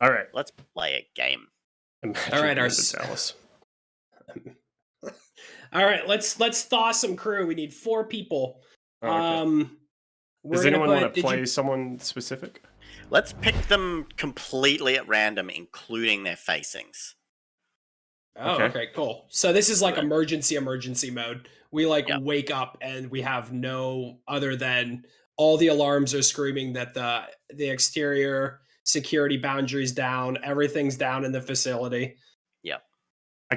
All right. Let's play a game. Imagine All right, being our the Dallas. All right, let's thaw some crew. We need 4 people. Oh, okay. We're Does gonna anyone want put. to play someone specific? Let's pick them completely at random, including their facings. Oh, Okay. okay, cool. So this is like Right. emergency mode. We like Yep. wake up and we have no other than all the alarms are screaming that the exterior security boundaries down, everything's down in the facility. Yep. I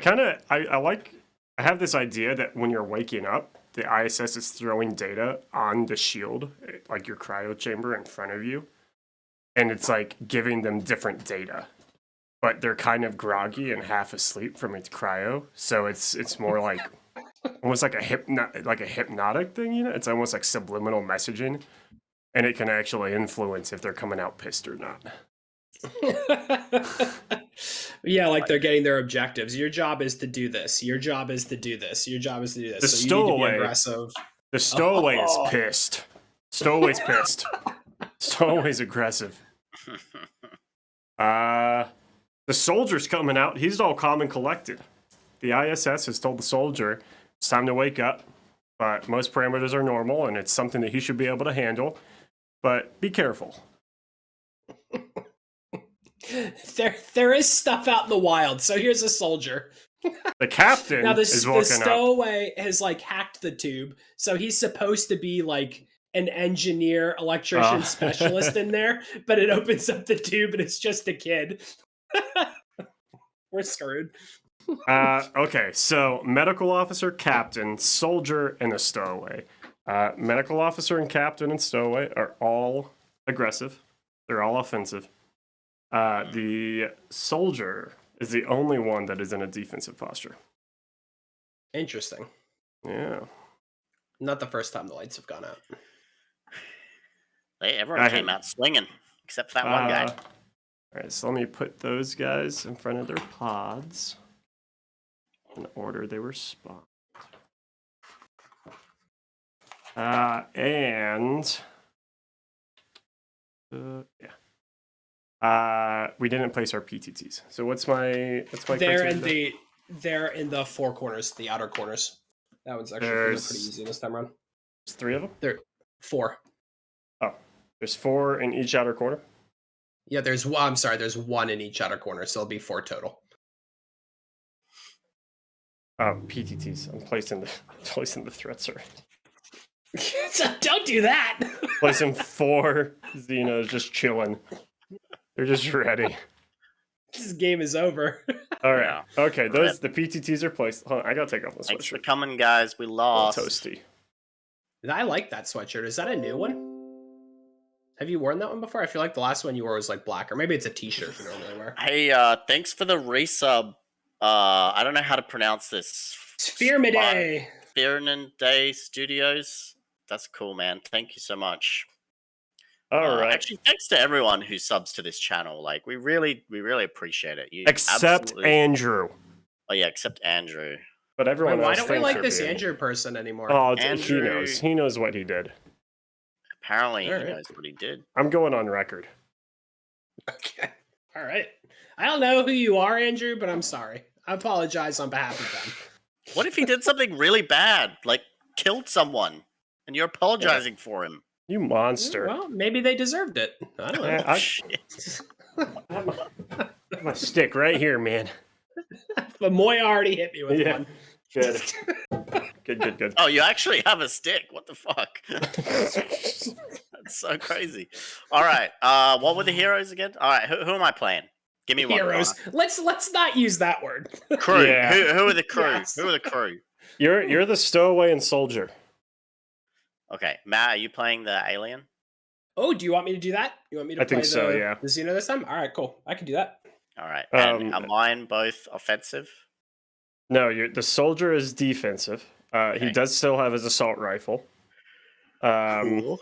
have this idea that when you're waking up, the ISS is throwing data on the shield, like your cryo chamber in front of you, and it's like giving them different data. But they're kind of groggy and half asleep from its cryo, so it's more like almost like a hypnotic thing, you know? It's almost like subliminal messaging, and it can actually influence if they're coming out pissed or not. Yeah, like they're getting their objectives. Your job is to do this. Your job is to do this. Your job is to do this. The So you need to be stowaway- aggressive. The stowaway is pissed. Stowaway's pissed. Stowaway's aggressive. The soldier's coming out. He's all calm and collected. The ISS has told the soldier it's time to wake up, but most parameters are normal, and it's something that he should be able to handle. But be careful. There is stuff out in the wild. So here's a soldier. The captain Now the is walking up. stowaway has like hacked the tube, so he's supposed to be like an engineer, electrician specialist in there, but it opens up the tube and it's just a kid. We're screwed. Okay, so medical officer, captain, soldier, and a stowaway. Medical officer and captain and stowaway are all aggressive. They're all offensive. The soldier is the only one that is in a defensive posture. Interesting. Yeah. Not the first time the lights have gone out. Everyone came out swinging, except for that one guy. All right, so let me put those guys in front of their pods in the order they were spawned. We didn't place our PTTs. So what's my They're in the 4 corners, the outer corners. That one's actually pretty easy this time around. There's 3 of them? There 4. Oh, there's 4 in each outer corner? Yeah, there's 1 in each outer corner, so it'll be 4 total. Oh, PTTs. I'm placing the threats already. Don't do that. Placing 4 Xenos just chilling. They're just ready. This game is over. All right. Okay, the PTTs are placed. Hold on, I gotta take off the sweatshirt. Thanks for coming, guys. We lost. Toasty. I like that sweatshirt. Is that a new one? Have you worn that one before? I feel like the last one you wore was like black, or maybe it's a t-shirt you normally wear. Hey, thanks for the resub. I don't know how to pronounce this. Sphermidae. Sphermidae Studios. That's cool, man. Thank you so much. All right. Actually, thanks to everyone who subs to this channel. Like, we really appreciate it. Except Andrew. Oh yeah, except Andrew. But everyone else. Why don't we thinks like you're this being... Andrew person anymore? Oh, Andrew... he knows. He knows what he did. Apparently, he knows what he did. I'm going on record. Okay. All right. I don't know who you are, Andrew, but I'm sorry. I apologize on behalf of them. What if he did something really bad, like killed someone, and you're apologizing for him? You monster. Well, maybe they deserved it. I don't know. I have my stick right here, man. But Moy already hit me with one. Good. Good. Oh, you actually have a stick? What the fuck? That's so crazy. All right. What were the heroes again? All right. Who am I playing? Give me heroes. One. Let's not use that word. Crew. Yeah. Who are the crew? Yes. Who are the crew? You're the stowaway and soldier. Okay, Matt, are you playing the alien? Oh, do you want me to do that? You want me to I think so, yeah. the Xeno this time? All right, cool. I can do that. All right. And are mine both offensive? No, the soldier is defensive. Okay. He does still have his assault rifle. Cool.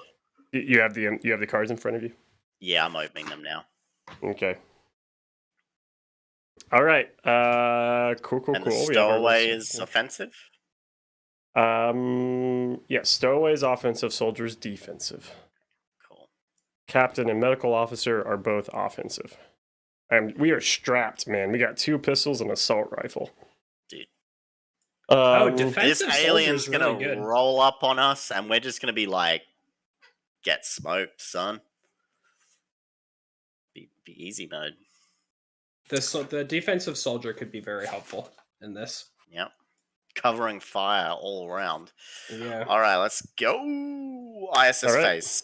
You have the cards in front of you? Yeah, I'm opening them now. Okay. All right. Cool. And the stowaway is offensive? Yeah, stowaway is offensive, soldier is defensive. Cool. Captain and medical officer are both offensive. We are strapped, man. We got 2 pistols and assault rifle. Dude. Defensive This soldier's alien's really gonna good. roll up on us, and we're just gonna be like, get smoked, son. Be easy mode. The defensive soldier could be very helpful in this. Yep. Covering fire all around. Yeah. All right, let's go. ISS All right. phase.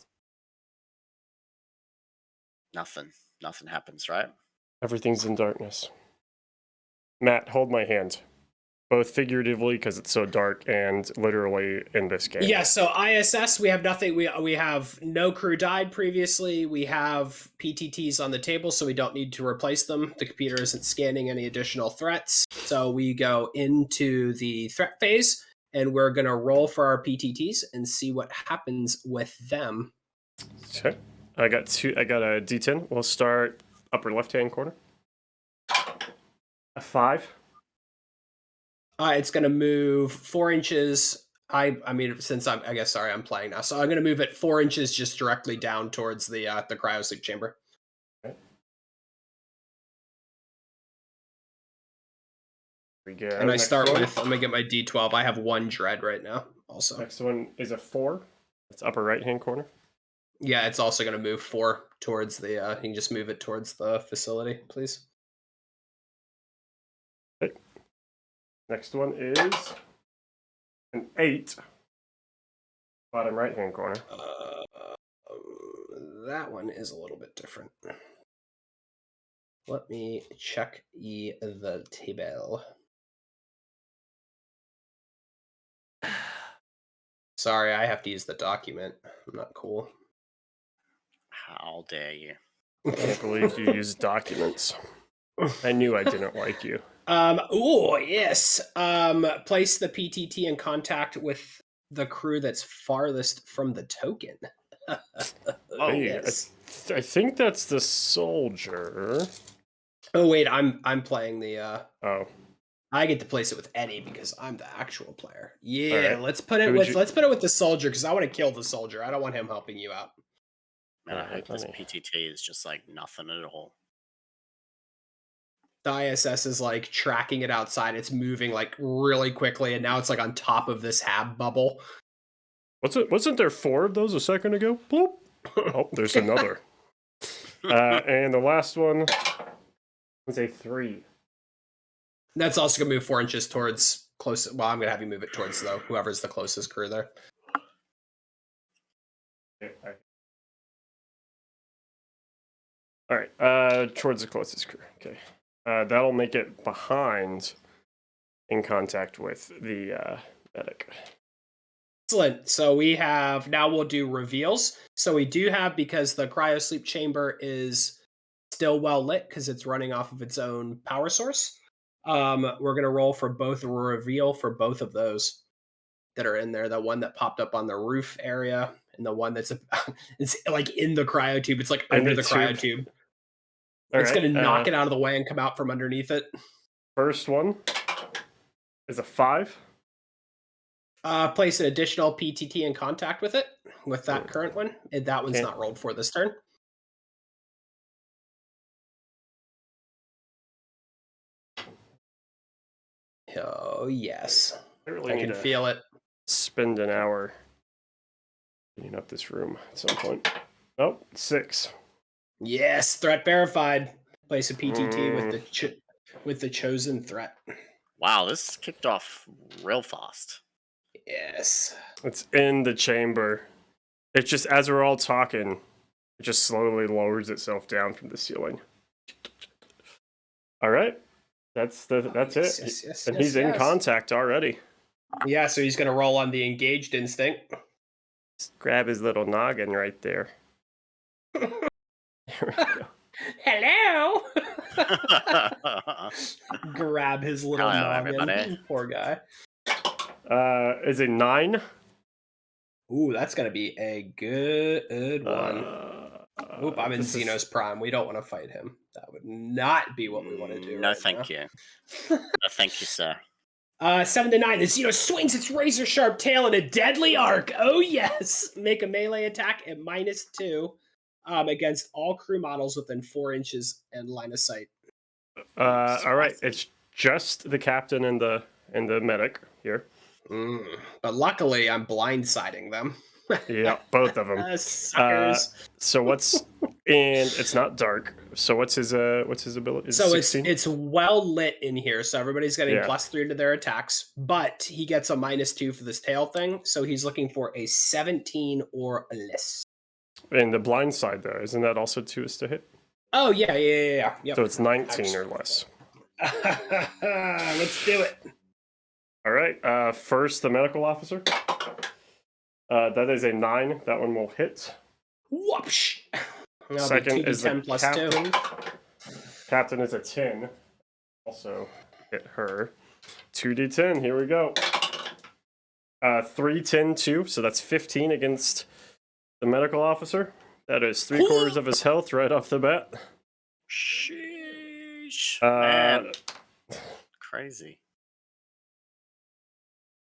Nothing happens, right? Everything's in darkness. Matt, hold my hand. Both figuratively, because it's so dark, and literally in this game. Yeah, so ISS, we have nothing. We have no crew died previously. We have PTTs on the table, so we don't need to replace them. The computer isn't scanning any additional threats. So we go into the threat phase, and we're going to roll for our PTTs and see what happens with them. Okay. I got a D10. We'll start upper left-hand corner. A 5. It's going to move 4 inches. I mean, since I'm playing now, so I'm going to move it 4 inches just directly down towards the cryosleep chamber. Okay. We go. And I start one. with, I'm going to get my D12. I have 1 dread right now also. Next one is a 4. It's upper right-hand corner. Yeah, it's also going to move 4 towards the, you can just move it towards the facility, please. Okay. Next one is an 8. Bottom right-hand corner. That one is a little bit different. Let me check the table. Sorry, I have to use the document. I'm not cool. How dare you? I can't believe you use documents. I knew I didn't like you. Oh yes. Place the PTT in contact with the crew that's farthest from the token. Oh, Hey, yes. I think that's the soldier. Oh wait, I'm playing the. Oh, I get to place it with Eddie because I'm the actual player. Yeah, Alright. let's put it with the soldier because I want to kill the soldier. I don't want him helping you out. Man, I Alright, hope this let me- PTT is just like nothing at all. The ISS is like tracking it outside. It's moving like really quickly, and now it's like on top of this hab bubble. Wasn't there 4 of those a second ago? Bloop. Oh, there's another. And the last one was a 3. That's also gonna move 4 inches towards close. Well, I'm gonna have you move it towards whoever's the closest crew there. All right, towards the closest crew. Okay, that'll make it behind, in contact with the medic. Excellent. So we'll do reveals. So we do have, because the cryosleep chamber is still well lit because it's running off of its own power source. We're gonna roll for both a reveal for both of those that are in there. The one that popped up on the roof area, and the one that's it's like in the cryo tube. It's like under the cryo tube. It's gonna knock it out of the way and come out from underneath it. First one is a 5. Place an additional PTT in contact with it, with that current one. And that one's not rolled for this turn. Oh, yes. I can feel it. Spend an hour cleaning up this room at some point. Nope, 6. Yes, threat verified. Place a PTT with the chosen threat. Wow, this kicked off real fast. Yes. It's in the chamber. It's just, as we're all talking, it just slowly lowers itself down from the ceiling. All right, that's it. Yes, and he's in contact already. Yeah, so he's going to roll on the engaged instinct. Just grab his little noggin right there. There we go. Hello. Grab his little Hello, noggin. everybody. Poor guy. Is it 9? Ooh, that's going to be a good one. Oop, I'm in Xenos Prime. We don't want to fight him. That would not be what we want to do. No, thank you. No, thank you, sir. 7 to 9. The Xeno swings its razor sharp tail in a deadly arc. Oh yes! Make a melee attack at -2. against all crew models within 4 inches and line of sight. All right, it's just the captain and the medic here. But luckily, I'm blindsiding them. Yeah, both of them. Suckers. So what's and it's not dark. So what's his ability? So 16? it's well lit in here, so everybody's getting Yeah. +3 to their attacks, but he gets a -2 for this tail thing, so he's looking for a 17 or less. And the blind side though, isn't that also 2 is to hit? Oh yeah. Yep. So it's 19 or less. Let's do it. All right. First, the medical officer. That is a 9. That one will hit. Whoopsh. That'll Second be is the 2d10 plus captain. 2. Captain is a 10. Also hit her. 2d10. Here we go. 3, 10, 2. So that's 15 against the medical officer. That is 3/4 of his health right off the bat. Sheesh. Man. Crazy.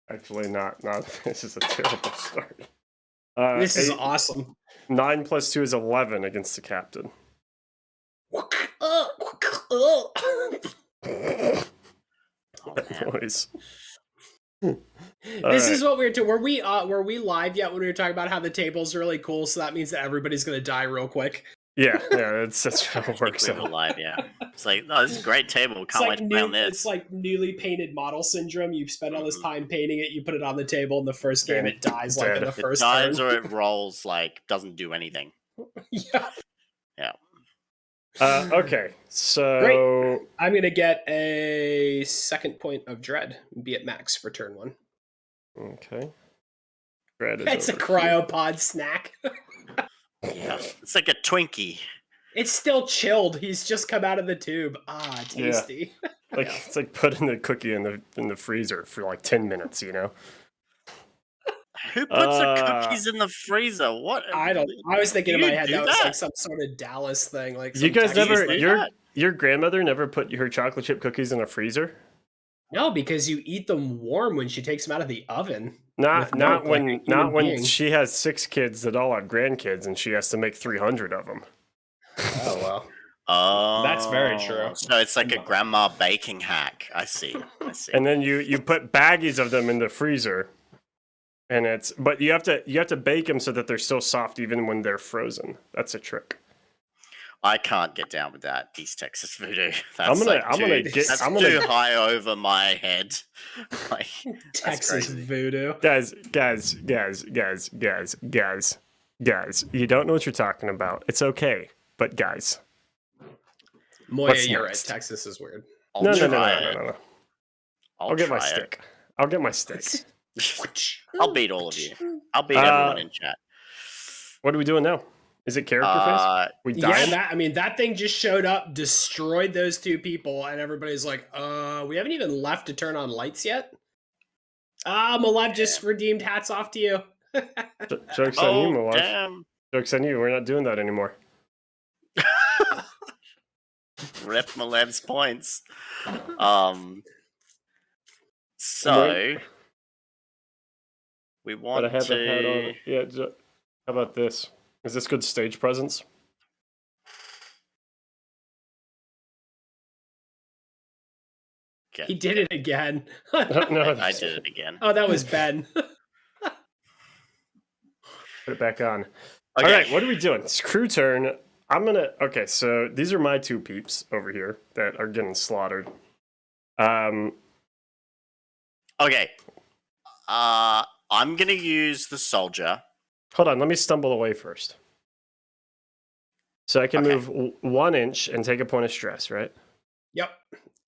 Actually, not. This is a terrible start. This is 8, awesome. 9 plus 2 is 11 against the captain. Oh, man. Noise. This is what we were doing. Were we live yet when we were talking about how the table's really cool? So that means that everybody's gonna die real quick. Yeah, that's how it works We were out. live, yeah. It's like, no, this is a great table. It's Can't like, wait to play on this. it's like newly painted model syndrome. You've spent all this time painting it, you put it on the table, and the first game And it dies like in the dead. first It dies turn. or it rolls, like, doesn't do anything. Yeah. Yeah. Okay, so I'm gonna get a 2nd point of dread. Be at max for turn 1. okay. Brad is It's a over here. cryopod snack. Yeah. It's like a Twinkie. It's still chilled. He's just come out of the tube. Ah, tasty. Like it's like putting the cookie in the freezer for like 10 minutes, you know. Who puts the cookies in the freezer? What? I don't. I was thinking in You my head do that was that? like some sort of Dallas thing. Like You some guys Texas never thing. your grandmother never put her chocolate chip cookies in a freezer? No, because you eat them warm when she takes them out of the oven. Not With milk, like a when human being. she has 6 kids that all have grandkids and she has to make 300 of them. Oh well. Oh, That's very true. So it's like a grandma baking hack. I see. And then you put baggies of them in the freezer. And but you have to bake them so that they're still soft even when they're frozen. That's a trick. I can't get down with that East Texas voodoo. That's I'm like gonna too, get- that's I'm gonna- too high over my head. Like, Texas crazy. voodoo. Guys, you don't know what you're talking about. It's okay, but guys. Moya, What's you're next? right. Texas is weird. I'll No. try it. I'll get my try it. stick. I'll get my stick. I'll beat all of you. I'll beat everyone in chat. What are we doing now? Is it character phase? We Yeah, died? that thing just showed up, destroyed those 2 people, and everybody's like, we haven't even left to turn on lights yet. Malev just redeemed hats off to you. Joke's on you, Oh, Malaj. damn. Joke's on you. We're not doing that anymore. Rep Malev's points. So we But want I have to. a hat on. Yeah, how about this? Is this good stage presence? He did it again. No, I did it again. Oh, that was Ben. Put it back on. Okay. All right, what are we doing? It's crew turn. Okay, so these are my 2 peeps over here that are getting slaughtered. Okay. I'm gonna use the soldier. Hold on, let me stumble away first. So I can Okay. move 1 inch and take a point of stress, right? Yep.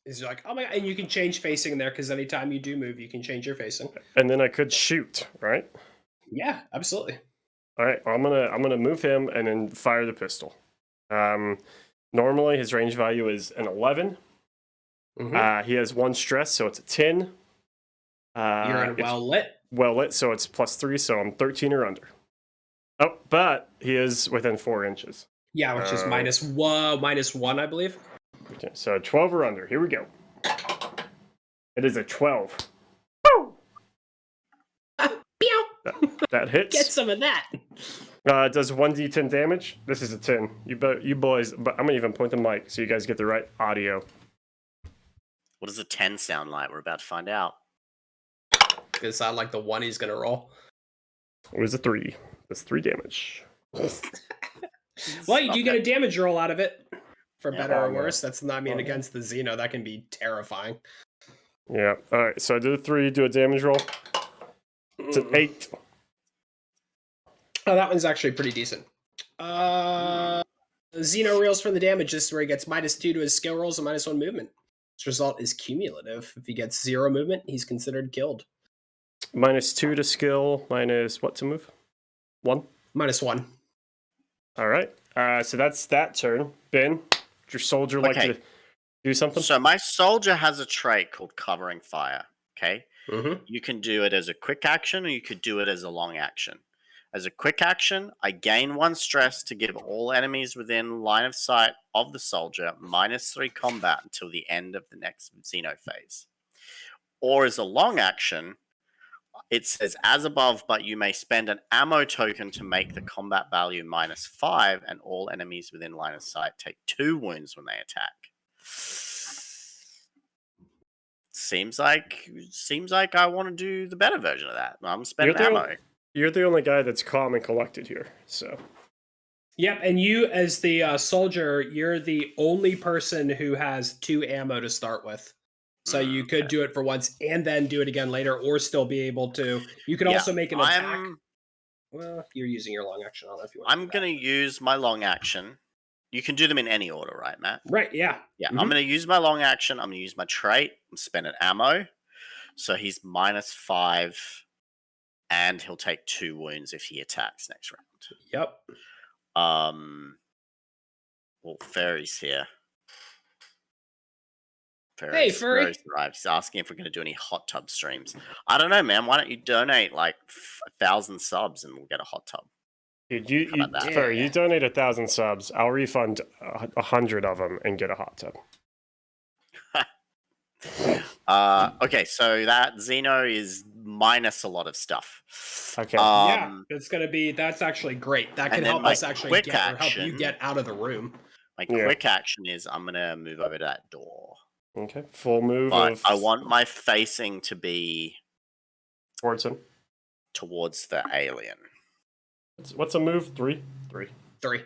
He's like, oh my god, and you can change facing in there because anytime you do move, you can change your facing. And then I could shoot, right? Yeah, absolutely. All right, well, I'm gonna move him and then fire the pistol. Normally his range value is an 11. Mhm. He has 1 stress, so it's a 10. You're in It's well lit. well lit, so it's +3, so I'm 13 or under. Oh, but he is within 4 inches. Yeah, which is -1, I believe. Okay, so 12 or under. Here we go. It is a 12. Pew! That hits. Get some of that. Does 1d10 damage. This is a 10. You boys, but I'm gonna even point the mic so you guys get the right audio. What does a 10 sound like? We're about to find out. It's gonna sound like the one he's gonna roll. It was a 3. That's 3 damage. Well, you do get a damage roll out of it, for Yeah. better Oh, or yeah. worse. That's not, I mean, Oh, yeah. against the Xeno, that can be terrifying. Yeah. All right. So I do a 3. Do a damage roll. It's an 8. Oh, that one's actually pretty decent. Xeno reels from the damage. This is where he gets -2 to his skill rolls and -1 movement. This result is cumulative. If he gets 0 movement, he's considered killed. -2 to skill. Minus what to move? 1. -1. All right. So that's that turn. Ben, would your soldier like Okay. to do something? So my soldier has a trait called covering fire. Okay. Mm-hmm. You can do it as a quick action or you could do it as a long action. As a quick action, I gain 1 stress to give all enemies within line of sight of the soldier -3 combat until the end of the next Xeno phase. Or as a long action, it says as above, but you may spend an ammo token to make the combat value -5, and all enemies within line of sight take 2 wounds when they attack. Seems like I want to do the better version of that. I'm spending You're the ammo. You're the only guy that's calm and collected here. So Yep, and you, as the soldier, you're the only person who has 2 ammo to start with. So you could do it for once and then do it again later, or still be able to. You could Yeah, also make an attack. I'm Well, you're using your long action. I don't know if you want. I'm gonna use my long action. You can do them in any order, right, Matt? Right? Yeah. Yeah, Mhm. I'm gonna use my long action. I'm gonna use my trait. I'm spending ammo, so he's -5, and he'll take 2 wounds if he attacks next round. Yep. Well, Fairy's here. Hey, Furry. Fairy's arrived. He's asking if we're gonna do any hot tub streams. I don't know, man. Why don't you donate like 1,000 subs and we'll get a hot tub? dude, you about that? Furry, you donate 1,000 subs. I'll refund 100 of them and get a hot tub. Okay, so that Xeno is minus a lot of stuff. Okay. Yeah, it's gonna be. That's actually great. That and can then help my us actually quick get or help you action- get out of the room. My Yeah. quick action is I'm gonna move over to that door, Okay. Full move but of I want my facing to be towards him. towards the alien. What's a move? 3? 3. 3.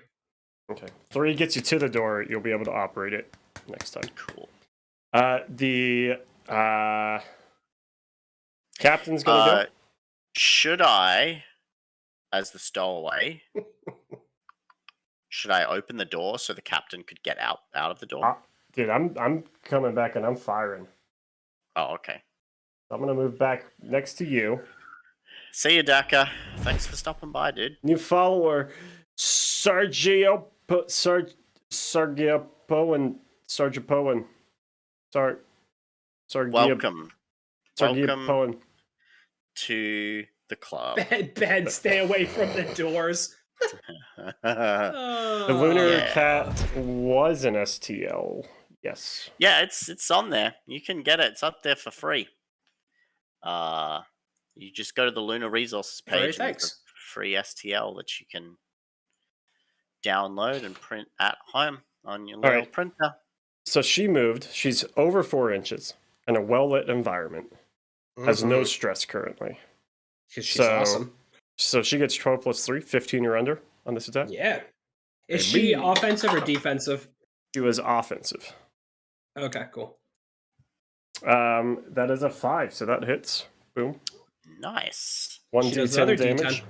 Okay. 3 gets you to the door. You'll be able to operate it next time. Cool. The captain's gonna go. Should I, as the stowaway, should I open the door so the captain could get out of the door? Dude, I'm coming back and I'm firing. Oh, okay. I'm gonna move back next to you. See you, Daka. Thanks for stopping by, dude. New follower, Sergio Poen. Welcome Poen. to the club. Ben, stay away from the doors. The lunar Yeah. cat was an STL. Yes. Yeah, it's on there. You can get it. It's up there for free. You just go to the Lunar Resources Very page. And there's thanks. a free STL that you can download and print at home on your little right. printer. So she moved. She's over 4 inches in a well-lit environment. Has no stress currently. Because she's So- awesome. So she gets 12 plus 3, 15 or under on this attack. Yeah. Is Hey, she me. offensive or defensive? She was offensive. Okay, cool. That is a 5, so that hits. Boom. Nice. 1 She does d10 another damage.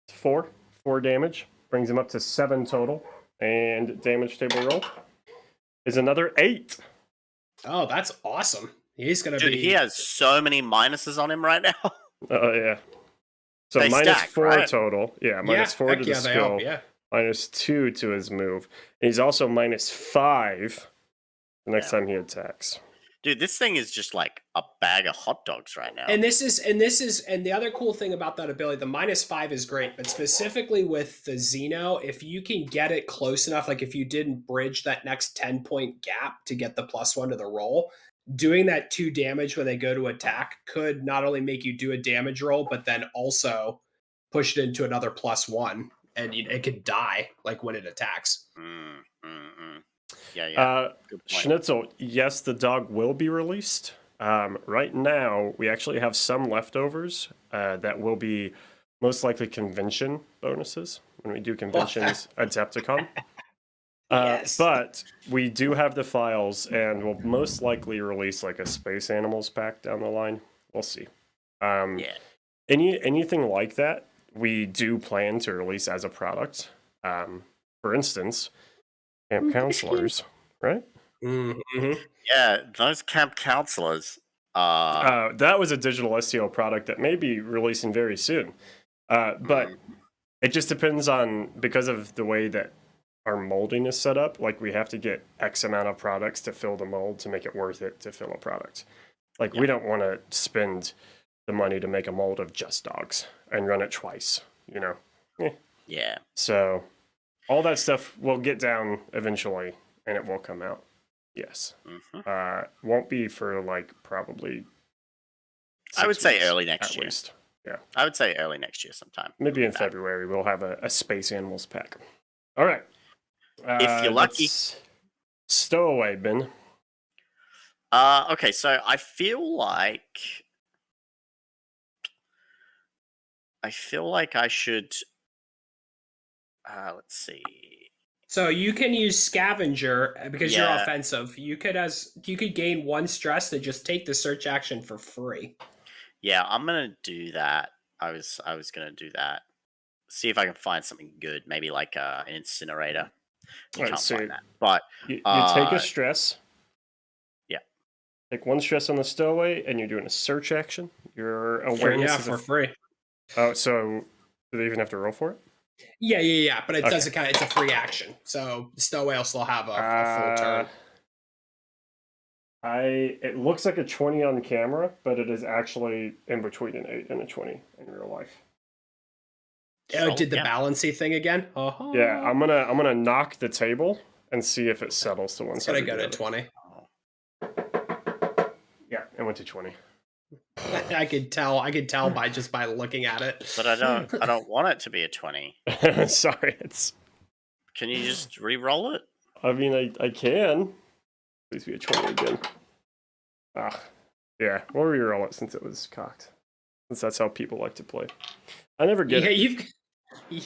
4 damage. Brings him up to 7 total. And damage table roll is another 8. Oh, that's awesome. He's gonna Dude, be. he has so many minuses on him right now. Oh, yeah. So They minus stack, 4 right? total. Yeah, minus 4 heck to the yeah, they skill. help, yeah. Minus 2 to his move. And he's also minus 5 the next time he attacks. Dude, this thing is just like a bag of hot dogs right now. And the other cool thing about that ability, the -5 is great, but specifically with the Xeno, if you can get it close enough, like if you didn't bridge that next 10-point gap to get the +1 to the roll, doing that 2 damage when they go to attack could not only make you do a damage roll, but then also push it into another +1, and it could die like when it attacks. Yeah. Good point. Schnitzel, yes, the dog will be released. Right now, we actually have some leftovers that will be most likely convention bonuses when we do conventions Adepticon. Yes. But we do have the files, and we'll most likely release like a Space Animals pack down the line. We'll see. Yeah. Anything like that, we do plan to release as a product. For instance, camp counselors, right? Mm-hmm. Yeah, those camp counselors. That was a digital SEO product that may be releasing very soon. But it just depends on, because of the way that our molding is set up, like we have to get X amount of products to fill the mold to make it worth it to fill a product. Like we don't want to spend the money to make a mold of just dogs and run it twice, you know? Yeah. So all that stuff will get down eventually and it will come out. Yes. Won't be for like probably I would 6 say weeks early next at year. least. Yeah. I would say early next year sometime. Maybe in February we'll have a Space Animals pack. All right. If you're lucky. Stowaway, Ben. Okay, so I feel like I should. Let's see. So you can use Scavenger because you're Yeah. offensive. You could gain 1 stress to just take the search action for free. Yeah, I'm gonna do that. I was gonna do that. See if I can find something good. Maybe like an incinerator. You can't find that. But you take a stress. Yeah. Take 1 stress on the stowaway, and you're doing a search action. Your awareness for free. Oh, so do they even have to roll for it? Yeah. But it does it's a free action. So Stowaway will still have a full turn. It looks like a 20 on camera, but it is actually in between an 8 and a 20 in real life. Oh, did the balancy thing again? Yeah, I'm gonna knock the table and see if it settles to one side. It's gonna go to 20. Yeah, it went to 20. I could tell by looking at it. But I don't want it to be a 20. Sorry, Can you just re-roll it? I mean, I can. Please be a 20 again. Yeah, we'll re-roll it since it was cocked. Since that's how people like to play. I never get it.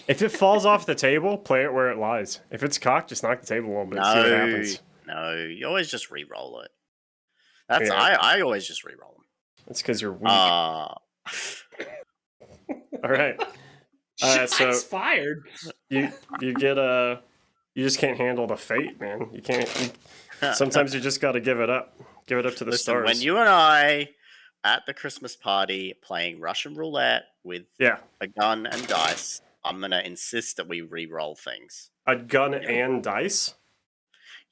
If it falls off the table, play it where it lies. If it's cocked, just knock the table a little bit. See what happens. No, you always just re-roll it. I always just re-roll them. That's because you're weak. All right. So fired. You get you just can't handle the fate, man. You can't. Sometimes you just got to give it up. Give it up to the stars. When you and I at the Christmas party playing Russian roulette with a gun and dice, I'm gonna insist that we re-roll things. A gun and dice?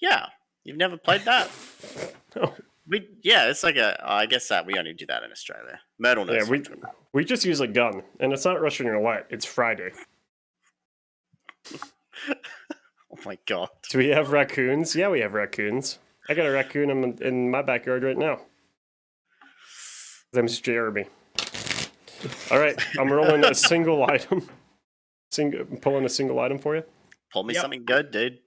Yeah, you've never played that? No. It's like I guess that we only do that in Australia. Myrtle knows. Yeah, we just use a gun, and it's not Russian roulette. It's Friday. Oh my god! Do we have raccoons? Yeah, we have raccoons. I got a raccoon in my backyard right now. His name's Jeremy. All right, I'm rolling a single item. Pulling a single item for you. Pull me something good, dude.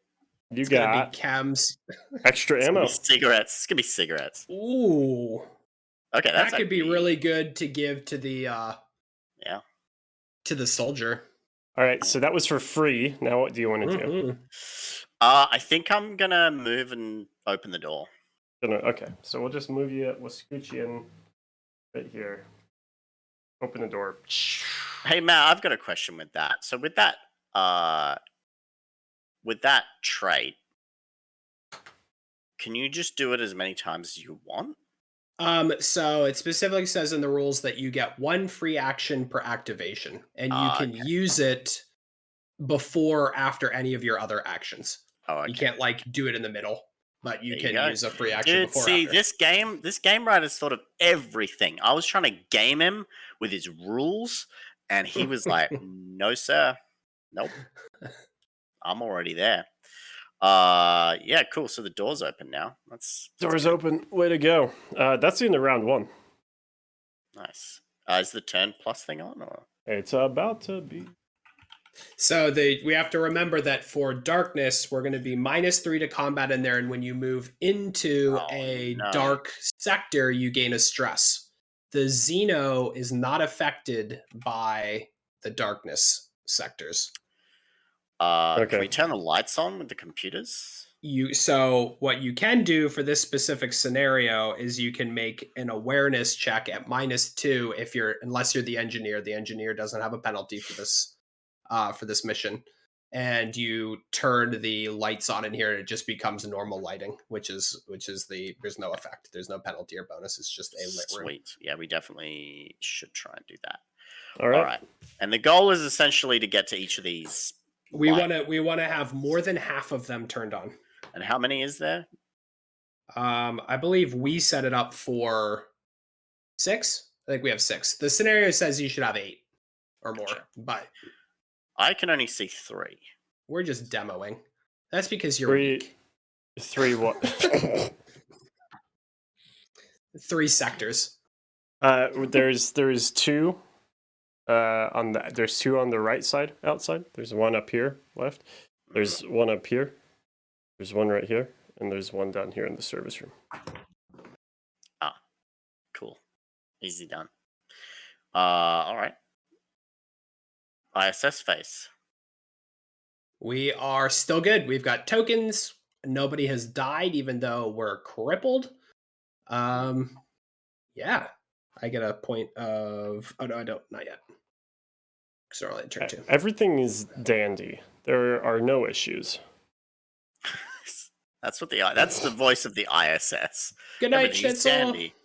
It's got chems. Extra ammo. Cigarettes. It's gonna be cigarettes. Ooh. Okay, that could be really good to give to the to the soldier. All right, so that was for free. Now what do you want to do? I think I'm gonna move and open the door. Okay, so we'll just move you. We'll scoot you in right here. Open the door. Hey Matt, I've got a question with that. So with that trait, can you just do it as many times as you want? So it specifically says in the rules that you get 1 free action per activation, and you can use it before or after any of your other actions. Oh, okay. You can't do it in the middle, but you can use a free action Dude, before. See, or after. this game writer's thought of everything. I was trying to game him with his rules, and he was like, "No, sir, nope, I'm already there." Yeah, cool. So the door's open now. That's door's open. Way to go. That's the end of round 1. Nice. Is the turn plus thing on? Or? It's about to be. So we have to remember that for darkness, we're going to be -3 to combat in there, and when you move into a no. dark sector, you gain a stress. The Xeno is not affected by the darkness sectors. Can Okay. we turn the lights on with the computers? So what you can do for this specific scenario is you can make an awareness check at -2 if unless you're the engineer. The engineer doesn't have a penalty for this mission, and you turn the lights on in here, and it just becomes normal lighting, which is there's no effect, there's no penalty or bonus. It's just a lit room. Sweet. Yeah, we definitely should try and do that. All right. All right. And the goal is essentially to get to each of these. We want to have more than half of them turned on. And how many is there? I believe we set it up for 6. I think we have 6. The scenario says you should have 8 or more, but I can only see 3. we're just demoing. That's because you're 3 weak. 3 what? 3 sectors. There's 2 there's 2 on the right side outside. There's 1 up here left. There's 1 up here. There's 1 right here, and there's 1 down here in the service room. Cool. Easy done. All right. ISS phase. We are still good. We've got tokens. Nobody has died, even though we're crippled. Yeah. I get a point of... Oh, no, I don't. Not yet. Because they're only in turn 2. Everything is dandy. There are no issues. That's the voice of the ISS. Good night, Everything's Schnitzel. dandy.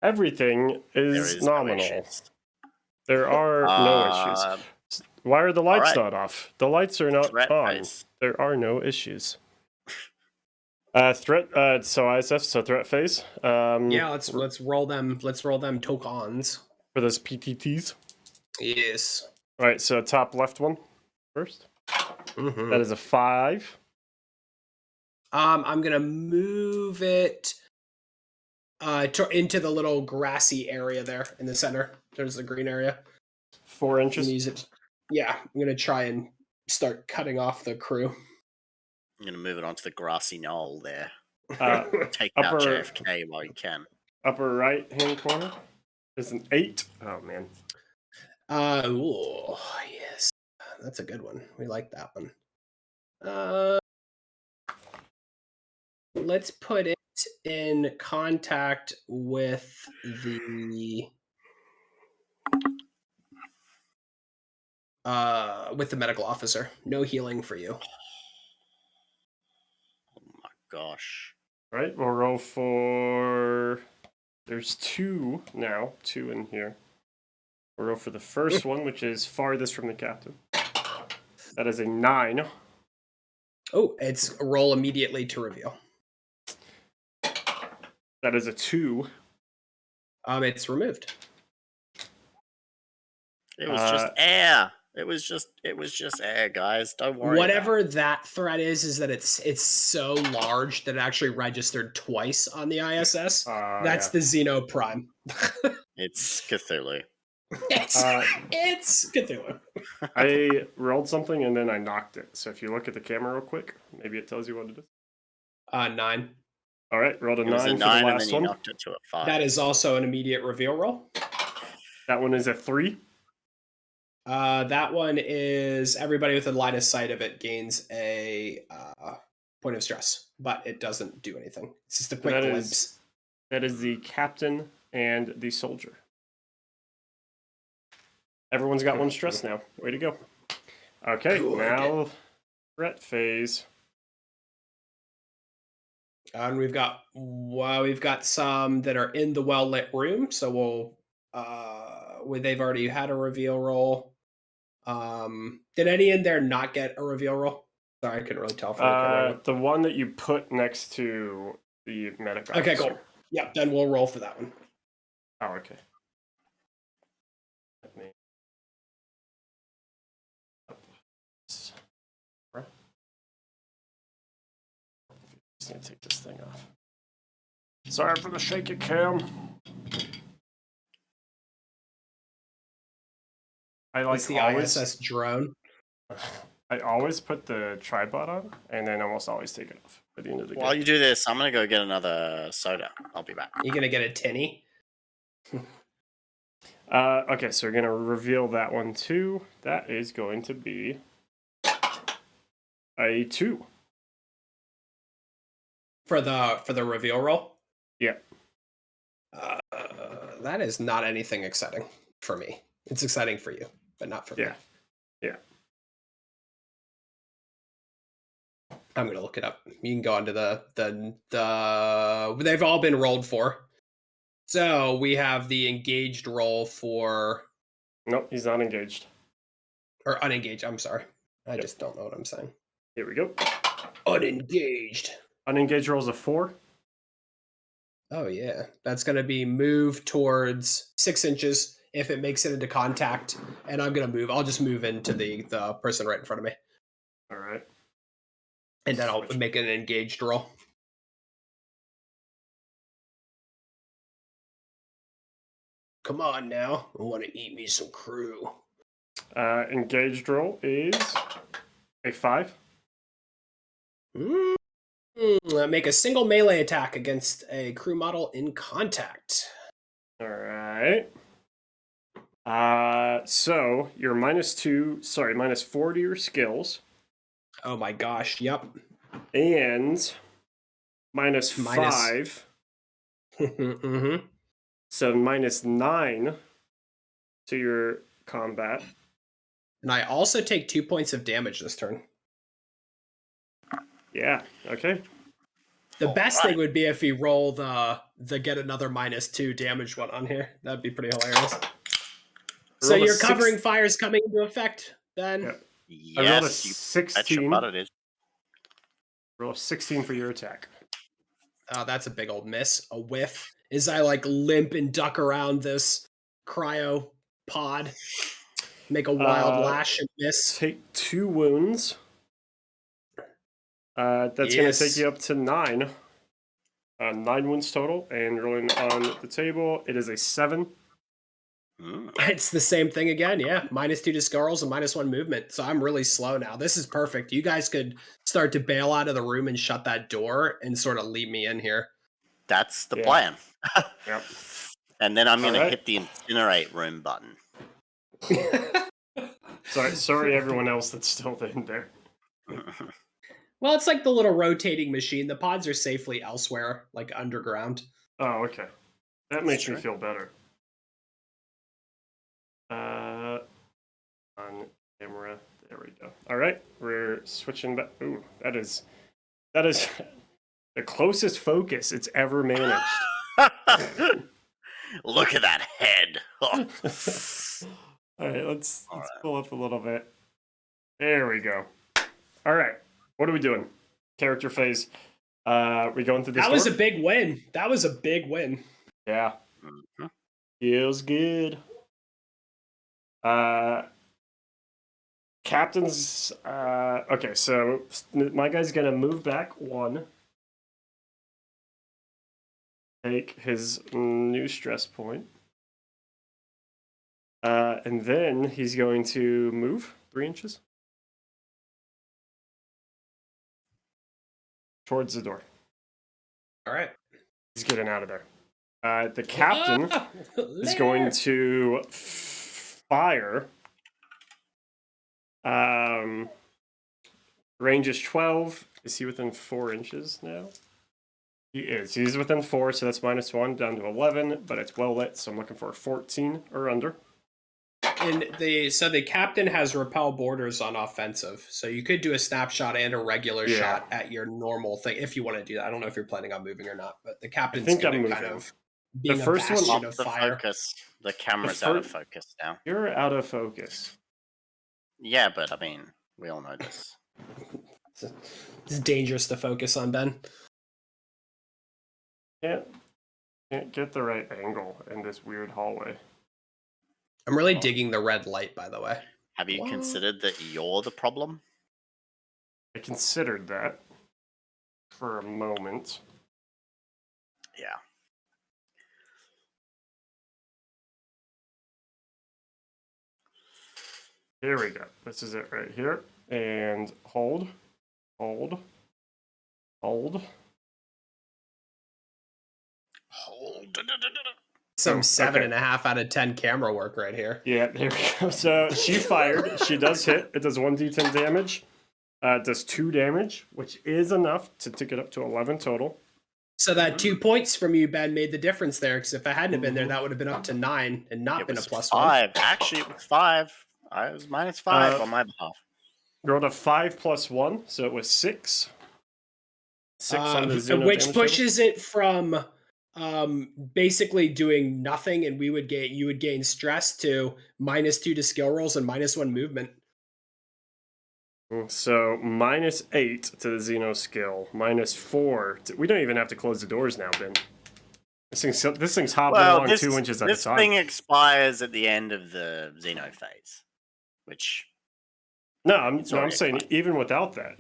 Everything is There no nominal. issues. There are no issues. Why are the lights not off? The lights are not Threat on. phase. There are no issues. Threat. So ISF. So threat phase. Yeah, let's roll them. Let's roll them tokens for those PTTs. Yes. All right. So top left one first. Mm-hmm. That is a 5. I'm gonna move it into the little grassy area there in the center. There's the green area. 4 inches. Use it. Yeah, I'm gonna try and start cutting off the crew. I'm gonna move it onto the grassy knoll there. Take upper, out JFK while you can. Upper right hand corner is an 8. Oh man. Ooh, yes, that's a good one. We like that one. Let's put it in contact with the medical officer. No healing for you. Oh my gosh. All right, we'll roll for... There's 2 now, 2 in here. We'll roll for the first one, which is farthest from the captain. That is a 9. Oh, it's a roll immediately to reveal. That is a 2. It's removed. It was just air. It was just air, guys. Don't worry. Whatever that threat is that it's so large that it actually registered twice on the ISS. That's the Xeno Prime. It's Cthulhu. It's Cthulhu. I rolled something and then I knocked it. So if you look at the camera real quick, maybe it tells you what it is. 9. All right, rolled a 9 for the and last then you one. knocked it to a 5. That is also an immediate reveal roll. That one is a 3. That one is everybody within line of sight of it gains a point of stress, but it doesn't do anything. It's just a quick glimpse. That is the captain and the soldier. Everyone's got 1 stress now. Way to go. Okay, Good. now threat phase. And we've got some that are in the well lit room, so they've already had a reveal roll. Did any in there not get a reveal roll? Sorry, I couldn't really tell from the camera. The one that you put next to the medic officer. Okay, cool. Yeah, then we'll roll for that one. Oh, okay. Let me... Just need to take this thing off. Sorry for the shaky cam. I like It's the always ISS drone. I always put the tripod on and then almost always take it off at the end of the While game. you do this, I'm gonna go get another soda. I'll be back. You gonna get a tinny? Okay, so we're gonna reveal that one too. That is going to be a 2. For the reveal roll? Yeah. That is not anything exciting for me. It's exciting for you, but not for me. Yeah. Yeah. I'm gonna look it up. You can go onto the they've all been rolled for. So we have the engaged roll for Nope, he's not engaged. or unengaged. I'm sorry. I Yep. just don't know what I'm saying. Here we go. Unengaged. Unengaged rolls a 4. Oh yeah, that's gonna be move towards 6 inches if it makes it into contact, and I'm gonna move. I'll just move into the person right in front of me, All right. and then I'll Switch. make an engaged roll. Come on now, I want to eat me some crew. Engaged roll is a 5. Make a single melee attack against a crew model in contact. All right. So you're -4 to your skills, Oh my gosh! Yep. and -5, Mm-hmm. so -9 to your combat. And I also take 2 points of damage this turn. Yeah. Okay. The best Alright. thing would be if we roll the get another -2 damage one on here. That'd be pretty hilarious. So Rolled a your covering six- fire is coming into effect, then? Yep. Yes, I rolled a you bet your 16. butt it is. Roll a 16 for your attack. Oh, that's a big old miss. A whiff. As I like limp and duck around this cryo pod. Make a wild lash and miss. Take 2 wounds. That's going to take you up to 9. 9 wounds total, and rolling on the table, it is a 7. It's the same thing again, yeah. -2 to skulls and -1 movement. So I'm really slow now. This is perfect. You guys could start to bail out of the room and shut that door and sort of leave me in here. That's the Yeah. plan. Yep. And then I'm gonna Alright. hit the incinerate room button. Sorry, everyone else that's still in there. Well, it's like the little rotating machine. The pods are safely elsewhere, like underground. Oh, okay. That makes me true. feel better. On camera. There we go. All right, we're switching back. Ooh, that is the closest focus it's ever managed. Look at that head. Oh. All right, let's pull up a little bit. There we go. All right, what are we doing? Character phase. We going through this. That was door? a big win. That was a big win. Yeah. Mhm. Feels good. Captain's okay, so my guy's gonna move back 1. Take his new stress point. And then he's going to move 3 inches towards the door. All right. He's getting out of there. The captain is going to fire. Range is 12. Is he within 4 inches now? He is. He's within 4, so that's -1 down to 11. But it's well lit, so I'm looking for a 14 or under. And the captain has repel borders on offensive, so you could do a snapshot and a regular shot at your normal thing if you want to do that. I don't know if you're planning on moving or not, but the captain's think going I'm to kind moving. of being first a one- bastion Off of the fire. focus. The camera's out of focus now. You're out of focus. Yeah, but I mean, we all know this. It's dangerous to focus on, Ben. Can't get the right angle in this weird hallway. I'm really digging the red light, by the way. Have you What? considered that you're the problem? I considered that for a moment. Yeah. Here we go. This is it right here. And hold. Hold. Hold. Some Oh, 7.5 out of 10 camera work right here. Yeah, there we go. So she fired. She does hit. It does 1d10 damage. It does 2 damage, which is enough to take it up to 11 total. So that 2 points from you, Ben, made the difference there. Because if I hadn't have been there, Mhm. that would have been up to 9 and not It been a was plus 5. Actually, it was 5. I was -5 on my behalf. Rolled a 5 plus 1, so it was 6. 6 on the Xeno which damage pushes it from basically doing nothing, and you would gain stress to -2 to skill rolls and -1 movement. total. So -8 to the Xeno skill, -4. We don't even have to close the doors now, Ben. This thing's hopping along 2 inches at a this time. thing expires at the end of the Xeno phase, which No, I'm already saying expired. even without that,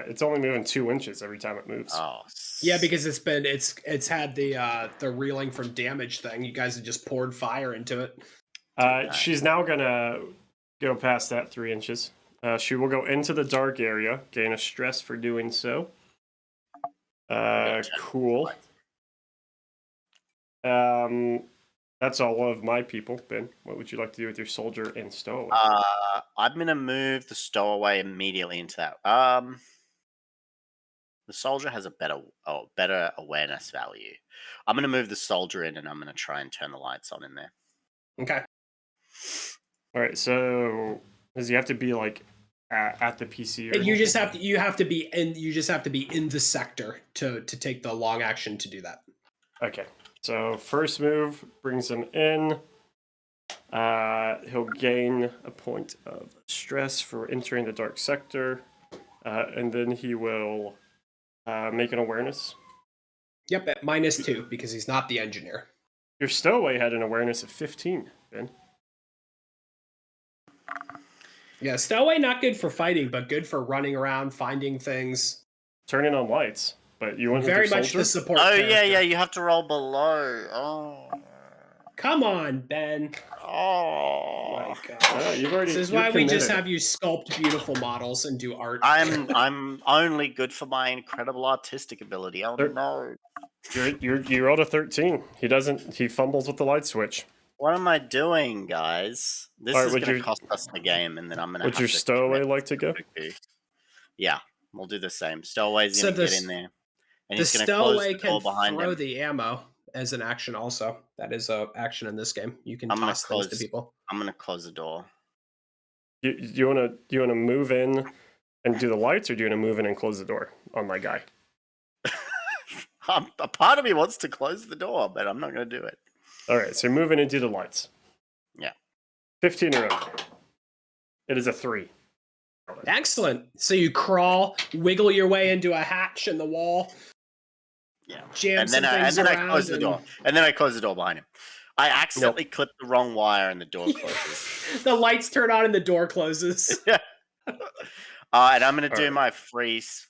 it's only moving 2 inches every time it moves. Oh, Yeah, because it's had the reeling from damage thing. You guys have just poured fire into it. She's now gonna go past that 3 inches. She will go into the dark area, gain a stress for doing so. Cool. That's all of my people. Ben, what would you like to do with your soldier and stowaway? I'm gonna move the stowaway immediately into that. The soldier has a better awareness value. I'm gonna move the soldier in, and I'm gonna try and turn the lights on in there. Okay. All right. So does he have to be like at the PC? Or And you just anything? have to be in the sector to take the long action to do that. Okay. So first move brings him in. He'll gain a point of stress for entering the dark sector, and then he will make an awareness. Yep, at -2 because he's not the engineer. Your stowaway had an awareness of 15, Ben. Yeah, stowaway not good for fighting, but good for running around, finding things. Turning on lights, but you want him Very to much soldier? the support. Oh character. yeah, you have to roll below. Oh. Come on, Ben. Oh. My God. You've already. This is you're why we just committed. have you sculpt beautiful models and do art. I'm only good for my incredible artistic ability. Oh There- no. You rolled a 13. He doesn't. He fumbles with the light switch. What am I doing, guys? This Alright, is would going to your- cost us the game, and then I'm going to Would have your to stowaway commit like to go? Yeah, we'll do the same. Stowaway's So going to get in there, and The he's going to close stowaway the can door behind throw him. the ammo as an action also. That is a action in this game. You can I'm gonna toss things to people. I'm going to close the door. You wanna move in and do the lights, or do you wanna move in and close the door on my guy? A part of me wants to close the door, but I'm not going to do it. All right, so move in and do the lights. Yeah. 15 or under. It is a 3. Excellent. So you crawl, wiggle your way into a hatch in the wall. Yeah. Jam And then some things I around close the door. And then I close the door behind him. I accidentally clipped the wrong wire and the door closes. The lights turn on and the door closes. Yeah. And I'm gonna do Alright.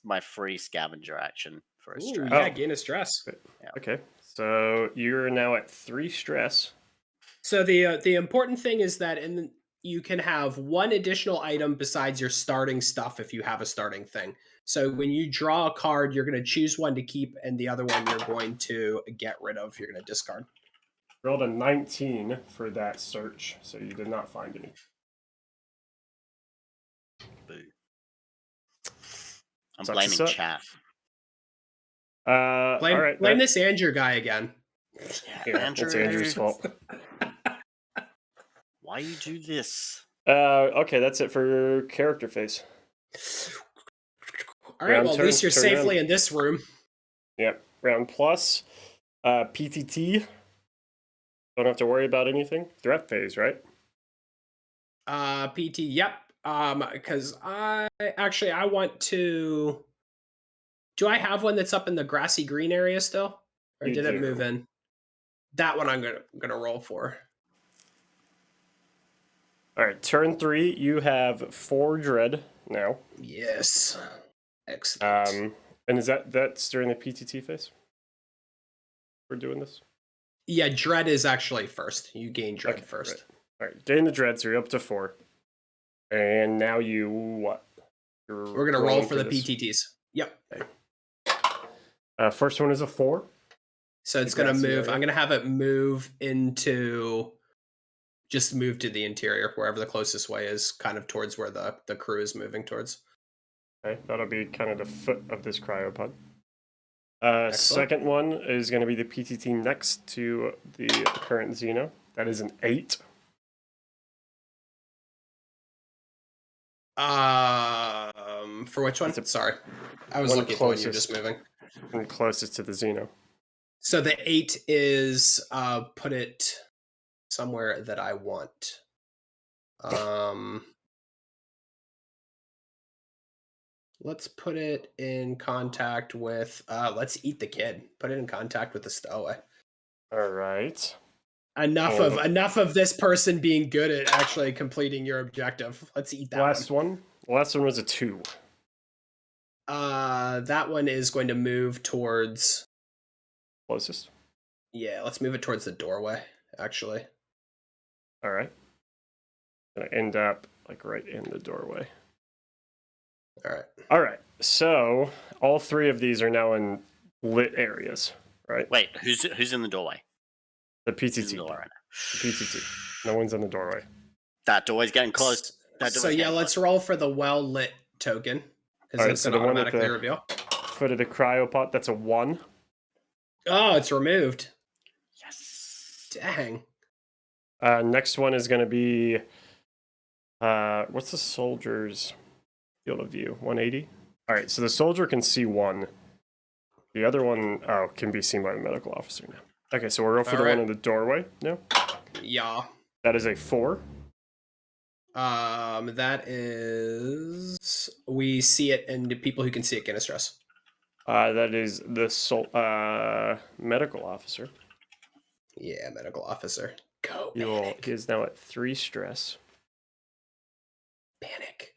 my free scavenger action for a Ooh, stress. yeah, gain a stress. Okay, so you're now at 3 stress. So the important thing is that you can have one additional item besides your starting stuff if you have a starting thing. So when you draw a card, you're going to choose one to keep, and the other one you're going to get rid of. You're going to discard. Rolled a 19 for that search, so you did not find any. Boo. I'm Sucks to blaming suck. chat. Blame all right, blame this Andrew guy again. Yeah, it's Andrew's fault. Why you do this? Okay, that's it for character phase. All right, Round well, at turn- least you're turn safely around. in this room. Yep, round plus. PTT. Don't have to worry about anything. Threat phase, right? PT, yep. Because I want to. Do I have one that's up in the grassy green area still, or You did it do. move in? That one I'm gonna roll for. All right, turn 3. You have 4 dread now. Yes, excellent. And is that's during the PTT phase? We're doing this. Yeah, dread is actually first. You gain dread Okay, first. right. All right, gain the dread, so you're up to 4. And now you what? We're gonna roll rolling for the this. PTTs. Yep. First one is a 4. So it's The gonna grassy move. area. I'm gonna have it move into. Just move to the interior, wherever the closest way is, kind of towards where the crew is moving towards. Okay, that'll be kind of the foot of this cryopod. Excellent. Second one is going to be the PTT next to the current Xeno. That is an 8. For which one? Sorry, I was one looking at the one you're just closest. moving. And closest to the Xeno. So the 8 is put it somewhere that I want. Let's put it in contact with. Let's eat the kid. Put it in contact with the stowaway. All right. Enough of this person being good at actually completing your objective. Let's eat that Last one. The last one was a 2. That one is going to move towards. Closest. Yeah, let's move it towards the doorway. Actually. All right. Gonna end up like right in the doorway. All right. All right. So all 3 of these are now in lit areas, right? Wait, who's in the doorway? The Who's in PTT. the doorway right now? The PTT. No one's in the doorway. That doorway's getting close. So yeah, let's roll for the well lit token because All right, it's so going to the one at automatically the reveal. foot of the cryopod, that's a 1. Oh, it's removed. Yes. Dang. Next one is going to be what's the soldier's field of view? 180. All right, so the soldier can see 1. The other one can be seen by the medical officer now. Okay, so we're going for the one in the doorway now. Yeah. That is a 4. That is we see it, and the people who can see it get a stress. That is the medical officer. Yeah, medical officer. Go. He is now at 3 stress. Panic.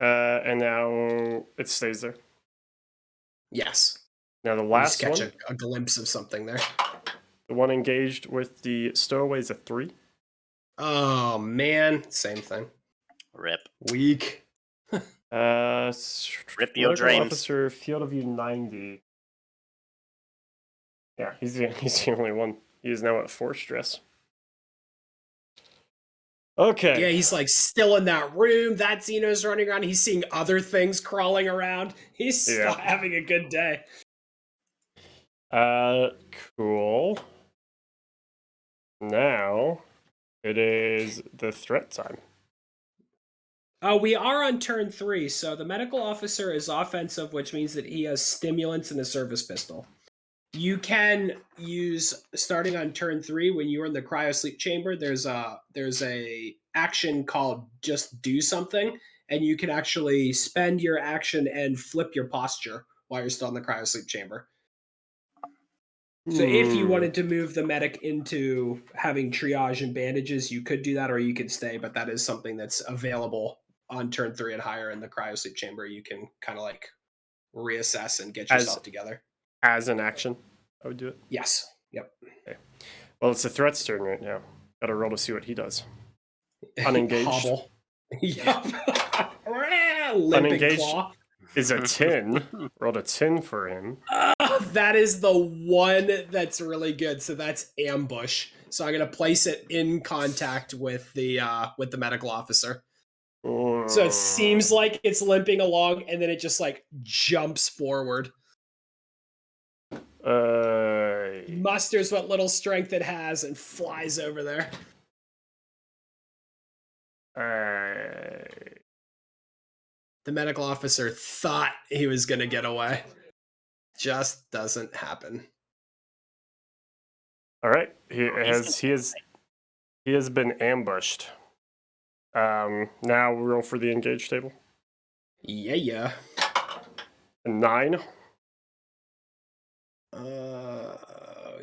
And now it stays there. Yes. Now the You last just catch one, a glimpse of something there. the one engaged with the stowaway is a 3. Oh man, same thing. Rip. Weak. Rip medical your dreams. officer, field of view 90. Yeah, he's the only one. He is now at 4 stress. Okay. Yeah, he's like still in that room. That Xeno's running around. He's seeing other things crawling around. He's still having a good day. Cool. Now it is the threat time. We are on turn 3, so the medical officer is offensive, which means that he has stimulants and a service pistol. You can use, starting on turn 3, when you're in the cryosleep chamber, there's a action called just do something, and you can actually spend your action and flip your posture while you're still in the cryosleep chamber. So if you wanted to move the medic into having triage and bandages, you could do that, or you could stay, but that is something that's available on turn 3 and higher in the cryosleep chamber. You can kind of like reassess and get yourself together. As an action, I would do it. Yes. Yep. Okay. Well, it's the threat's turn right now. Got to roll to see what he does. Unengaged. Hobble. Yep. Limping Unengaged claw. is a 10. Rolled a 10 for him. That is the one that's really good. So that's ambush. So I'm gonna place it in contact with the medical officer. So it seems like it's limping along, and then it just like jumps forward. Musters what little strength it has and flies over there. The medical officer thought he was gonna get away. Just doesn't happen. All right, he has been ambushed. Now roll for the engaged table. Yeah. A 9.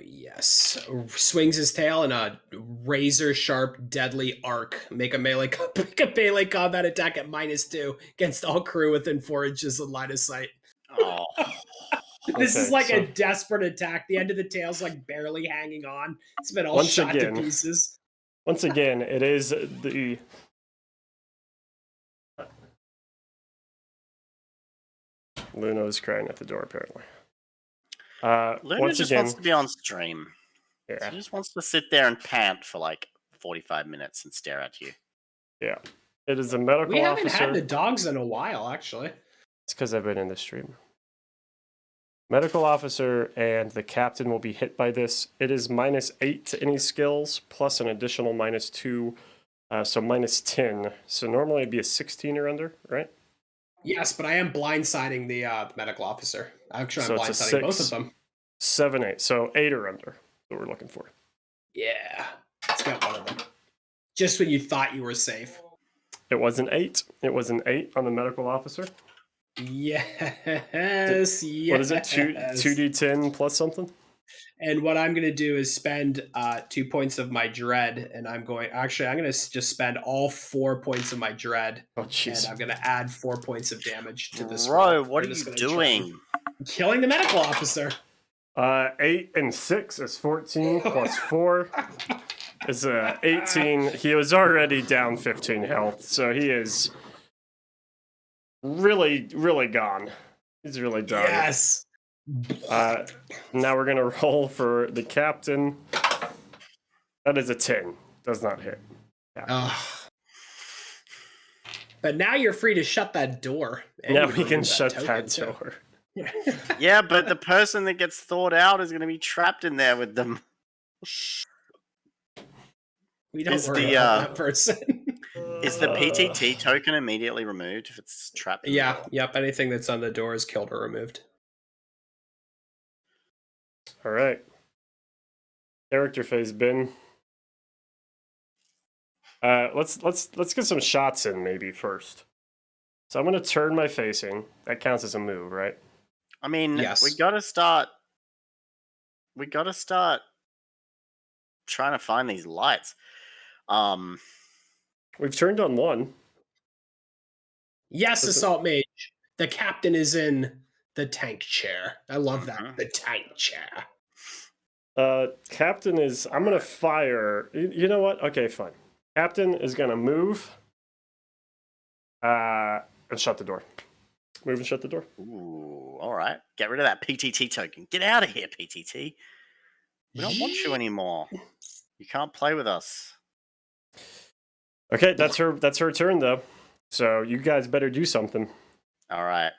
Yes. Swings his tail in a razor sharp, deadly arc. Make a melee combat attack at -2 against all crew within 4 inches of line of sight. Oh. This is like a desperate attack. The end of the tail's like barely hanging on. It's been all shot to pieces. Once again, it is the Luna is crying at the door, apparently. Luna Once just again, wants to be on stream. yeah, She just wants to sit there and pant for like 45 minutes and stare at you. yeah. It is a medical We haven't officer. had the dogs in a while, actually. It's because I've been in the stream. Medical officer and the captain will be hit by this. It is -8 to any skills, plus an additional -2, so -10. So normally it'd be a 16 or under, right? Yes, but I am blindsiding the medical officer. Actually, So I'm it's a blindsiding both 6. of them. 7, 8. So 8 or under. What we're looking for. Yeah, let's get one of them. Just when you thought you were safe. It was an 8. It was an 8 on the medical officer. Yes, yes. What is it? 2d10 plus something? And what I'm going to do is spend 2 points of my dread, and I'm going to just spend all 4 points of my dread, Oh, and jeez. I'm going to add 4 points of damage to this. Bro, what are you doing? Killing the medical officer. 8 and 6 is 14 plus 4 is 18. He was already down 15 health, so he is really, really gone. He's really done. Yes. Now we're gonna roll for the captain. That is a 10. Does not hit. But now you're free to shut that door. And Now you we can remove shut token, that too. door. Yeah, but the person that gets thawed out is going to be trapped in there with them. We don't Is worry the, about that person. Is the PTT token immediately removed if it's trapped? In Yeah, yep. Anything that's on the door is killed or removed. All right. Character phase, Ben. Let's get some shots in maybe first. So I'm gonna turn my facing. That counts as a move, right? I mean, Yes. we gotta start trying to find these lights. We've turned on one. Yes, That's it. Assault Mage. The captain is in the tank chair. I love that. Mhm. The tank chair. Captain is. I'm gonna fire. You know what? Okay, fine. Captain is gonna move. And shut the door. Move and shut the door. Ooh, all right. Get rid of that PTT token. Get out of here, PTT. We don't want you anymore. You can't play with us. Okay, that's her turn though. So you guys better do something. All right.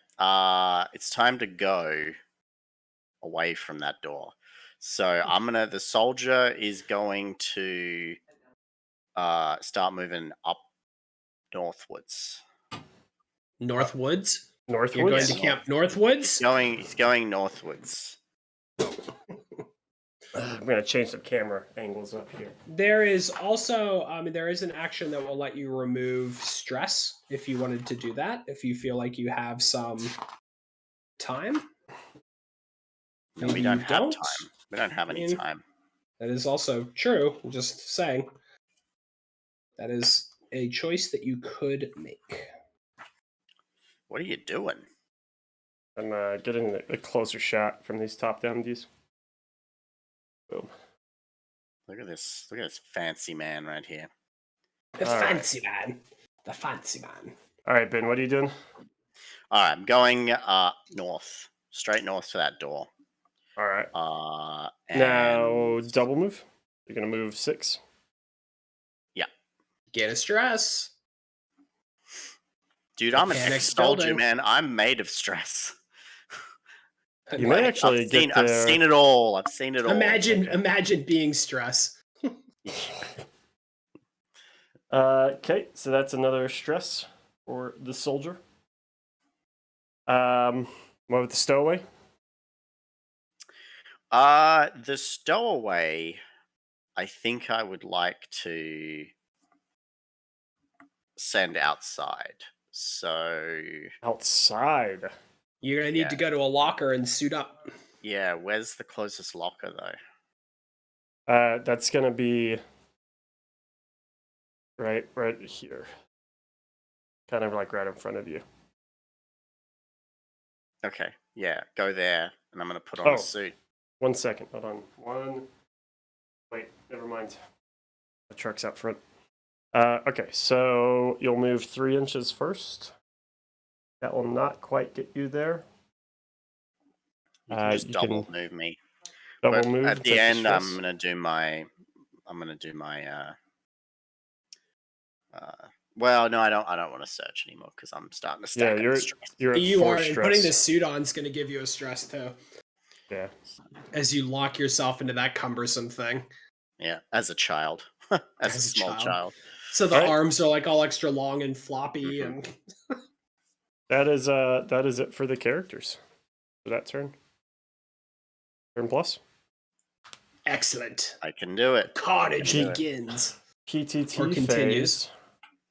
It's time to go away from that door. So the soldier is going to start moving up northwards. Northwoods? Northwoods. You're going to Camp Northwoods? He's going northwards. I'm gonna change the camera angles up here. There is also, there is an action that will let you remove stress if you wanted to do that. If you feel like you have some time. No, Maybe we don't you have don't. time. We don't have any I mean, time. That is also true. I'm just saying. That is a choice that you could make. What are you doing? I'm getting a closer shot from these top-down views. Boom. Look at this. Look at this fancy man right here. The All right. fancy man. The fancy man. All right, Ben, what are you doing? All right, I'm going north, straight north to that door. All right. And Now double move. You're gonna move 6. Get a stress. dude, I'm an Panic ex-soldier, building. man. I'm made of stress. You may actually get there. I've seen it all. I've seen it all. Imagine being stress. Okay, so that's another stress for the soldier. What with the stowaway? The stowaway, I think I would like to send outside. So Outside. You're going to need to go to a locker and suit up. yeah, where's the closest locker though? That's gonna be right here. Kind of like right in front of you. Okay, yeah, go there, and I'm gonna put on Oh. a suit. 1 second. Hold on. Wait, never mind. The truck's out front. Okay, so you'll move 3 inches first. That will not quite get you there. You can just You double can move me. double But move. at the take end, stress. I'm gonna do my. Well, no, I don't. I don't want to search anymore because I'm starting to stack Yeah, up the stress. you're at You 4 are, and stress. putting the suit on is going to give you a stress too, Yeah. as you lock yourself into that cumbersome thing. Yeah, as a child, as a small child. So the Right. arms are like all extra long and floppy, Mhm. and That is it for the characters. For that turn. Turn plus. excellent. I can do it. Carnage I can do it. begins. PTT Or continues. phase.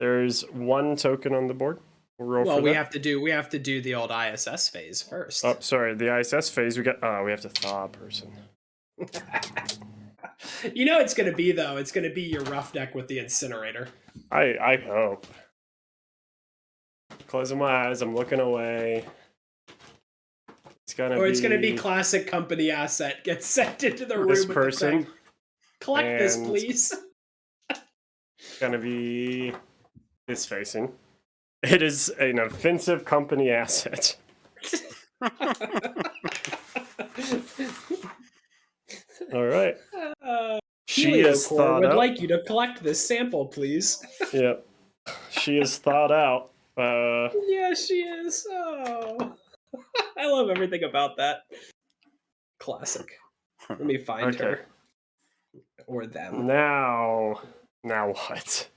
There's one token on the board. We'll roll Well, for we that. have to do the old ISS phase first. Oh, sorry. The ISS phase. We have to thaw a person. You know it's gonna be though. It's gonna be your roughneck with the incinerator. I hope. Closing my eyes. I'm looking away. It's gonna be classic company asset gets sent into the room this with person. the thing. Collect this, and please. It's gonna be this facing. It is an offensive company asset. All right. She is Heliocore thawed would out. like you to collect this sample, please. Yep. She is thawed out. Yeah, she is. Oh, I love everything about that. Classic. Let me find Okay. her or them. Now what?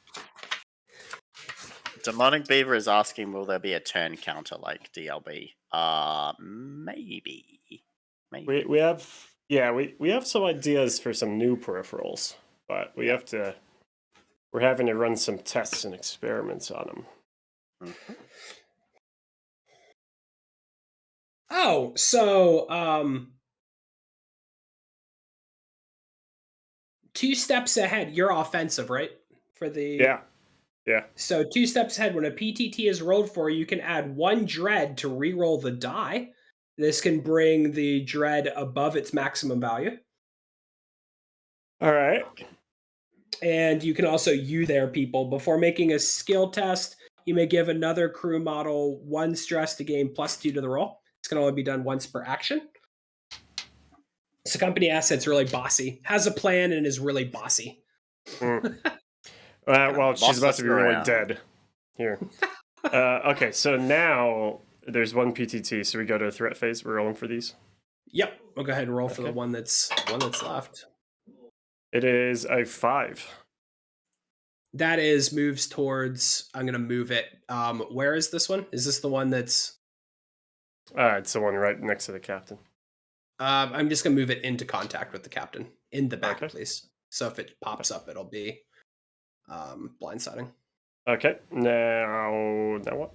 Demonic Beaver is asking, will there be a turn counter like DLB? Maybe. We have some ideas for some new peripherals, but we're having to run some tests and experiments on them. Mhm. Oh, so 2 steps ahead. You're offensive, right? For the Yeah. So 2 steps ahead, when a PTT is rolled for, you can add 1 dread to re-roll the die. This can bring the dread above its maximum value. All right. And you can also there people. Before making a skill test, you may give another crew model 1 stress to gain +2 to the roll. This can only be done once per action. So company asset's really bossy. Has a plan and is really bossy. Well, she's boss about us to be really around. dead. Here. Okay, so now there's 1 PTT, so we go to threat phase. We're rolling for these. Yep. I'll go ahead and roll for the Okay. one that's left. It is a 5. That is moves towards. I'm gonna move it. Where is this one? Is this the one that's? It's the one right next to the captain. I'm just gonna move it into contact with the captain in the back, Okay. please. So if it pops up, it'll be blindsiding. Okay. Now what?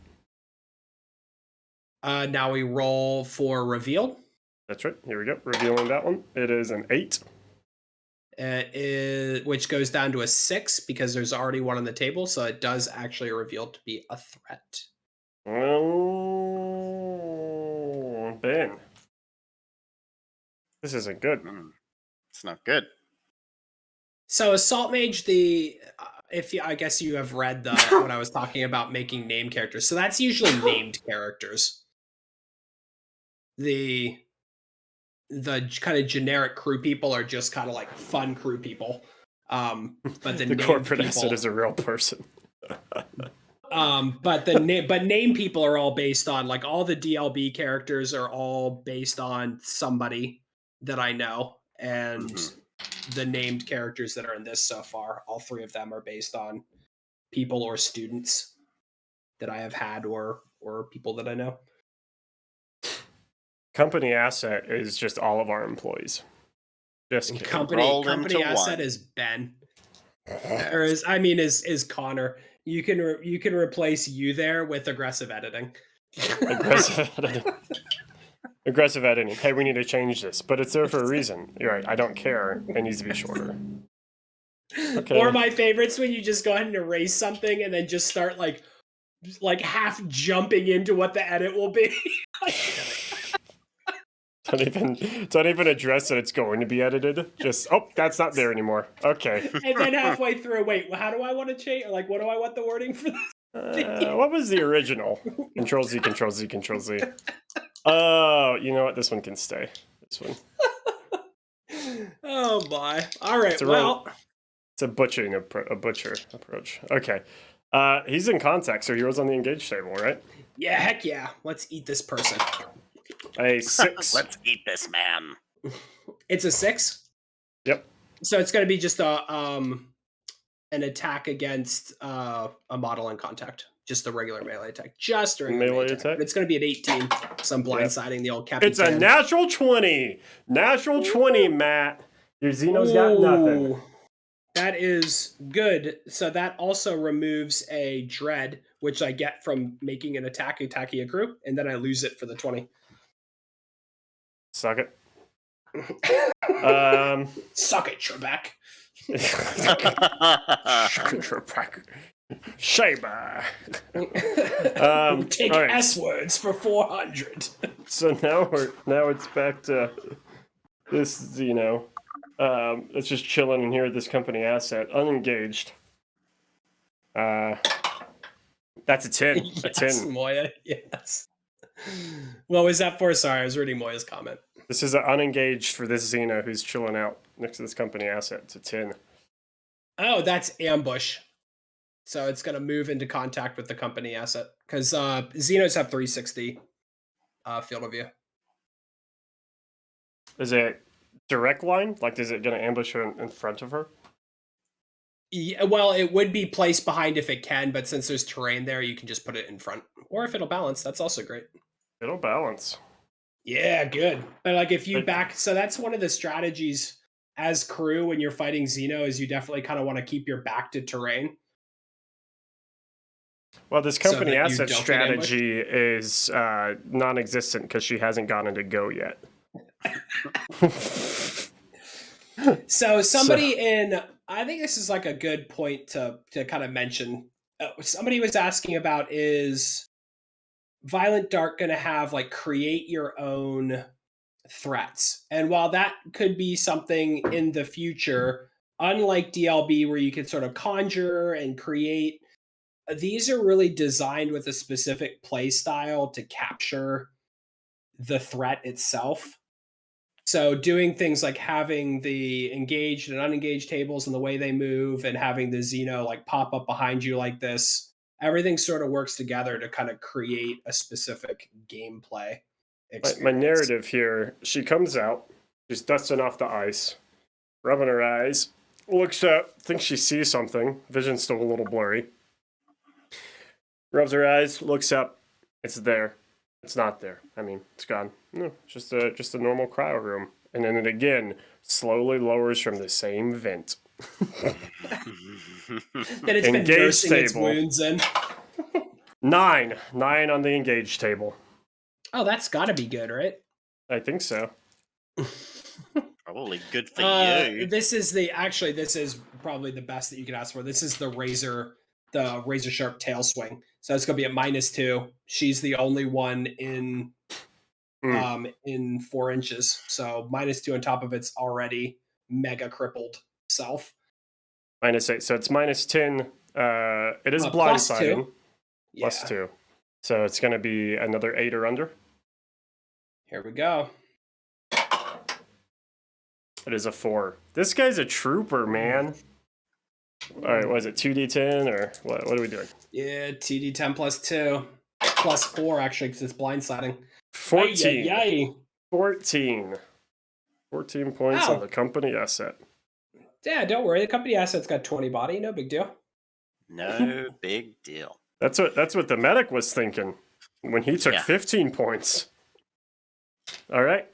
Now we roll for reveal. That's right. Here we go. Revealing that one. It is an 8. Which goes down to a 6 because there's already one on the table, so it does actually reveal to be a threat. Oh, Ben. This isn't good. It's not good. So assault mage, I guess you have read what I was talking about making named characters. So that's usually named characters. The kind of generic crew people are just kind of like fun crew people. But the corporate named asset people, is a real person. but name people are all based on, like, all the DLB characters are all based on somebody that I know, and the named characters that are in this so far, all 3 of them are based on people or students that I have had or people that I know. Company asset is just all of our employees. Just kidding. Company asset is Ben. Or is Connor. You can replace you there with aggressive editing. Aggressive editing. Aggressive editing. Hey, we need to change this, but it's there for a reason. You're right. I don't care. It needs to be shorter. Okay. Or my favorites, when you just go ahead and erase something and then just start like half jumping into what the edit will be. Don't even address that it's going to be edited. Just, that's not there anymore. Okay. And then halfway through, wait, how do I want to change? Like, what do I want the wording for this? What was the original? Control Z, Control Z, Control Z. Oh, you know what? This one can stay. This one. Oh my! All right, It's a well, it's a butcher approach. Okay. He's in contact, so he was on the engage table, right? yeah, heck yeah. Let's eat this person. A 6. Let's eat this man. It's a 6, Yep. so it's going to be just a an attack against a model in contact, just the regular melee attack, just a regular Melee melee attack? But it's going to be an 18. So I'm blindsiding the old Capitan. It's a natural 20. Natural 20, Matt. Your Xeno's got nothing. Ooh, that is good. So that also removes a dread, which I get from making an attack attacking a group, and then I lose it for the 20. Suck it. Suck it, Trebek. Shaber. Take all right. S words for 400. So now it's back to this Xeno. It's just chilling in here at this company asset, unengaged. That's a 10. A 10. Moya, yes. What was that for? Sorry, I was reading Moya's comment. This is an unengaged for this Xeno who's chilling out next to this company asset. It's a 10. Oh, that's ambush. So it's going to move into contact with the company asset because Xenos have 360 field of view. Is it direct line? Like, is it going to ambush her in front of her? Yeah, well, it would be placed behind if it can, but since there's terrain there, you can just put it in front. Or if it'll balance, that's also great. It'll balance. Yeah, good. But like if you back, so that's one of the strategies as crew when you're fighting Xeno is you definitely kind of want to keep your back to terrain. Well, this company that you asset don't get strategy is non-existent because she hasn't gone into go yet. So somebody in, I think this is like a good point to kind of mention. Somebody was asking about is Violent Dark going to have like create your own threats? And while that could be something in the future, unlike DLB where you can sort of conjure and create, these are really designed with a specific play style to capture the threat itself. So doing things like having the engaged and unengaged tables and the way they move and having the Xeno like pop up behind you like this, everything sort of works together to kind of create a specific gameplay experience. My narrative here, she comes out, she's dusting off the ice, rubbing her eyes, looks up, thinks she sees something, vision's still a little blurry, rubs her eyes, looks up, it's there. It's not there. I mean, it's gone. No, it's just a normal cryo room. And then it again slowly lowers from the same vent. That it's been Engaged nursing its table. wounds in. 9 on the engaged table. Oh, that's got to be good, right? I think so. Probably good for you. This is probably the best that you could ask for. This is the razor sharp tail swing. So it's gonna be at -2. She's the only one in 4 inches. So -2 on top of its already mega crippled self. -8. So it's -10. It is blindsiding. +2. So it's going to be another 8 or under. Here we go. It is a 4. This guy's a trooper, man. All right, what is it? 2d10 or what? What are we doing? Yeah, 2d10 +2. +4 actually because it's blindsiding. 14. Yay. 14 points Wow. on the company asset. Yeah, don't worry. The company asset's got 20 body. No big deal. No big deal. That's what the medic was thinking when he took 15 points. All right.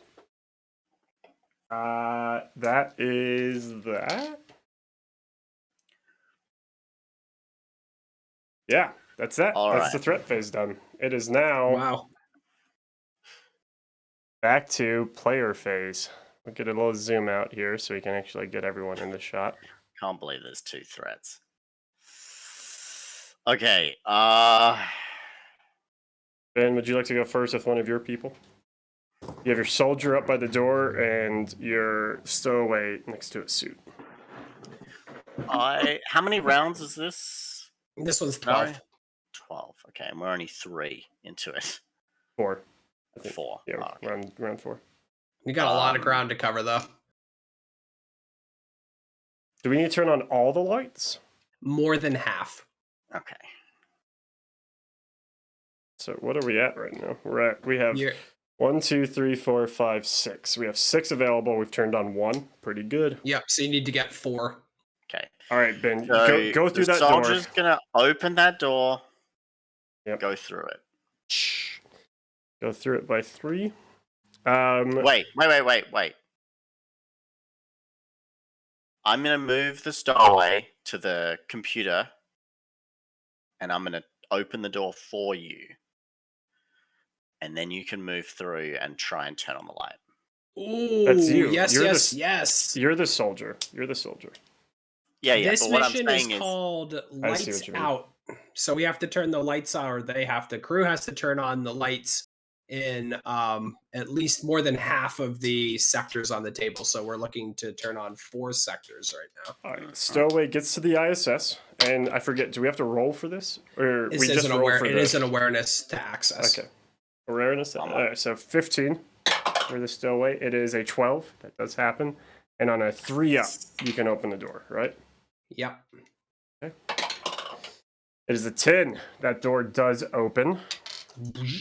That is that. Yeah, that's that. That's the threat phase done. It is now back to player phase. We'll get a little zoom out here so we can actually get everyone in the shot. Can't believe there's 2 threats. Okay. Ben, would you like to go first with one of your people? You have your soldier up by the door and your stowaway next to a suit. How many rounds is this? This one's 12. No? 12. Okay, and we're only 3 into it. 4. I think. 4. Yeah, Oh, okay. round 4. You got a lot of ground to cover, though. Do we need to turn on all the lights? More than half. Okay. So what are we at right now? We have You're, 1, 2, 3, 4, 5, 6. We have 6 available. We've turned on 1. Pretty good. yep. So you need to get 4. Okay. All right, Ben, So go through the that door. soldier's gonna open that door. Yep. Go through it. Shh. Go through it by 3. Wait. I'm gonna move the stowaway to the computer, and I'm gonna open the door for you, and then you can move through and try and turn on the light. Ooh, That's you. yes, You're yes, the- yes. You're the soldier. You're the soldier. Yeah. This But what I'm mission saying is called I see Lights what you mean. Out. So we have to turn the lights out, or crew has to turn on the lights in at least more than half of the sectors on the table. So we're looking to turn on 4 sectors right now. All right. Stowaway gets to the ISS, and I forget. Do we have to roll for this, or This we is just an roll for it the is an awareness to access. Okay. Awareness. All right. So 15 for the stowaway. It is a 12. That does happen. And on a 3 up, you can open the door. Right. Yep. It is a 10. That door does open.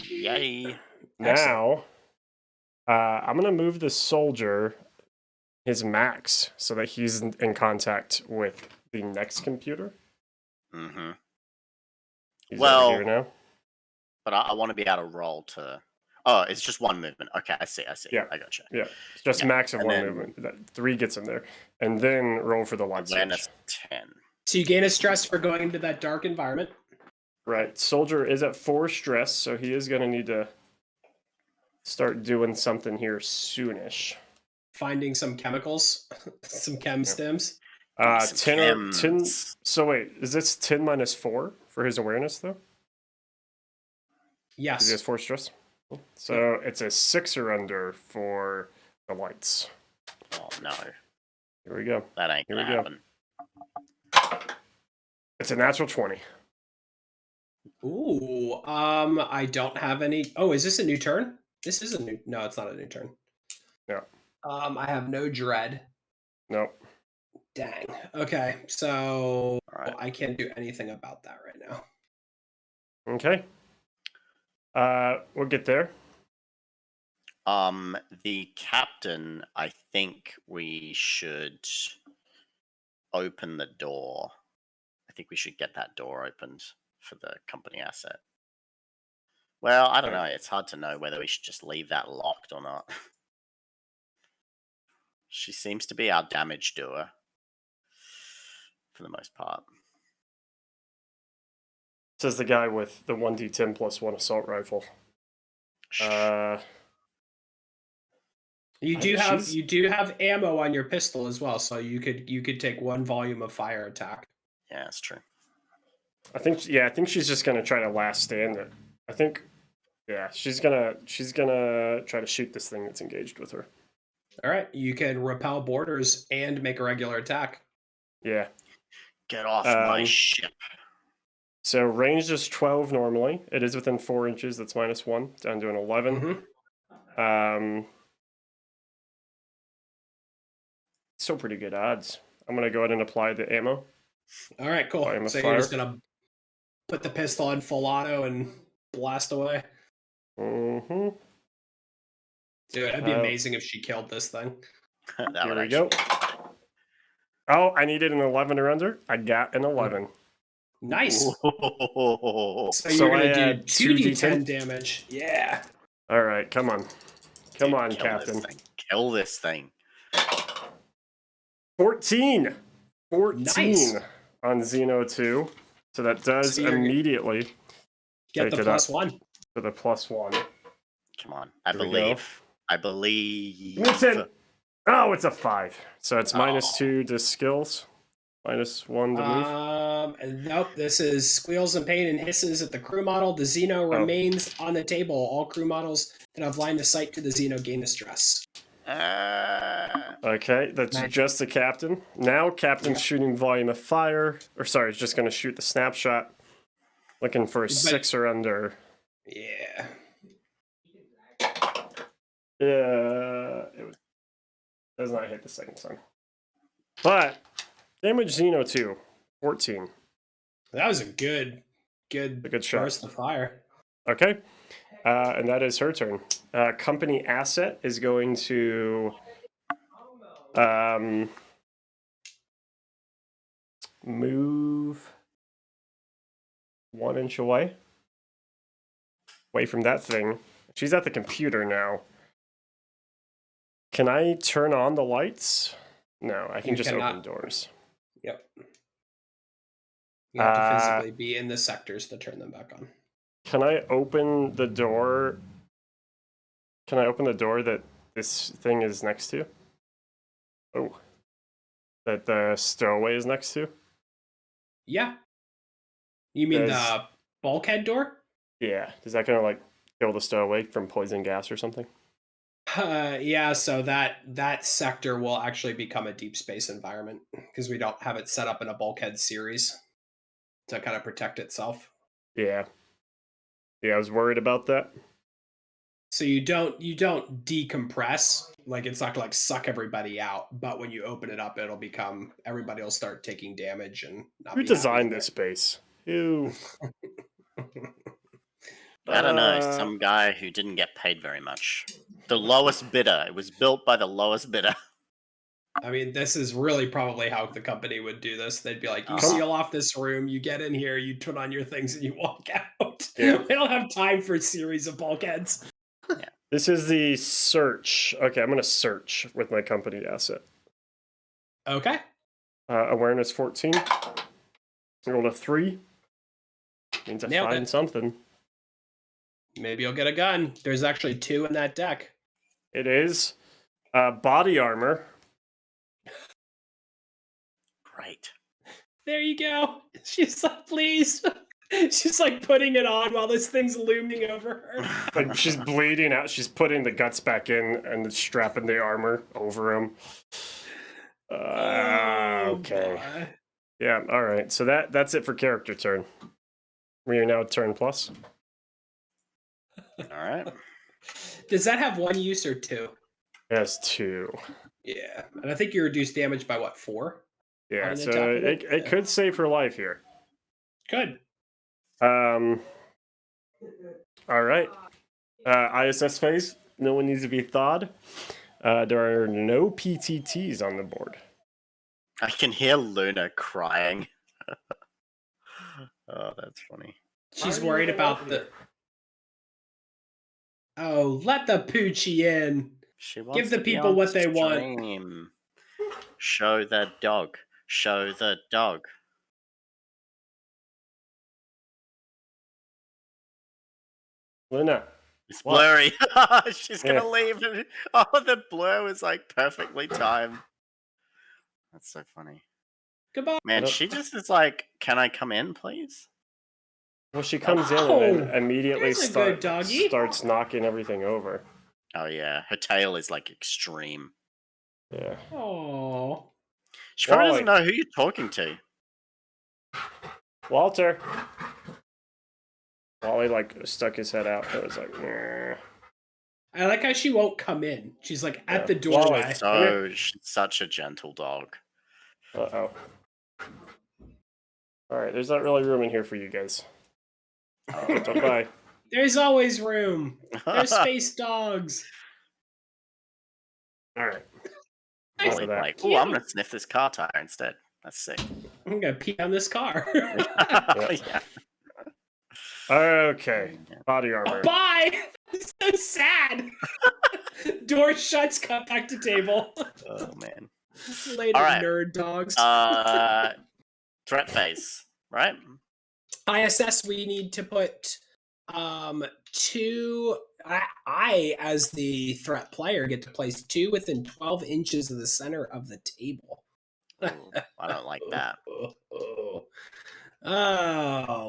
Yay. Now, I'm gonna move the soldier his max so that he's in contact with the next computer. Mm-hmm. He's Well- over here now. But I want to be able to roll to. Oh, it's just one movement. Okay, I see. Yeah. I gotcha. Yeah, it's just Yeah, max of and 1 then- movement. That 3 gets him there, and then roll for the light switch. Awareness 10. So you gain a stress for going into that dark environment. Right, soldier is at 4 stress, so he is gonna need to start doing something here soonish. Finding some chemicals, some chem stims. 10. Chems. So wait, is this 10 minus 4 for his awareness though? Because he has Yes. 4 stress. So it's a 6 or under for the lights. Oh no, Here we go. that ain't Here gonna we go. happen. It's a natural 20. Ooh. I don't have any. Oh, is this a new turn? This is a new. No, it's not a new turn. No. I have no dread. Nope. Dang. Okay, so Alright. I can't do anything about that right now. Okay. We'll get there. The captain, I think we should open the door. I think we should get that door opened for the company asset. Well, I don't know. It's hard to know whether we should just leave that locked or not. She seems to be our damage doer for the most part. Says the guy with the 1d10 plus 1 assault rifle. You do she's- have ammo on your pistol as well, so you could take 1 volume of fire attack. Yeah, that's true. I think she's just gonna try to last stand it. I think, yeah, she's gonna try to shoot this thing that's engaged with her. All right, you can repel borders and make a regular attack. Yeah. Get off my Um, ship. So range is 12 normally. It is within 4 inches. That's minus 1 down to an 11. Mhm. Still pretty good odds. I'm gonna go ahead and apply the ammo. All right, cool. Volume of So you're just fire. gonna put the pistol in full auto and blast away. Mm-hmm. Dude, it'd be Uh, amazing if she killed this thing. That Here would we go. Oh, I needed an 11 or under. I got an 11. Nice. So So you're I gonna do add 2d10 2d10? damage. Yeah. All right, come on. Come Dude, on, kill Captain. This thing. Kill this thing. 14. 14 Nice. on Xeno 2. So that does So you're- immediately Get Take the it plus up. 1. to the plus 1. Come on. I Here we go. believe. I believe. Give me 10. Oh, it's a 5. So it's minus Oh. 2 to skills. Minus 1 to move. Nope. This is squeals and pain and hisses at the crew model. The Xeno Oh. remains on the table. All crew models that have line of sight to the Xeno gain a stress. Okay, that's Nice. just the captain. Now captain's shooting volume of fire. Or sorry, it's just going to shoot the snapshot. Looking for a But- 6 or under. Yeah. Does not hit the second time. But damage Xeno 2, 14. That was a good A good shot. burst of fire. Okay. And that is her turn. Company asset is going to move 1 inch away from that thing. She's at the computer now. Can I turn on the lights? No, I can You just cannot. open doors. Yep. You have to physically be in the sectors to turn them back on. Can I open the door? Can I open the door that this thing is next to? Oh. That the stowaway is next to? Yeah. You mean Does- the bulkhead door? Yeah. Is that gonna like kill the stowaway from poison gas or something? Yeah, so that sector will actually become a deep space environment because we don't have it set up in a bulkhead series to kind of protect itself. Yeah. Yeah, I was worried about that. So you don't decompress, like it's not gonna like suck everybody out, but when you open it up, it'll become everybody will start taking damage and not Who be happy designed with this space? Who? it. I don't know. Some guy who didn't get paid very much. The lowest bidder. It was built by the lowest bidder. I mean, this is really probably how the company would do this. They'd be like, you Uh-huh. seal off this room, you get in here, you put on your things, and you walk out. Yeah. We don't have time for a series of bulkheads. This is the search. Okay, I'm gonna search with my company asset. Okay. Awareness 14. Rolled a 3. Means I Nailed find it. something. Maybe you'll get a gun. There's actually 2 in that deck. It is body armor. Great. There you go. She's like, please. She's like putting it on while this thing's looming over her. Like she's bleeding out. She's putting the guts back in and strapping the armor over him. Okay. Boy. Yeah. All right. So that's it for character turn. We are now turn plus. All right. Does that have 1 use or 2? It has 2. Yeah. And I think you reduce damage by what, 4? Yeah. On the So top of it it? could save her life here. Good. All right. ISS phase. No one needs to be thawed. There are no PTTs on the board. I can hear Luna crying. Oh, that's funny. She's worried about the. Oh, let the poochie in. She wants the to be people on what they want. stream. Show the dog. Show the dog. Luna. It's What? blurry. She's Yeah. gonna leave. Oh, the blur was like perfectly timed. That's so funny. Goodbye. Man, she just is like, "Can I come in, please?" Well, she comes in and then Oh, immediately there's a good doggy. starts knocking everything over. Oh yeah, her tail is like extreme. Yeah. Oh. She probably Wally. doesn't know who you're talking to. Walter. Wally like stuck his head out. It was like, nah. I like how she won't come in. She's like at Yeah. the doorway. So she's such a gentle dog. Uh-oh. All right, there's not really room in here for you guys. Bye-bye. There's always room. There's space dogs. All right. Nice. After that. Like, oh, I'm gonna sniff this car tire instead. That's sick. I'm gonna pee on this car. Yeah. Okay. Body armor. Bye. That's so sad. Door shuts. Cut back to table. Oh man. Later, All right. nerd dogs. Threat phase, right? ISS. We need to put 2. I, as the threat player, get to place 2 within 12 inches of the center of the table. Ooh, I don't like that. Oh,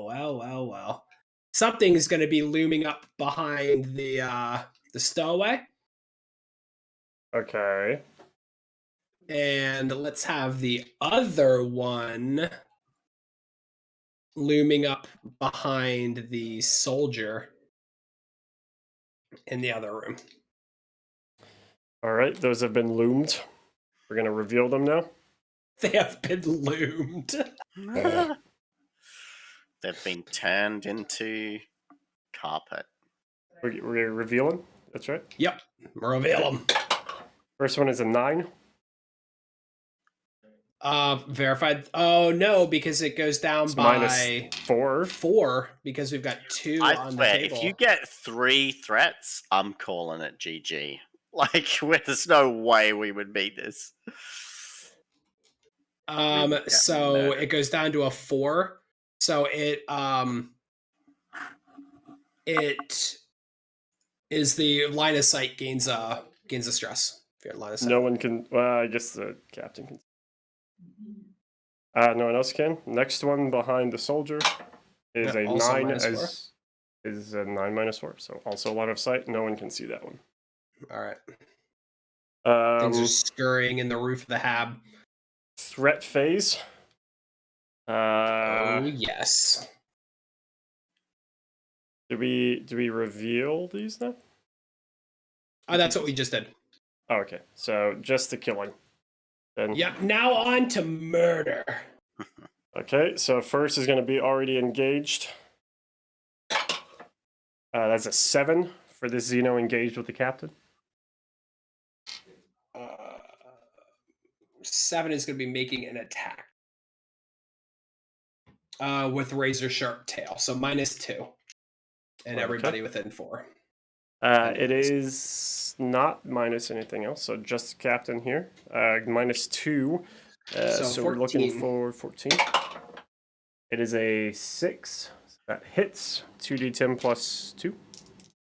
well. Something's going to be looming up behind the stowaway. Okay. And let's have the other one looming up behind the soldier in the other room. All right, those have been loomed. We're gonna reveal them now. They have been loomed. They've been turned into carpet. We're revealing. That's right. Yep. Reveal them. First one is a 9. Verified. Oh no, because it goes down It's by -4. 4 because we've got 2 I on the swear, table. if you get 3 threats, I'm calling it GG. Like, there's no way we would beat this. So murdered. it goes down to a 4. So it is the line of sight gains a stress. If you're in line of sight. No one can. Well, I guess the captain can. No one else can. Next one behind the soldier is Yeah, a also 9 -4. is a 9 -4. So also line of sight. No one can see that one. All right. Things are Um, scurrying in the roof of the hab. threat phase. Oh yes. Do we reveal these now? Oh, that's what we just did. Oh, okay. So just the killing. Then Yep. Now on to murder. okay. So first is going to be already engaged. That's a 7 for this Xeno engaged with the captain. 7 is going to be making an attack with razor sharp tail, so -2, and Okay. everybody within 4. It is not minus anything else, so just captain here. -2. So we're looking 14. for 14. It is a 6. That hits. 2d10 plus 2.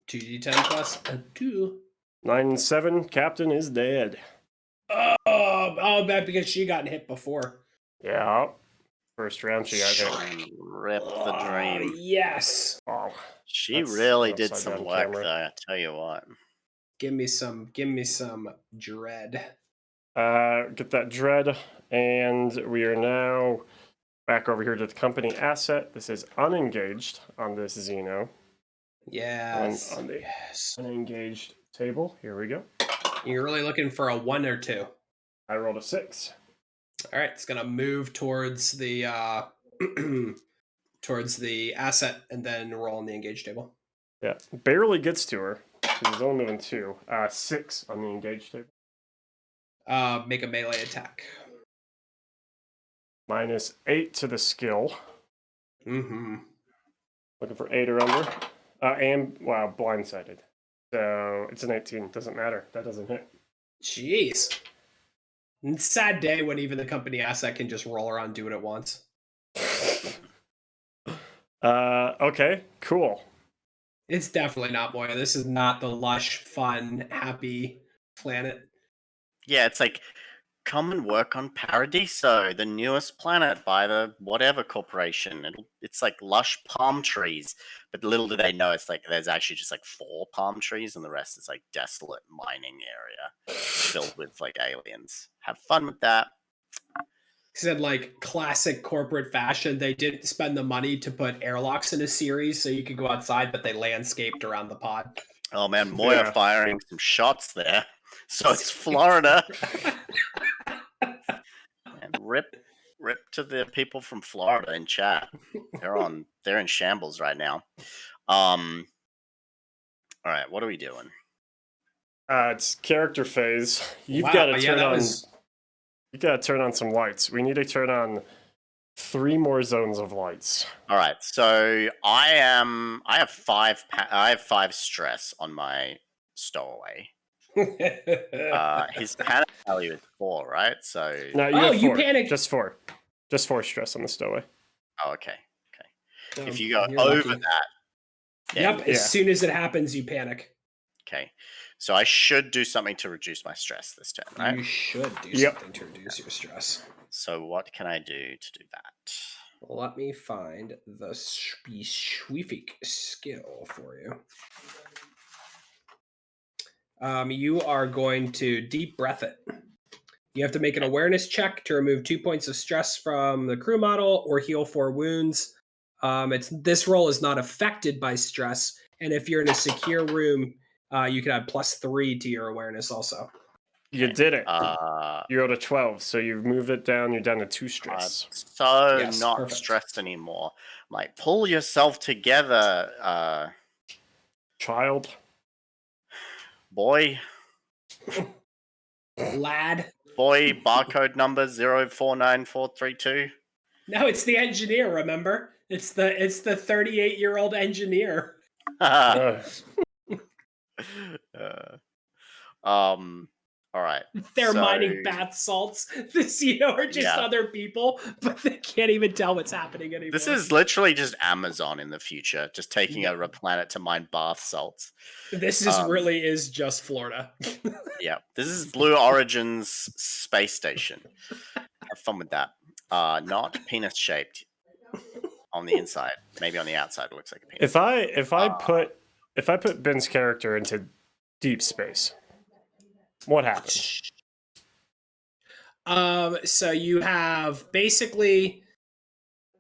2d10 plus a 2. 9 and 7. Captain is dead. Oh, bad because she got hit before. Yeah. First round she got hit. Rip the dream. Yes. Oh. She That's really did upside some down work, camera. though. I tell you what. Give me some dread. Get that dread, and we are now back over here to the company asset. This is unengaged on this Xeno. Yes. On the Yes. unengaged table. Here we go. You're really looking for a 1 or 2. I rolled a 6. All right, it's gonna move towards the towards the asset and then roll on the engaged table. Yeah, barely gets to her. She's only moving 2. 6 on the engaged table. Make a melee attack. -8 to the skill. Mm-hmm. Looking for 8 or under. And wow, blindsided. So it's an 18. Doesn't matter. That doesn't hit. Jeez. It's a sad day when even the company asset can just roll around and do what it wants. Okay, cool. It's definitely not Moya. This is not the lush, fun, happy planet. Yeah, it's like, come and work on Paradiso, the newest planet by the whatever corporation. It's like lush palm trees, but little do they know it's like there's actually just like 4 palm trees, and the rest is like desolate mining area filled with like aliens. Have fun with that. He said, like, classic corporate fashion, they didn't spend the money to put airlocks in a series so you could go outside, but they landscaped around the pod. Oh man, Moya Yeah. firing some shots there. So it's Florida. And rip to the people from Florida in chat. They're in shambles right now. All right, what are we doing? It's character phase. You've Wow, got to yeah, turn that on. was- You got to turn on some lights. We need to turn on 3 more zones of lights. All right, so I have 5 stress on my stowaway. His panic value is 4, right? So No, you Oh, have 4. you panicked. Just 4. Just 4 stress on the stowaway. oh, okay. If you go You're over lucky. that, then- Yep, as Yeah. soon as it happens, you panic. Okay, so I should do something to reduce my stress this turn, right? You should do Yep. something to reduce your stress. So what can I do to do that? Let me find the specific skill for you. You are going to deep breath it. You have to make an awareness check to remove 2 points of stress from the crew model or heal 4 wounds. This roll is not affected by stress, and if you're in a secure room, you can add +3 to your awareness also. You Okay. did it. Uh, You rolled a 12, so you've moved it down. You're down to 2 I'm stress. so Yes, not perfect. stressed anymore. Like, pull yourself together, Child. boy. Lad. Boy, barcode number 049432. No, it's the engineer, remember? It's the 38-year-old engineer. Uh, Uh, all right. They're So, mining bath salts. This, are just yeah. other people, but they can't even tell what's happening anymore. This is literally just Amazon in the future, just taking over a planet to mine bath salts. This really is just Florida. Yeah, this is Blue Origin's space station. Have fun with that. Not penis shaped on the inside. Maybe on the outside it looks like a penis. if I put Ben's character into deep space, what happens? So you have basically,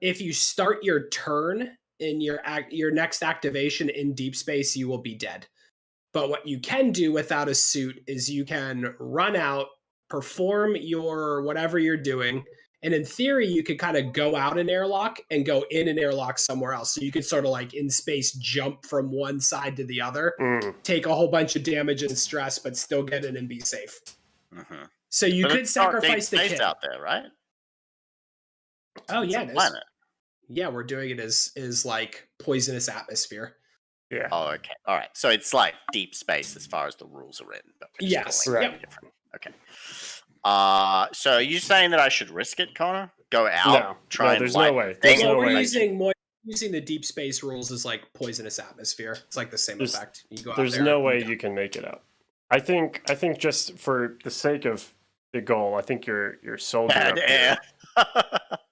if you start your turn in your next activation in deep space, you will be dead. But what you can do without a suit is you can run out, perform your whatever you're doing, and in theory, you could kind of go out an airlock and go in an airlock somewhere else. So you could sort of like in space jump from one side to the other, take a whole bunch of damage and stress, but still get in and be safe. Mm-hmm. So you But could it's not sacrifice the deep space kid. out there, right? Oh It's yeah, a it is. planet. Yeah, we're doing it as like poisonous atmosphere. Yeah. Oh, okay. All right. So it's like deep space as far as the rules are written, but we're just Yes. calling it Right. different. Okay. So are you saying that I should risk it, Connor? Go out, No, try and there's light no way. the There's thing? no we're way. using the deep space rules as like poisonous atmosphere. It's like the same There's- effect. You go out There's there no and way die. you can make it out. I think just for the sake of the goal, I think your soldier Bad up here, air.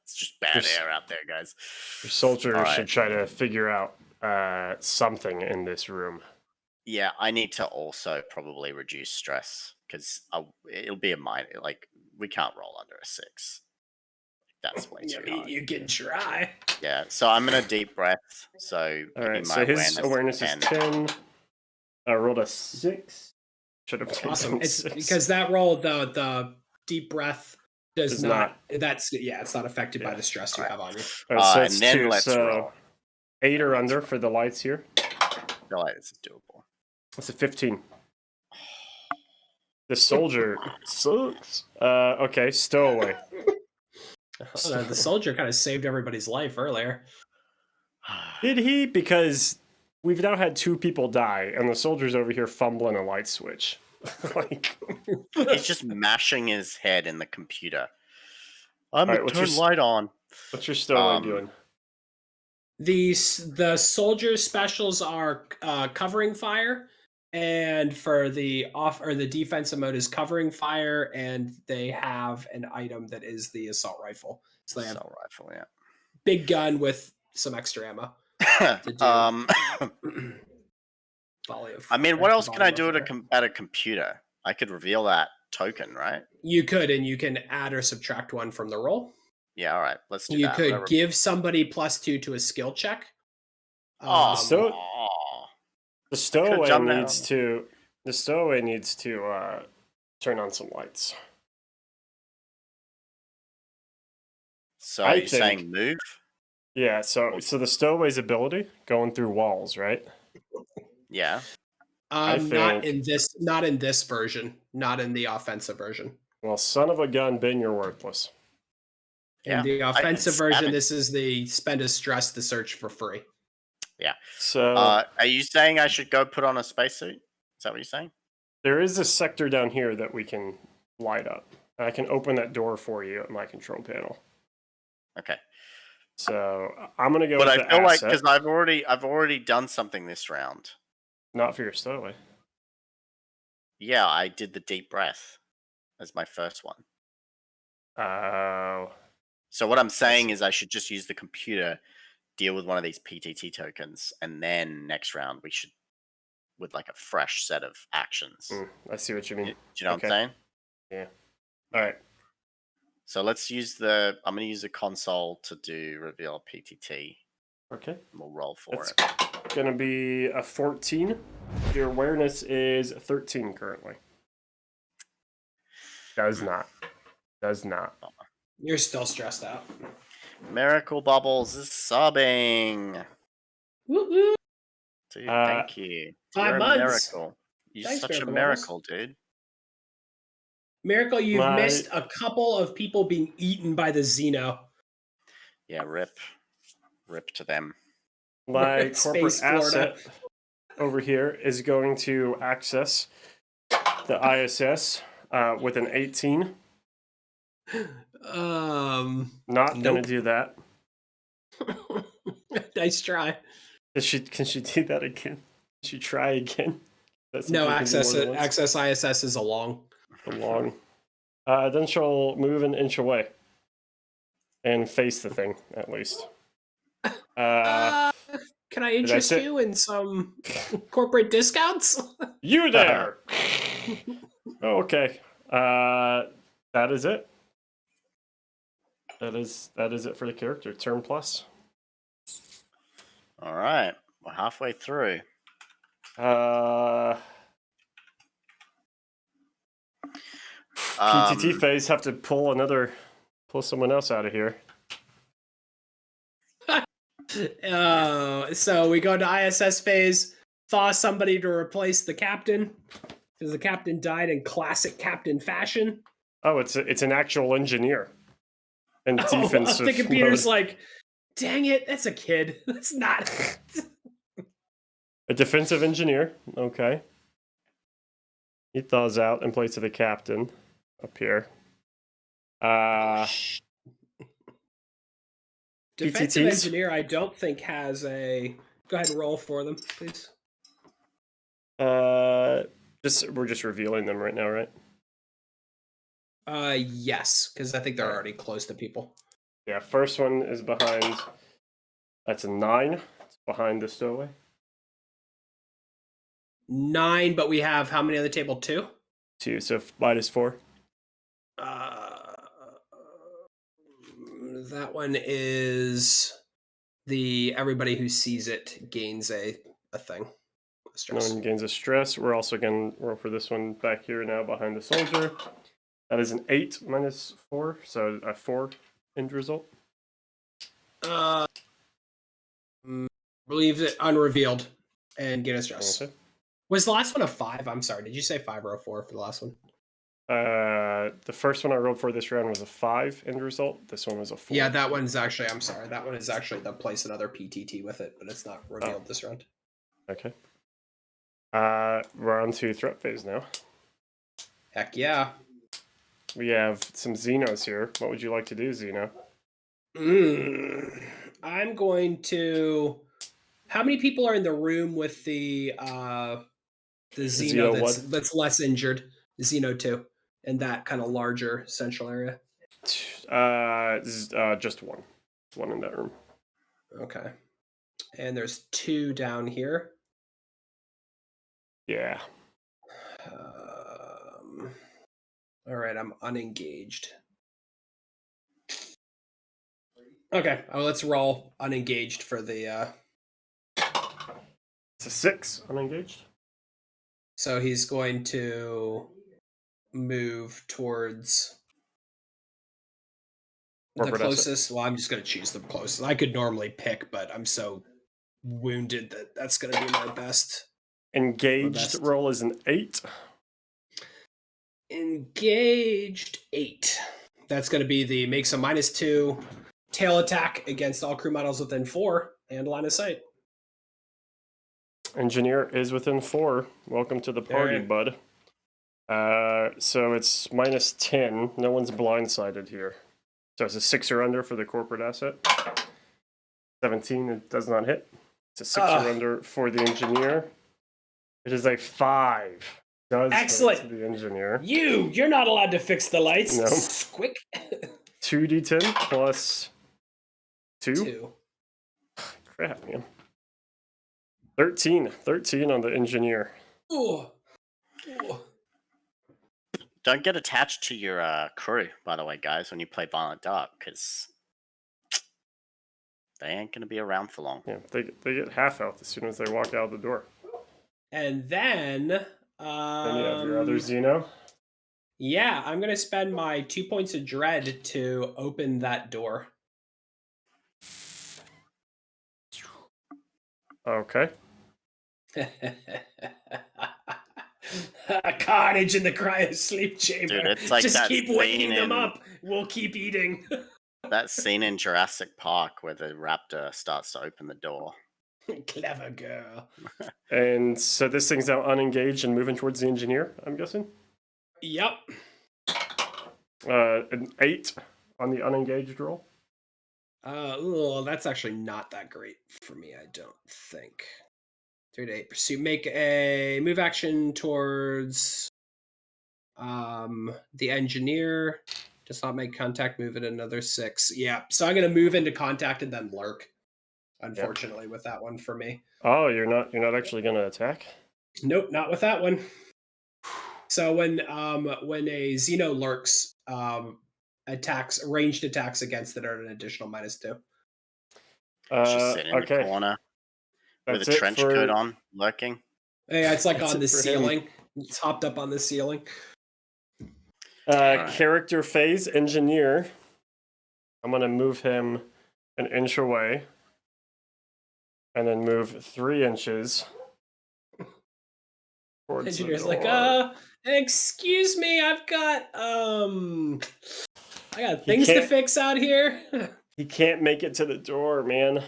It's just bad Just- air out there, guys. your soldier All should right. try to figure out something in this room. Yeah, I need to also probably reduce stress because it'll be a minor. Like, we can't roll under a 6. That's way too hard. You can try. Yeah, so I'm gonna deep breath. So All give me right, my so his awareness is 10. 10. I rolled a 6. Should have taken Awesome. It's 6. because that roll, the deep breath does Does not. That's it's not affected by Yeah. the stress you have on you. All right, so And it's then 2, let's so roll. 8 or Let's under roll. for the lights here. I feel like this is doable. That's a 15. The soldier sucks. Okay, stowaway. The soldier kind of saved everybody's life earlier. Did he? Because we've now had 2 people die, and the soldier's over here fumbling a light switch. Like, He's just mashing his head in the computer. I'm All right, gonna what's turn your light on. what's your stowaway Um, doing? The soldier specials are covering fire, and for the the defensive mode is covering fire, and they have an item that is the assault rifle. So they have Assault rifle, yeah. big gun with some extra ammo. To do- Volley of I mean, fire, what else can I volley do of at fire. at a computer? I could reveal that token, right? You could, and you can add or subtract 1 from the roll. Yeah, all right. Let's do You that. could Whatever. give somebody +2 to a skill check. Oh, So- The stowaway jumped down. needs to turn on some lights. so I you're saying think- move? Yeah, so the stowaway's ability going through walls, right? Yeah. Not think- in this version, not in the offensive version. Well, son of a gun, Ben, you're worthless. In Yeah, the I offensive can version, stab it. this is the spend a stress to search for free. So Are you saying I should go put on a spacesuit? Is that what you're saying? there is a sector down here that we can light up. I can open that door for you at my control panel. Okay. So I'm gonna go But with I the feel like asset, because I've already done something this round. not for your stowaway. Yeah, I did the deep breath as my first one. Oh, So what I'm saying is I should just use the computer, deal with one of these PTT tokens, and then next round we should, with like a fresh set of actions. I see what you mean. Do you know Okay. what I'm saying? All right. So let's use I'm going to use the console to do reveal PTT. Okay. And we'll roll for It's it. gonna be a 14. Your awareness is 13 currently. Does not. Does not. You're still stressed out. Miracle Bubbles is sobbing. Woo-woo. Dude, thank you. 5 You're a months. miracle. You're Thanks, such a Miracle miracle, dude. Miracle, you've My- missed a couple of people being eaten by the Xeno. Yeah, rip. Rip to them. My in corporate Space, Florida. asset over here is going to access the ISS with an 18. Not Nope. gonna do that. Nice try. Can she do that again? Can she try again? That's No, something you can do access more than once? access ISS is along. Long. Then she'll move an inch away and face the thing at least. Can I interest it. you in some corporate discounts? You there? Okay. That is it. That is it for the character. Turn plus. All right. We're halfway through. PTT phase have to pull someone else out of here. So we go to ISS phase, thaw somebody to replace the captain because the captain died in classic captain fashion. Oh, it's an actual engineer. And I'm defensive thinking Peter's mode. like, dang it, that's a kid. That's not. A defensive engineer. Okay. He thaws out in place of the captain up here. Defensive PTTs? engineer, I don't think has a. Go ahead and roll for them, please. We're just revealing them right now, right? Yes, because I think they're already close to people. Yeah, first one is behind. That's a 9. It's behind the stowaway. 9, but we have how many on the table? 2? 2, so -4. That one is the everybody who sees it gains a thing. No Stress. one gains a stress. We're also going to roll for this one back here now behind the soldier. That is an 8 -4, so a 4 end result. Leave it unrevealed and get a stress. Okay. Was the last one a 5? I'm sorry. Did you say 5 or a 4 for the last one? The first one I rolled for this round was a 5 end result. This one was a 4. Yeah, that one's actually. I'm sorry. That one is actually the place another PTT with it, but it's not revealed this round. Okay. We're on to threat phase now. Heck yeah. We have some Xenos here. What would you like to do, Xeno? I'm going to. How many people are in the room with the Xeno that's less injured? Xeno 2 in that kind of larger central area. Just one. One in that room. Okay. And there's 2 down here. Yeah. All right, I'm unengaged. Okay, let's roll unengaged for the. It's a 6 unengaged. So he's going to move towards the closest. Well, I'm just going to choose the closest. I could normally pick, but I'm so wounded that that's going to be my best. Engaged roll is an 8. Engaged 8. That's going to be the makes a -2 tail attack against all crew models within 4 and line of sight. Engineer is within 4. Welcome to the party, bud. So it's -10. No one's blindsided here. So it's a 6 or under for the corporate asset. 17, it does not hit. It's a 6 or under for the engineer. It is a 5. Does excellent hit the engineer. You're not allowed to fix the lights. No. Quick. 2d10 plus 2. 2. Crap, man. 13 on the engineer. Ooh. Don't get attached to your crew, by the way, guys, when you play Violent Dark, because they ain't going to be around for long. Yeah, they get half health as soon as they walk out the door. And then Then you have your other Xeno. Yeah, I'm gonna spend my 2 points of dread to open that door. Okay. A carnage in the cryo sleep chamber. Dude, it's like Just that keep scene waking them in up. We'll keep eating. that scene in Jurassic Park where the raptor starts to open the door. Clever girl. And so this thing's now unengaged and moving towards the engineer, I'm guessing? Yep. An 8 on the unengaged roll. That's actually not that great for me, I don't think. 3 to 8 pursue. Make a move action towards the engineer. Does not make contact, move at another 6. Yeah. So I'm gonna move into contact and then lurk. Unfortunately, with that one for me. Oh, you're not actually gonna attack? Nope, not with that one. So when a Xeno lurks, ranged attacks against it are an additional -2. Just sitting in the Okay. corner with That's a it trench for coat on, lurking. Yeah, it's like That's on the it for him. ceiling. It's hopped up on the ceiling. Alright. character phase engineer. I'm gonna move him an inch away, and then move 3 inches towards the Engineer's like, door. excuse me, I got He things to can't- fix out here. He can't make it to the door, man.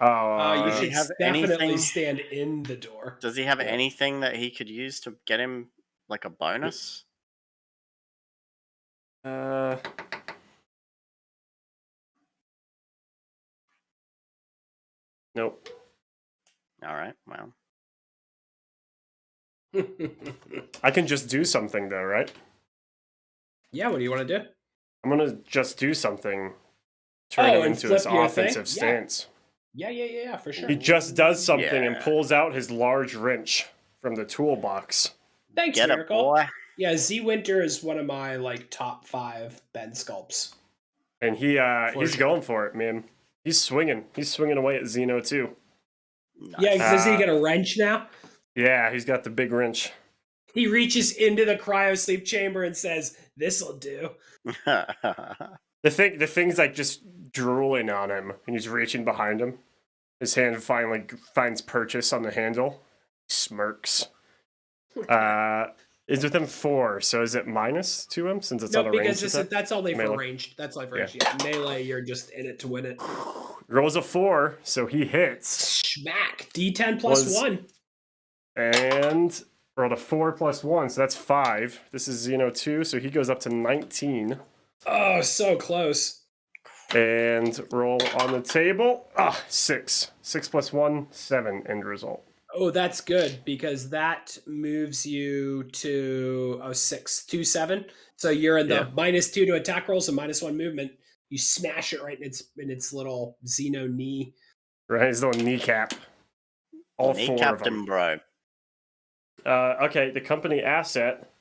You Does he should have definitely anything- stand in the door. Does he have Yeah. anything that he could use to get him like a bonus? Nope. Alright, well. I can just do something though, right? Yeah, what do you want to do? I'm gonna just do something, turn him and into his flip your thing? offensive stance. Yeah, for sure. He just does something and Yeah. pulls out his large wrench from the toolbox. Thanks, Get a Miracle. boy. Yeah, Z Winter is one of my top 5 Ben sculpts. And For he's sure. going for it, man. He's swinging. He's swinging away at Xeno too. Nice. Yeah, does he get a wrench now? Yeah, he's got the big wrench. He reaches into the cryo sleep chamber and says, "This'll do." The thing's like just drooling on him, and he's reaching behind him. His hand finally finds purchase on the handle. He smirks. Is within 4, so is it minus to him since it's No, not a because ranged attack? that's only for Melee. ranged. That's only for ranged. Yeah, melee, you're just in it to win it. Rolls a 4, so he hits. Smack. D10 plus Was- 1. And rolled a 4 plus 1, so that's 5. This is Xeno 2, so he goes up to 19. Oh, so close. And roll on the table. 6. 6 plus 1, 7 end result. Oh, that's good because that moves you to 6, 2, 7. So you're in the Yeah. -2 to attack rolls and -1 movement. You smash it right in its little Xeno knee. Right, his little kneecap. All Knee 4 of captain, them. bro. Okay, the company asset.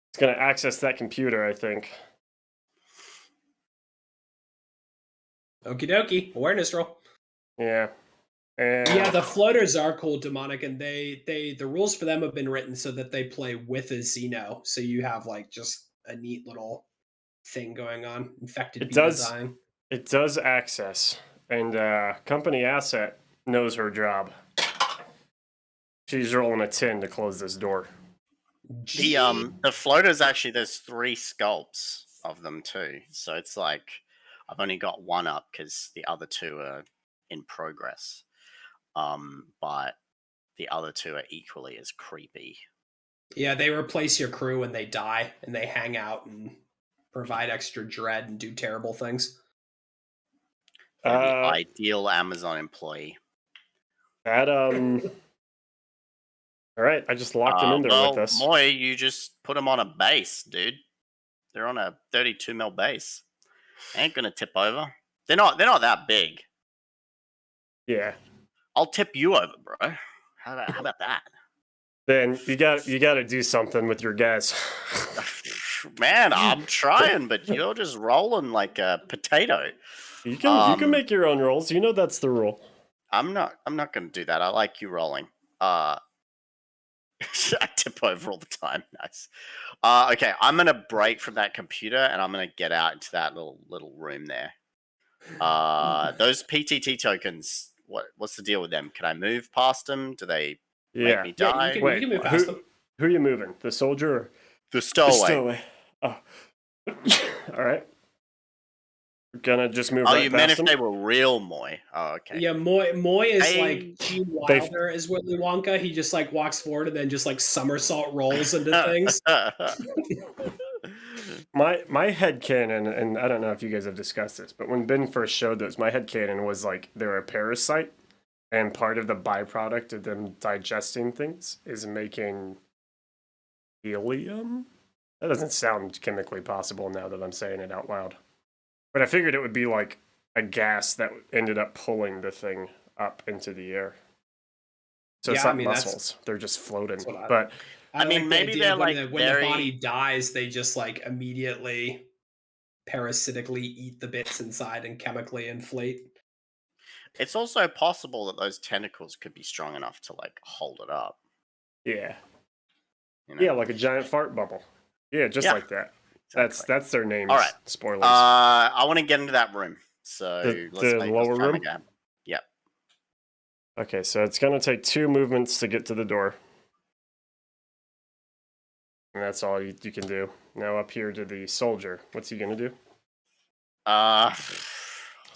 It's going to access that computer, I think. Okie dokie. Awareness roll. Yeah. And Yeah, the floaters are cool, demonic, and the rules for them have been written so that they play with a Xeno. So you have like just a neat little thing going on. Infected It people does- dying. it does access. And company asset knows her job. She's rolling a 10 to close this door. The floaters actually there's 3 sculpts of them too. So it's like I've only got one up because the other 2 are in progress. But the other 2 are equally as creepy. Yeah, they replace your crew when they die, and they hang out and provide extra dread and do terrible things. They're the ideal Amazon employee. That All right, I just locked him in there Well, with us. Moy, you just put them on a base, dude. They're on a 32 mil base. They ain't gonna tip over. They're not that big. Yeah. I'll tip you over, bro. How about that? Then you got to do something with your guys. Man, I'm trying, but you're just rolling like a potato. You can make your own rolls. You know that's the rule. I'm not gonna do that. I like you rolling. I tip over all the time. Nice. Okay, I'm gonna break from that computer and I'm gonna get out into that little room there. Those PTT tokens. What's the deal with them? Can I move past them? Do they make Yeah. me Yeah, die? you Wait, can move past them. who are you moving? The soldier or The the stowaway. stowaway? Oh. All right. We're gonna just move Oh, right you meant past if them. they were real Moy. Oh, okay. Yeah, Moy is They- like Gene Wilder as Willy Wonka. He just like walks forward and then just like somersault rolls into things. My headcanon, and I don't know if you guys have discussed this, but when Ben first showed those, my headcanon was like they're a parasite, and part of the byproduct of them digesting things is making helium. That doesn't sound chemically possible now that I'm saying it out loud. But I figured it would be like a gas that ended up pulling the thing up into the air. So it's Yeah, I not mean, that's- muscles; they're just floating. that's what I- But I mean, like the maybe idea they're, of like, when very- the body dies, they just like immediately parasitically eat the bits inside and chemically inflate. It's also possible that those tentacles could be strong enough to like hold it up. yeah, You know? yeah, like a giant fart bubble. Yeah, just Yeah, like that. exactly. That's their names. All right. Spoilers. I want to get into that room. So let's the lower try and room? make it happen. Yep. Okay, so it's gonna take 2 movements to get to the door. And that's all you can do. Now up here to the soldier. What's he gonna do? I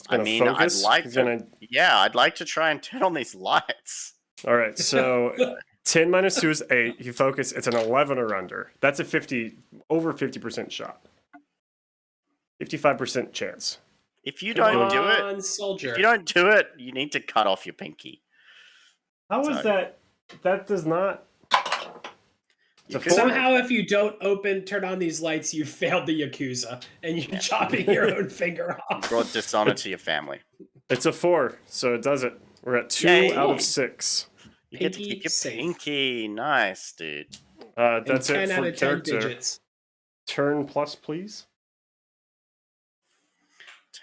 Gonna mean, focus? I'd like He's to. gonna... Yeah, I'd like to try and turn on these lights. All right, so 10 minus 2 is 8. You focus. It's an 11 or under. That's a over 50% shot. 55% chance. If you Come don't do on, it, soldier. if you don't do it, you need to cut off your pinky. How is Sorry. that? That does not. You It's a could- four. Somehow, if you don't turn on these lights, you failed the Yakuza, and you're chopping your own finger off. brought dishonor to your family. It's a 4, so it does it. We're at 2 Yay. out of 6. You get to Pinky keep your safe. pinky. Nice, dude. That's And it 10 out for of 10 character. digits. Turn plus, please.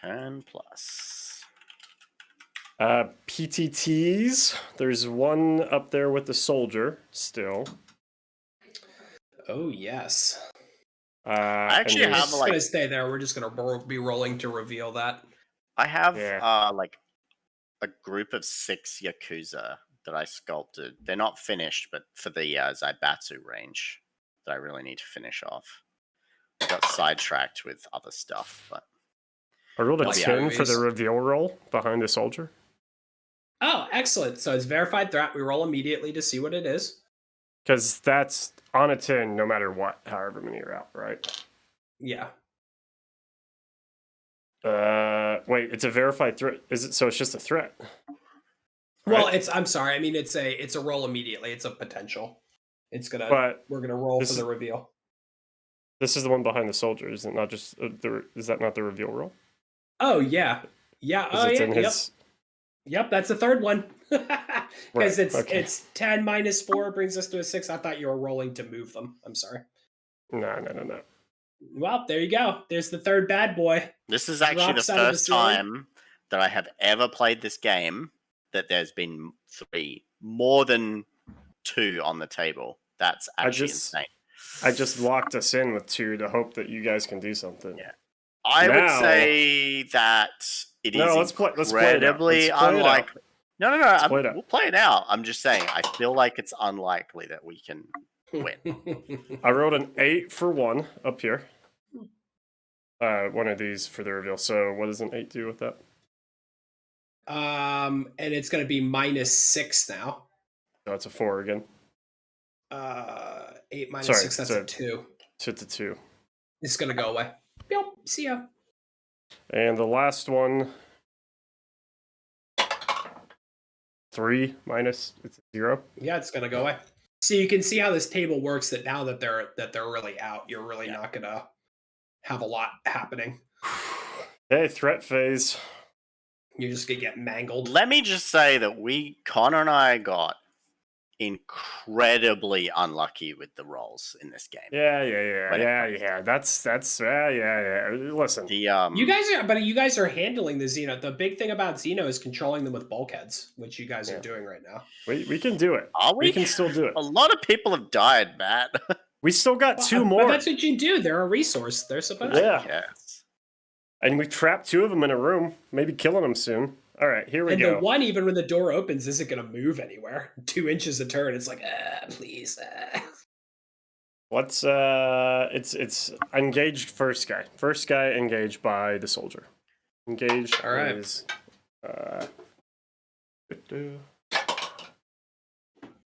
10 plus. PTTs. There's one up there with the soldier still. Oh, yes. I actually and We're have, just like- going to stay there. We're just going to be rolling to reveal that. I have Yeah. like a group of 6 Yakuza that I sculpted. They're not finished, but for the Zaibatsu range that I really need to finish off. I got sidetracked with other stuff, but I rolled a Like 10 for movies. the reveal roll behind the soldier. Oh, excellent. So it's verified threat. We roll immediately to see what it is. Because that's on a 10 no matter what, however many are out, right? Yeah. Wait, it's a verified threat. Is it? So it's just a threat. Well, Right? I'm sorry. I mean, it's a roll immediately. It's a potential. It's gonna. But We're gonna roll this for the is- reveal. this is the one behind the soldier, is it not just is that not the reveal roll? Oh yeah, yeah. 'Cause Oh it's yeah. in his... Yep. That's the third one. Because Right, okay. it's 10 minus 4 brings us to a 6. I thought you were rolling to move them. I'm sorry. No. Well, there you go. There's the third bad boy. this is actually the Drops out of the first ceiling. time that I have ever played this game that there's been 3, more than 2 on the table. That's actually insane. I just locked us in with 2 to hope that you guys can do something. Yeah. I would Now- say that it is No, let's play it out. incredibly Let's play it out. unlikely. No. play it out. We'll play it out. I'm just saying, I feel like it's unlikely that we can win. I rolled an 8 for 1 up here. One of these for the reveal. So what does an 8 do with that? And it's gonna be minus 6 now. Oh, it's a 4 again. 8 minus Sorry, 6. That's so- a 2. So it's a 2. It's gonna go away. Yep. See ya. And the last one, 3 minus, it's a 0. Yeah, it's gonna go away. So you can see how this table works. That now that they're really out, you're really not gonna have a lot happening. Hey, threat phase. You're just gonna get mangled. Let me just say that Connor and I got incredibly unlucky with the rolls in this game. Yeah. That's yeah. Listen, The You guys are handling the Xeno. The big thing about Xeno is controlling them with bulkheads, which you guys are doing right now. we can do it. Are we? We can still do it. A lot of people have died, Matt. We still got two But more. that's what you do. They're a resource. They're supposed to. Yeah. Yes. And we trapped two of them in a room, maybe killing them soon. All right, here we And go. the one, even when the door opens, isn't going to move anywhere. 2 inches a turn. It's like, please. What's it's engaged first guy. First guy engaged by the soldier. Engaged All right. is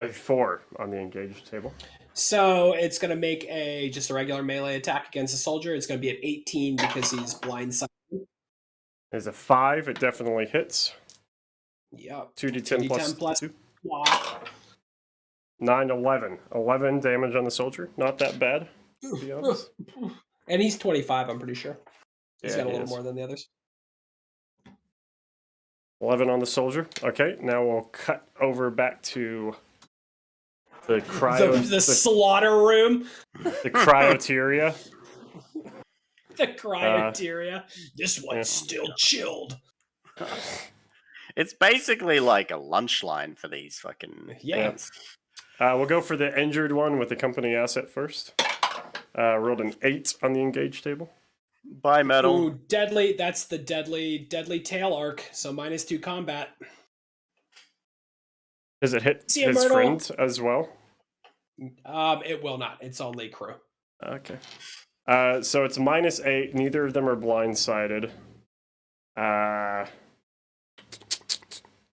a 4 on the engaged table. So it's going to make just a regular melee attack against a soldier. It's going to be at 18 because he's blindsided. There's a 5. It definitely hits. Yep. 2d10 plus 2. Wow. 9, 11. 11 damage on the soldier. Not that bad, to be honest. And he's 25, I'm pretty sure. He's Yeah, got a he little is. more than the others. 11 on the soldier. Okay, now we'll cut over back to the The slaughter room. the cryoteria. The cryoteria. This one's still chilled. It's basically like a lunch line for these fucking Yeah. things. We'll go for the injured one with the company asset first. Rolled an 8 on the engaged table. Bye, metal. Ooh, deadly. That's the deadly tail arc. So -2 combat. Does it hit See ya, his Myrtle. friend as well? It will not. It's only crew. Okay. So it's -8. Neither of them are blindsided.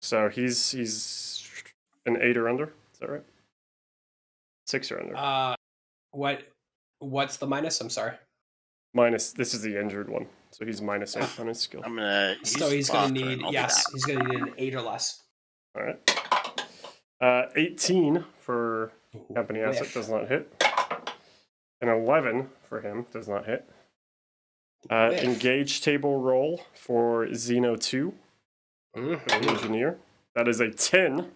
So he's an 8 or under. Is that right? 6 or under. What's the minus? I'm sorry. This is the injured one. So he's -8 on his skill. I'm gonna. So he's going to need he's going to need an 8 or less. All right. 18 for company asset Whiff. does not hit. An 11 for him does not hit. Engage table roll for Xeno 2, the engineer. That is a 10.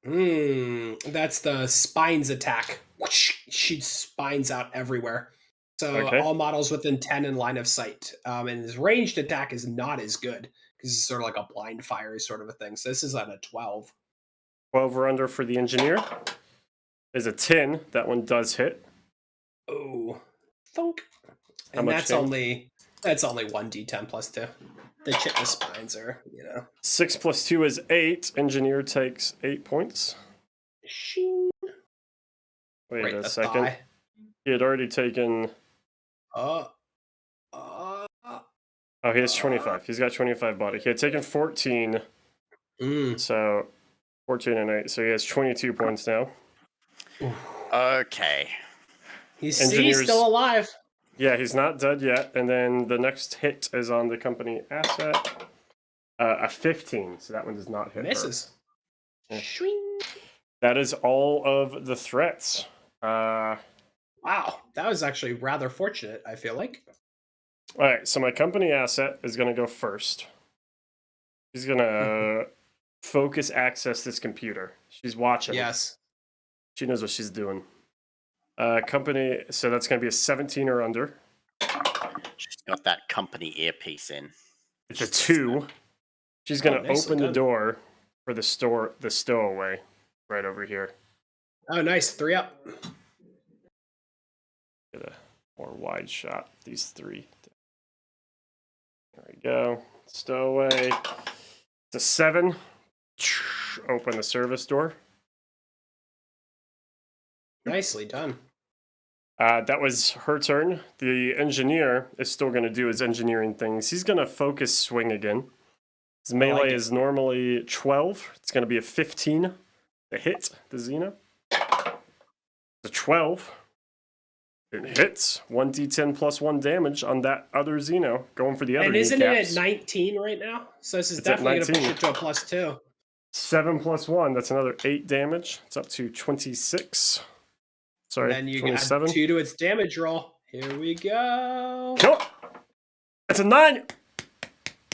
That's the spines attack. Whoosh, shoots spines out everywhere. So Okay. all models within 10 in line of sight. And his ranged attack is not as good because it's sort of like a blind fire sort of a thing. So this is at a 12. 12 or under for the engineer. Is a 10. That one does hit. Oh, thunk. How And much that's damage? only 1d10 plus 2. The spines are, 6 plus 2 is 8. Engineer takes 8 points. Shing. Wait Right, a the second. thigh. He had already taken. Uh, Oh, he has 25. He's got 25 body. He had taken 14. So 14 and 8. So he has 22 points now. Okay. He's Engineers- still alive. Yeah, he's not dead yet. And then the next hit is on the company asset. A 15. So that one does not hit. her. Misses. Yeah. Shwing. That is all of the threats. Wow, that was actually rather fortunate, I feel like. All right, so my company asset is going to go first. She's going to focus access this computer. She's watching. Yes. She knows what she's doing. Company, so that's going to be a 17 or under. She's got that company earpiece in. It's a 2. She's going to nicely open the done. door for the stowaway right over here. Oh, nice. 3 up. Get a more wide shot. These 3. There we go. Stowaway. It's a 7. Open the service door. Nicely done. That was her turn. The engineer is still going to do his engineering things. He's going to focus swing again. His melee is normally 12. It's going to be a 15 to hit the Xeno. The 12. It hits 1d10 plus 1 damage on that other Xeno, going for the other And isn't kneecaps. it at 19 right now? So this is It's at definitely going to push 19. it to a +2. 7 plus 1, that's another 8 damage. It's up to 26. Sorry, And then you 27. add 2 to its damage roll. Here we go. Nope. That's a 9.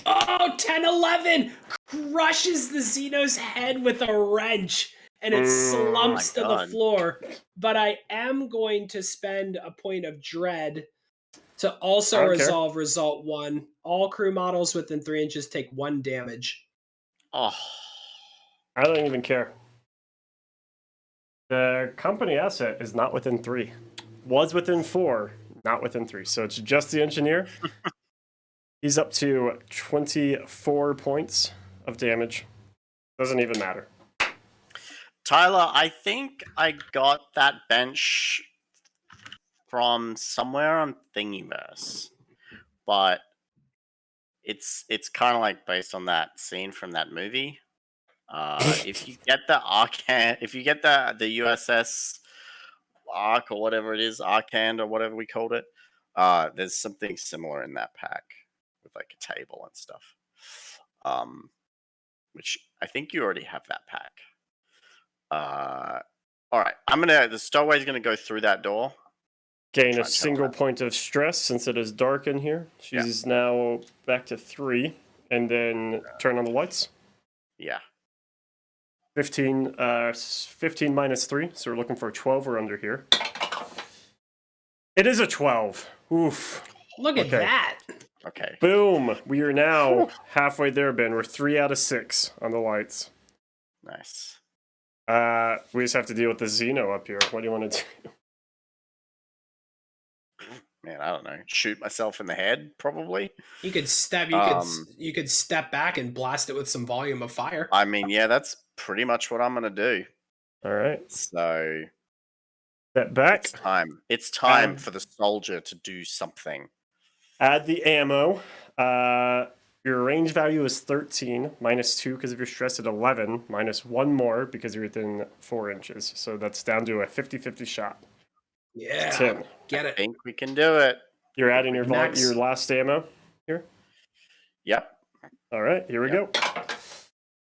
Oh, 10-11! Crushes the Xeno's head with a wrench. and it slumps my to the God. floor. But I am going to spend a point of dread to also Okay. resolve result 1. All crew models within 3 inches take 1 damage. Oh, I don't even care. The company asset is not within 3. Was within 4, not within 3. So it's just the engineer. He's up to 24 points of damage. Doesn't even matter. Tyler, I think I got that bench from somewhere on Thingiverse, but it's kind of like based on that scene from that movie. If you get the Arcan, if you get the USS Ark or whatever it is, Arcand or whatever we called it, there's something similar in that pack with like a table and stuff. Which I think you already have that pack. All right, the stowaway's gonna go through that door. Gain Try a and single tell point of stress since it is dark in here. She's now back to 3, and then turn on the lights. Yeah. 15 minus 3, so we're looking for a 12 or under here. It is a 12. Oof. Look at Okay. that. Okay. Boom. We are now halfway there, Ben. We're 3 out of 6 on the lights. Nice. We just have to deal with the Xeno up here. What do you want to do? Man, I don't know. Shoot myself in the head, probably. You could step. You could step back and blast it with some volume of fire. I mean, yeah, that's pretty much what I'm gonna do. All right. So Step back. it's time. It's time Add- for the soldier to do something. Add the ammo. Your range value is 13, minus 2 because of your stress at 11, minus 1 more because you're within 4 inches. So that's down to a 50-50 shot. Yeah. 10. Get I it. think we can do it. You're adding your Next. your last ammo here. Yep. All right, here we go.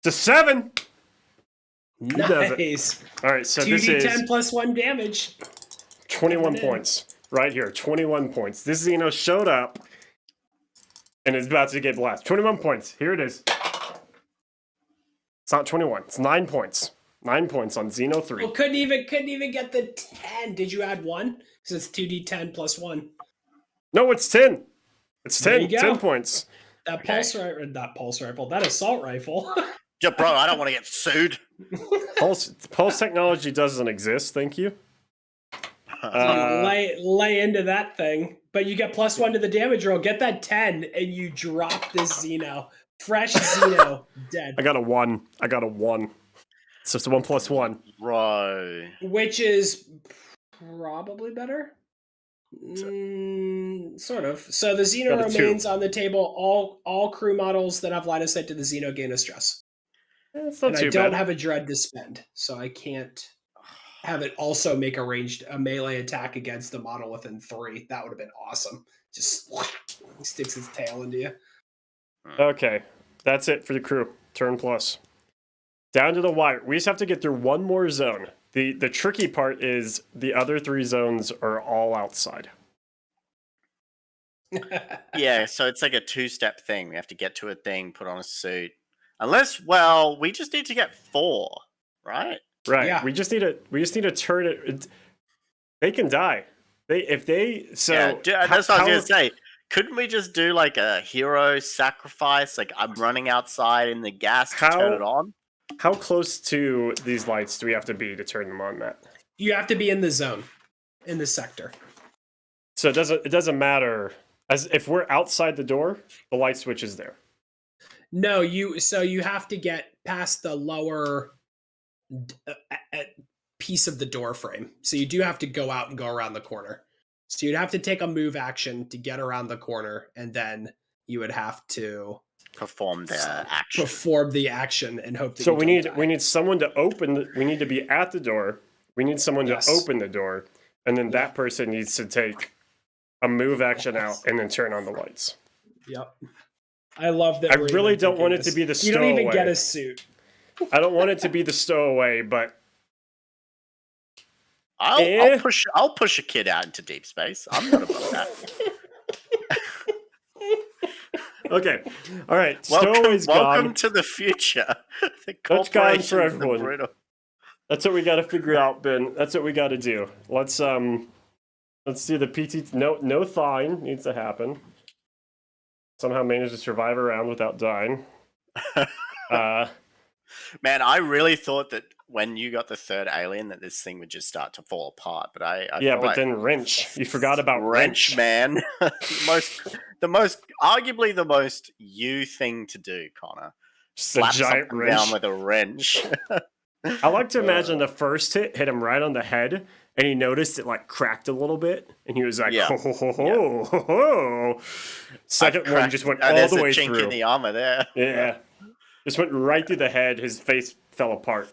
To 7. does it? Nice. All right, so 2d10 this is plus 1 damage. 21 Coming in. points right here. 21 points. This Xeno showed up and is about to get blasted. 21 points. Here it is. It's not 21. It's 9 points. 9 points on Xeno 3. Well, couldn't even get the 10. Did you add 1? Because it's 2d10 plus 1. No, it's 10. It's There 10. you go. 10 points. That Okay. pulse rifle. That assault rifle. Yeah, bro, I don't want to get sued. Pulse technology doesn't exist. Thank you. lay into that thing, but you get plus 1 to the damage roll. Get that 10, and you drop this Xeno. Fresh Xeno, dead. I got a 1. So it's 1 plus 1. Bro. Which is probably better. Sort of. So the Xeno Got a 2. remains on the table. All crew models that have line of sight to the Xeno gain a stress. It's not And too I don't bad. have a dread to spend, so I can't have it also make a melee attack against the model within 3. That would have been awesome. Just sticks its tail into you. Okay, that's it for the crew. Turn plus. Down to the wire. We just have to get through one more zone. The tricky part is the other 3 zones are all outside. Yeah, so it's like a 2-step thing. We have to get to a thing, put on a suit. Unless, well, we just need to get 4, right? Right. Yeah. We just need to turn it. They can die. That's what I was gonna say. Couldn't we just do like a hero sacrifice? Like I'm running outside in the gas to turn it on. How close to these lights do we have to be to turn them on, Matt? You have to be in the zone, in the sector. So it doesn't matter. As if we're outside the door, the light switch is there. No, you have to get past the lower piece of the door frame. So you do have to go out and go around the corner. So you'd have to take a move action to get around the corner, and then you would have to Perform the action. perform the action and hope that So you we don't die. need someone to open. We need to be at the door. We need someone Yes. to open the door, and then that person needs to take a move action out and then turn on the lights. Yep. I love that. I we're really even don't thinking want it this. to be the You don't even stowaway. get a suit. I don't want it to be the stowaway, but I'll push a kid out into deep space. I'm not above that. okay. All right. Welcome Stowaway's gone. to the future. The That's gone for corporations are everyone. brutal. That's what we got to figure out, Ben. That's what we got to do. Let's do the PT. No thawing needs to happen. Somehow manage to survive around without dying. Man, I really thought that when you got the third alien that this thing would just start to fall apart, but I yeah, feel but like then wrench. You forgot about wrench. man. Arguably the most you thing to do, Connor. Just Slap a giant something wrench. down with a wrench. I like to imagine the first hit him right on the head, and he noticed it like cracked a little bit, and he was like, Yeah. ho ho ho ho ho ho. Second one just went all there's the a way chink through. in the armor there. Yeah. Just went right through the head. His face fell apart.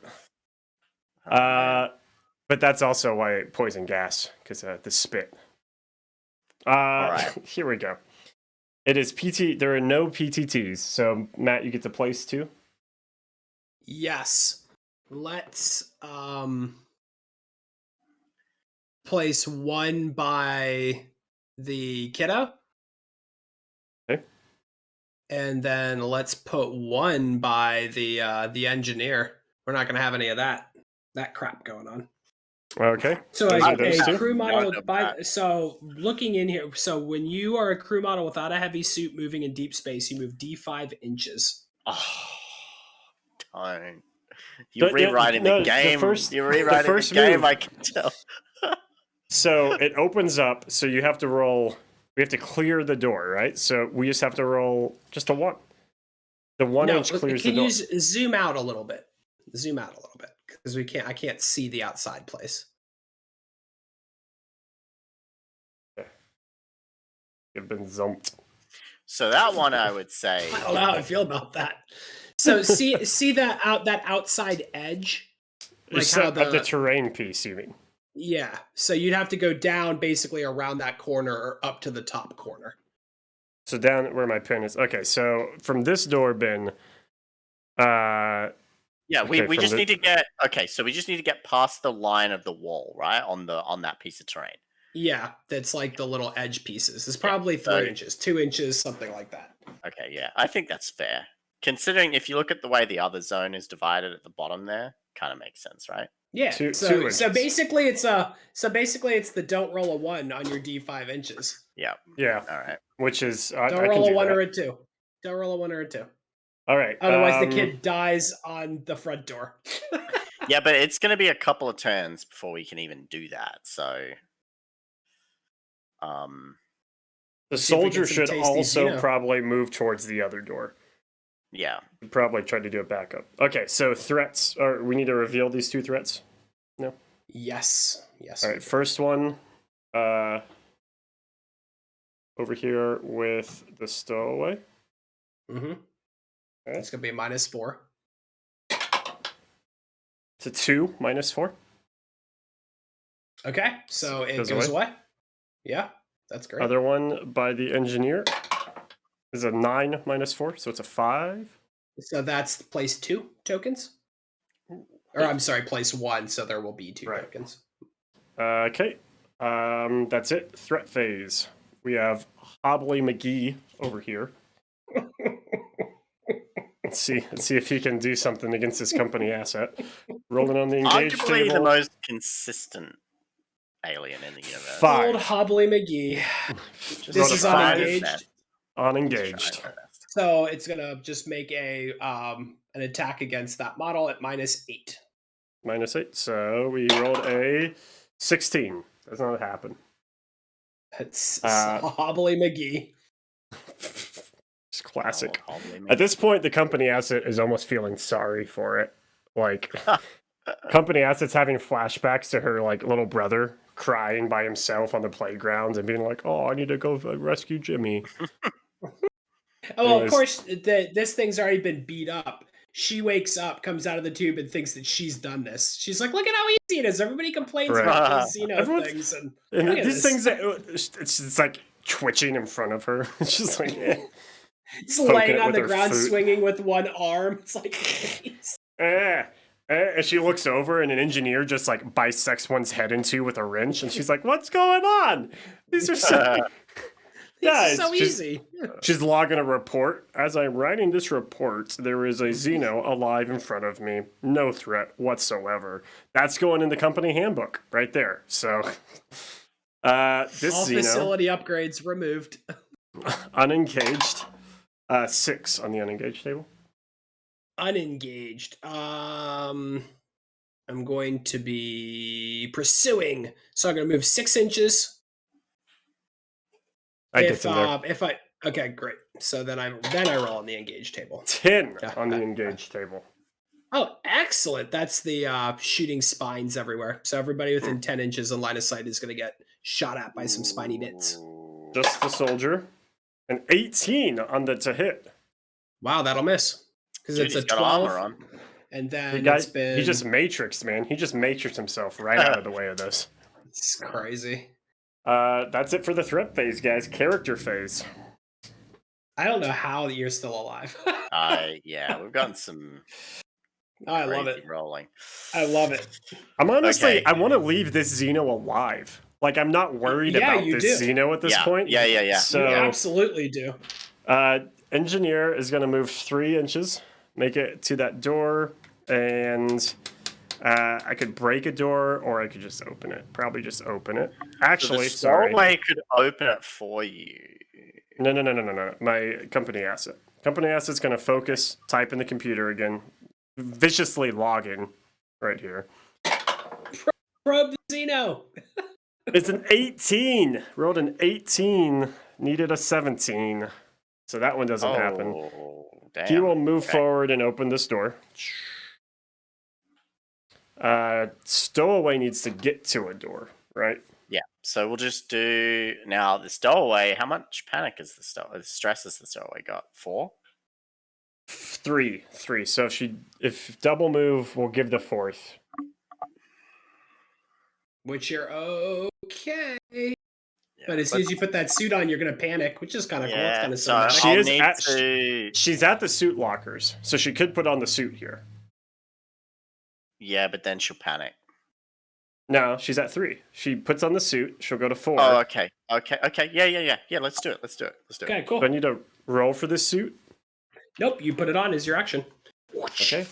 Oh, But that's also why poison gas, because the spit. right. Here we go. It is PT. There are no PTTs. So, Matt, you get to place 2. Yes. Let's place 1 by the kiddo. Okay. And then let's put 1 by the engineer. We're not going to have any of that crap going on. Okay. So Those are those a two? crew model No, by so looking in here. So when you are a crew model without a heavy suit moving in deep space, you move D5 inches. Oh, don't. You're But, yeah, rewriting no, the the game. first- You're the rewriting the first game, move- I can tell. So it opens up. So you have to roll. We have to clear the door, right? So we just have to roll just a 1. The 1 inch clears the can door. you zoom out a little bit? Zoom out a little bit because I can't see the outside place. You've been zumped. So that one, I would say. I don't know how I feel about that. So see that outside edge, like how Of the terrain piece, you mean? Yeah. So you'd have to go down basically around that corner or up to the top corner. So down where my pin is. Okay, so from this door, Ben. Yeah, we Okay, just from need to get so we just need to get past the line of the wall, right? On that piece of terrain. Yeah, that's like the little edge pieces. It's probably 3 inches, 2 inches, something like that. Okay, yeah. I think that's fair. Considering if you look at the way the other zone is divided at the bottom there, kind of makes sense, right? Yeah. Two So inches. basically it's the don't roll a 1 on your D5 inches. Yeah. Yeah, All right. which is Don't I roll can a do 1 that. or a 2. Don't roll a 1 or a 2. All right. Otherwise the kid dies on the front door. Yeah, but it's going to be a couple of turns before we can even do that. So the see if we soldier get some should tasty also Xeno. probably move towards the other door. yeah. We'd probably try to do a backup. Okay, so threats. Or we need to reveal these 2 threats. No. Yes. All right. First one. Over here with the stowaway. Mm-hmm. Okay. It's gonna be -4. It's a 2 -4. Okay, so it Goes goes away. away. Yeah, that's great. Other one by the engineer is a 9 -4, so it's a 5. So that's place 2 tokens. Or I'm sorry, place 1, so there will be 2 Right. tokens. Okay. That's it. Threat phase. We have Hobbly McGee over here. Let's see if he can do something against this company asset. Rolling on the engage Arguably table. the most consistent alien in the universe. 5. Old Hobbly McGee. Just This is trying on his engaged. best. Unengaged. Just trying his best. So it's gonna just make an attack against that model at -8. -8. So we rolled a 16. Does not happen. It's Hobbly McGee. It's classic. Oh, Hobbly At this point, the company asset is almost feeling sorry for it. Like, company asset's having flashbacks to her like little brother crying by himself on the playground and being like, "Oh, I need to go rescue Jimmy." Oh, Anyways. of course, this thing's already been beat up. She wakes up, comes out of the tube, and thinks that she's done this. She's like, "Look at how easy it is. Everybody complains Right. about these, Everyone's- things." And And look at these this. things, it's just like twitching in front of her. It's just like, It's poking laying it on with the her ground, foot. swinging with one arm. It's like, please. And she looks over, and an engineer just like bisects one's head in two with a wrench, and she's like, "What's going on? These are so." These Yeah, are it's so just- easy. She's logging a report. As I'm writing this report, there is a Xeno alive in front of me. No threat whatsoever. That's going in the company handbook right there. So, this All Xeno, facility upgrades removed. unengaged. 6 on the unengaged table. Unengaged. I'm going to be pursuing. So I'm going to move 6 inches. I get in there. Okay, great. So then I roll on the engaged table. 10 on the engaged table. Oh, excellent. That's the shooting spines everywhere. So everybody within 10 inches of line of sight is going to get shot at by some spiny bits. Just the soldier. An 18 on the to hit. Wow, that'll miss. Because Dude, it's a he's got 12. armor on. And then He it's been... just matrixed, man. He just matrixed himself right out of the way of this. It's crazy. That's it for the threat phase, guys. Character phase. I don't know how you're still alive. Yeah, we've gotten some I crazy love it. rolling. I love it. I'm honestly, Okay. I want to leave this Xeno alive. Like, I'm not worried Yeah, about you this do. Xeno at this point. Yeah. So, You absolutely do. engineer is going to move 3 inches, make it to that door, and I could break a door or I could just open it. Probably just open it. Actually, sorry. Stowaway could open it for you. No. My company asset. Company asset's going to focus, type in the computer again, viciously log in right here. Probe the Xeno. It's an 18. Rolled an 18. Needed a 17. So that one doesn't happen. Damn. He will move forward and open this door. Stowaway needs to get to a door, right? Yeah. So we'll just do now the stowaway. How much panic is the stress has the stowaway got? 4? 3. So if double move, we'll give the 4th. Which you're okay. Yeah, But as soon as you put that suit on, you're going to panic, which is kind of cool. It's kind of so cinematic. She I'll is need at- to. She's at the suit lockers, so she could put on the suit here. Yeah, but then she'll panic. No, she's at 3. She puts on the suit. She'll go to 4. Oh, okay. Yeah. Let's do it. Okay, cool. Do I need to roll for this suit? Nope, you put it on as your action. Okay.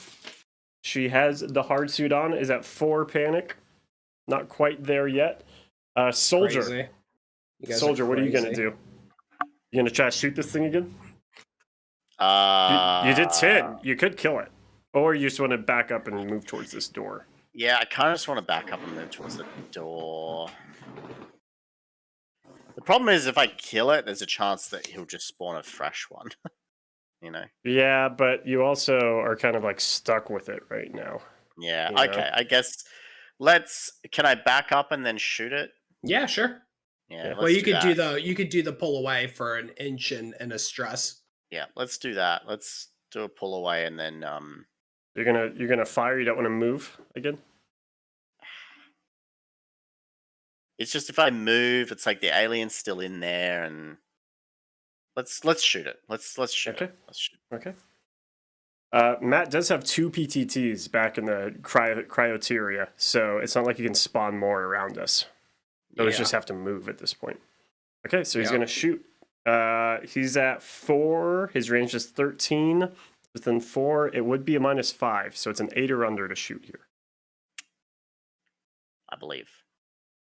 She has the hard suit on. Is at 4 panic. Not quite there yet. Soldier. Crazy. You guys Soldier, what are you going to crazy. do? You going to try to shoot this thing again? You did 10. You could kill it. Or you just want to back up and move towards this door. Yeah, I kind of just want to back up and move towards the door. The problem is, if I kill it, there's a chance that he'll just spawn a fresh one. You know? Yeah, but you also are kind of like stuck with it right now. Yeah. You know? Okay. I guess Can I back up and then shoot it? Yeah, sure. Yeah. Well, you do could that. do the pull away for an inch and a stress. Yeah. Let's do that. Let's do a pull away and then You're gonna fire. You don't want to move again. It's just if I move, it's like the alien's still in there, and let's shoot it. Let's shoot Okay. it. Let's shoot. Okay. Matt does have 2 PTTs back in the cryoteria, so it's not like you can spawn more around us. Those just have to move at this point. Okay, so he's gonna shoot. He's at 4. His range is 13. Within 4, it would be a -5, so it's an 8 or under to shoot here. I believe.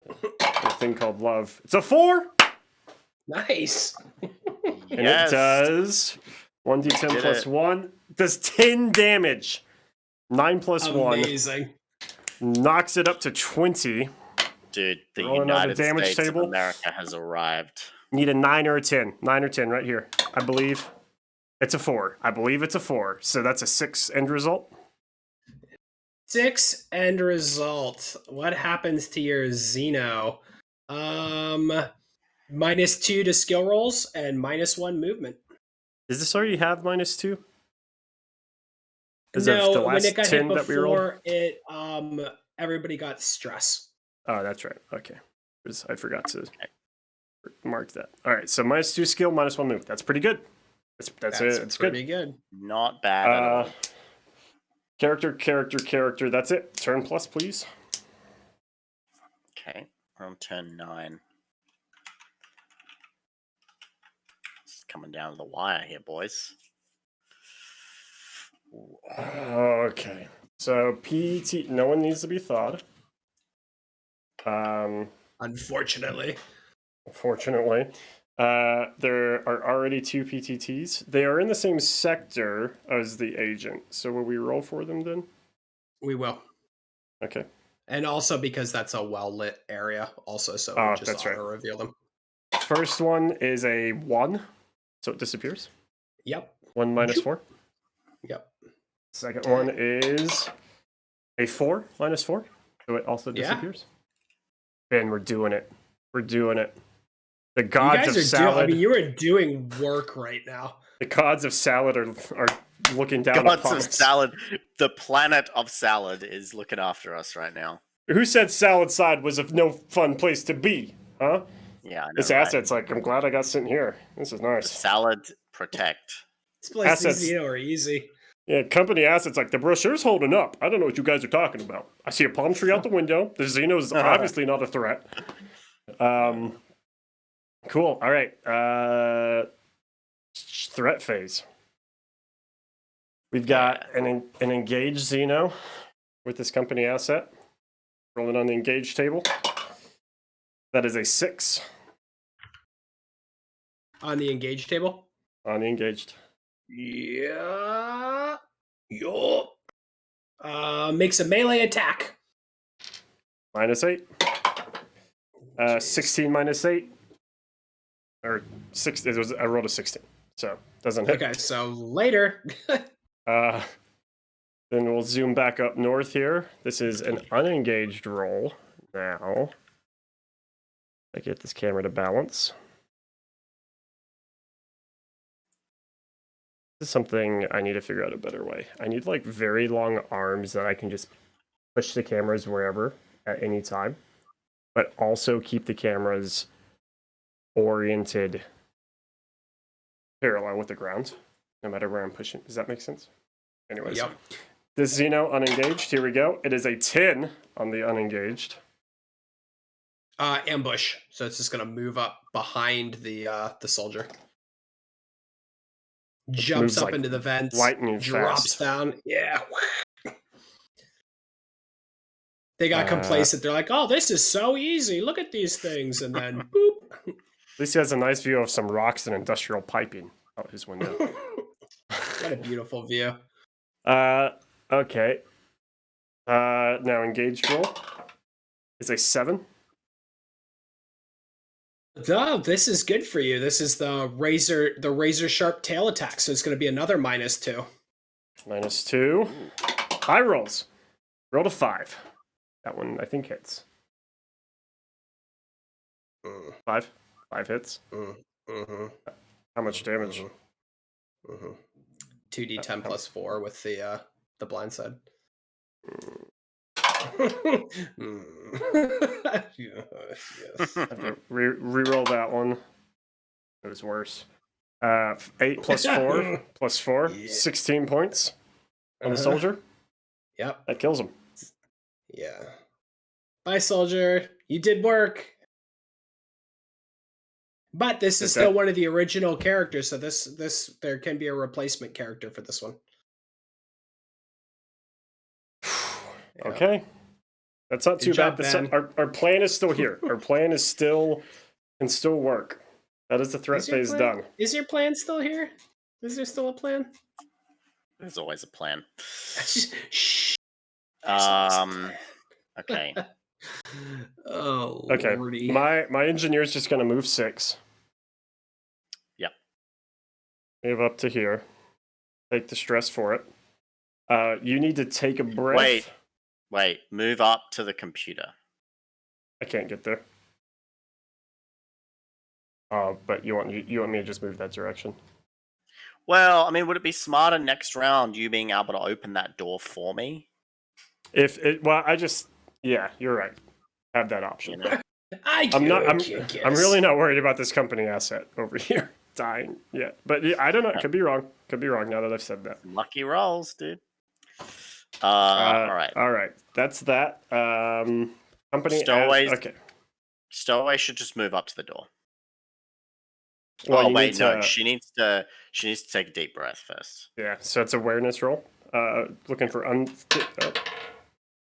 A thing called love. It's a 4, Nice. and it does 1d10 Did plus it. 1. Does 10 damage. 9 plus 1 Amazing. knocks it up to 20. Dude, the Rolling on the United damage States table. of America has arrived. Need a 9 or a 10. 9 or 10 right here. I believe it's a 4. I believe it's a 4. So that's a 6 end result. 6 end result. What happens to your Xeno? -2 to skill rolls and -1 movement. Does this already have -2? Is No, the when last it got 10 hit that we rolled? before, it everybody got stress. Oh, that's right. Okay. I forgot to mark that. All right. So -2 skill, -1 move. That's pretty good. That's it. It's pretty good. good. Not bad at all. Character. That's it. Turn plus, please. Okay, we're on turn 9. coming down to the wire here, boys. Okay. So PT, no one needs to be thawed. Unfortunately. Unfortunately. There are already 2 PTTs. They are in the same sector as the agent. So will we roll for them then? We will. Okay. And also because that's a well-lit area also, so Oh, we just that's right. auto-reveal them. First one is a 1, so it disappears. Yep. 1 minus 4. Yep. Second one is a 4 minus 4, so it also disappears. Ben, we're doing it. We're doing it. The gods of salad. you are doing work right now. The gods of salad are looking down Gods upon of us. salad. The planet of salad is looking after us right now. Who said salad side was a no fun place to be? Huh? Yeah, I know, This right? asset's like, I'm glad I got sitting here. This is The nice. salad protect. This place Assets. is, are easy. Yeah, company assets like the brochure's holding up. I don't know what you guys are talking about. I see a palm tree out the window. The Xeno is obviously not a threat. Cool. All right. Threat phase. We've got an engaged Xeno with this company asset. Rolling on the engaged table. That is a 6 On the engaged table? on the engaged. Yeah. Yup. Makes a melee attack. Minus 8. 16 minus 8. Or 6. I rolled a 16. So, doesn't hit. Okay, so later. Then we'll zoom back up north here. This is an unengaged roll now. I get this camera to balance. This is something I need to figure out a better way. I need like very long arms that I can just push the cameras wherever at any time, but also keep the cameras oriented parallel with the ground, no matter where I'm pushing. Does that make sense? Anyways, Yep. this Xeno unengaged. Here we go. It is a 10 on the unengaged. Ambush. So it's just gonna move up behind the soldier. Jumps moves up like into the vents. lightning Drops fast. down. Yeah. They got complacent. They're like, "Oh, this is so easy. Look at these things," and then boop. At least he has a nice view of some rocks and industrial piping out his window. What a beautiful view. Okay. Now engaged roll is a 7. Oh, this is good for you. This is the razor sharp tail attack. So it's going to be another -2. -2. High rolls. Roll a 5. That one I think hits. 5. 5 hits. How much damage? 2d10 plus 4 with the blind side. Yes. I have to re-roll that one. It was worse. 8 plus 4 plus 4. Yeah. 16 points on the soldier. Yep. That kills him. Yeah. Bye, soldier. You did work. But this is still one of the original characters, so this there can be a replacement character for this one. Yeah. Okay. That's not too Good bad. job, Ben. Our plan is still here. Our plan is can still work. That is the threat phase done. Is your plan still here? Is there still a plan? There's always a plan. Shh. Okay. Oh, Okay. Lordy. My engineer's just gonna move 6. Yep. Move up to here. Take the stress for it. You need to take a breath. Wait. Move up to the computer. I can't get there. But you want me to just move that direction? Well, I mean, would it be smarter next round you being able to open that door for me? Yeah, you're right. Have that option. You know? I'm really not worried about this company asset over here dying yet. But yeah, I don't know. Could be wrong. Could be wrong now that I've said that. Lucky rolls, dude. All right. That's that. Company Stowaways. okay. Stowaway should just move up to the door. Well, oh you wait, need no. to. She needs to take a deep breath first. Yeah, so it's awareness roll. Looking for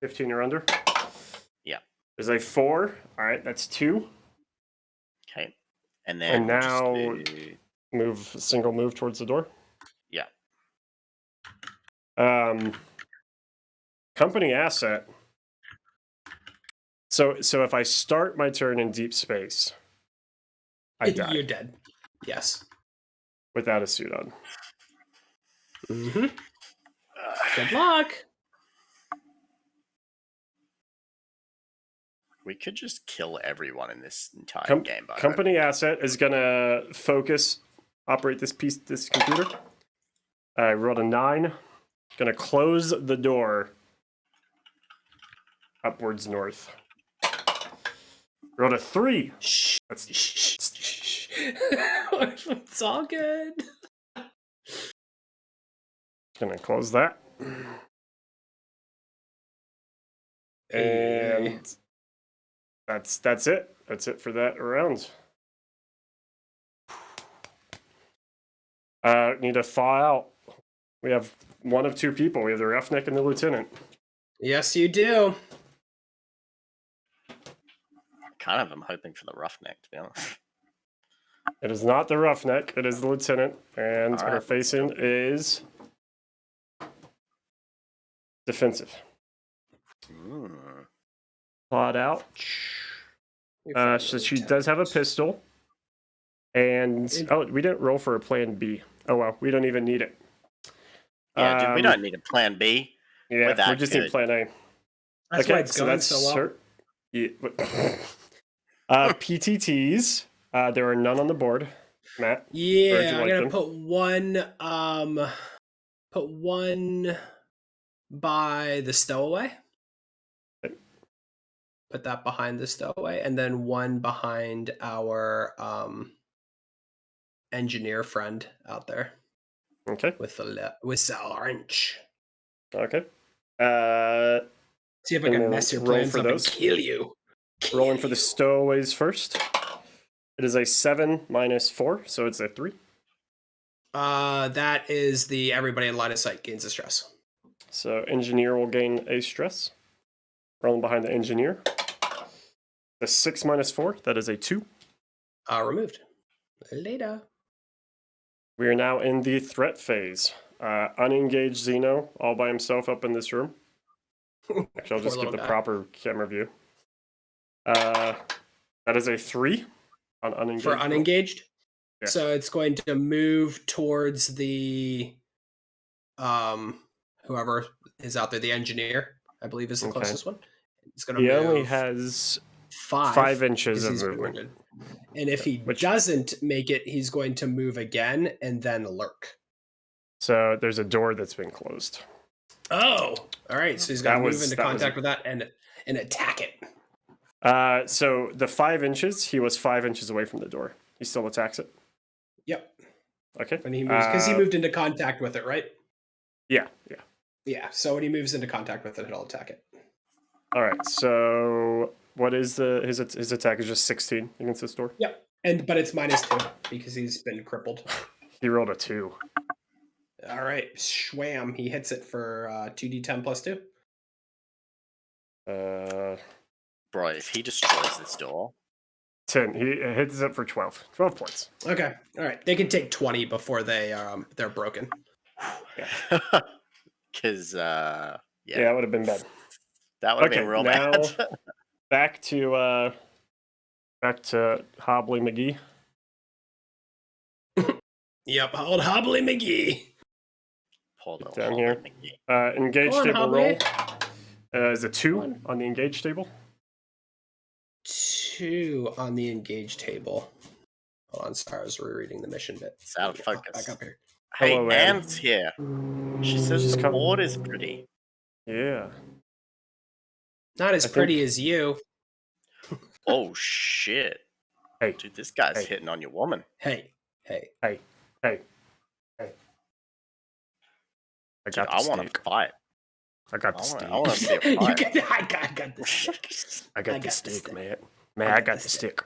15 or under. Yeah. There's a 4. All right, that's 2. Okay. And then And we'll just now single move towards the door. Yeah. Company asset. So if I start my turn in deep space, I die. You're dead. Yes. Without a suit on. Mm-hmm. Good luck. We could just kill everyone in this entire game. By Company asset is gonna operate this computer. I rolled a 9. Gonna close the door upwards north. Rolled a 3. Shh. That's It's all good. gonna close that. And that's it. That's it for that round. Need to thaw out. We have one of 2 people. We have the roughneck and the lieutenant. Yes, you do. kind of am hoping for the roughneck, to be honest. It is not the roughneck. It is the lieutenant, and All right, her facing is defensive. Plot out. So she does have a pistol. And we didn't roll for a plan B. Oh well, we don't even need it. Yeah, dude, we don't need a plan B. Yeah, we just need plan A. That's why it's going so well. Yeah. PTTs. There are none on the board. Matt. Yeah, I'm gonna put one by the stowaway. Okay. Put that behind the stowaway, and then one behind our engineer friend out there. Okay. With the orange. Okay. See if I can mess your plans up and kill you. Rolling for the stowaways first. It is a 7 minus 4, so it's a 3. That is the everybody in line of sight gains a stress. So engineer will gain a stress. Rolling behind the engineer. The 6 minus 4, that is a 2. Removed. Later. We are now in the threat phase. Unengaged Xeno, all by himself up in this room. Actually, I'll just get the proper camera view. That is a 3 on unengaged. For unengaged? Yeah. So it's going to move towards the whoever is out there, the engineer, I believe is the closest one. It's going to move. He only has 5 inches of movement. And if he doesn't make it, he's going to move again and then lurk. So there's a door that's been closed. Oh, all right. So he's got to move into contact with that and attack it. So the 5 inches, he was 5 inches away from the door. He still attacks it? Yep. Okay. When he moves, because he moved into contact with it, right? Yeah. Yeah, so when he moves into contact with it, he'll attack it. All right, so what is his attack is just 16 against this door? Yep, but it's -2 because he's been crippled. He rolled a 2. All right, schwam. He hits it for 2d10 plus 2. Bro, if he destroys this door... 10. He hits it for 12. 12 points. Okay, all right. They can take 20 before they're broken. Yeah. Because, yeah, that would have been bad. That would have been real bad. back to Hobbly McGee. Yep, old Hobbly McGee. Down here. Engage table roll is a 2 on the engage table. 2 on the engage table. Hold on, sorry, I was rereading the mission bit. It's out of focus. Back up here. Hey, Hello, Anne's here. She says the board is pretty. Yeah. Not as pretty as you. Oh, shit. Hey. Dude, this guy's hitting on your woman. Hey. I got I want to fight. I got the steak. I want to see a fight. I got the stick. I got the stick, man. Man, I got the stick.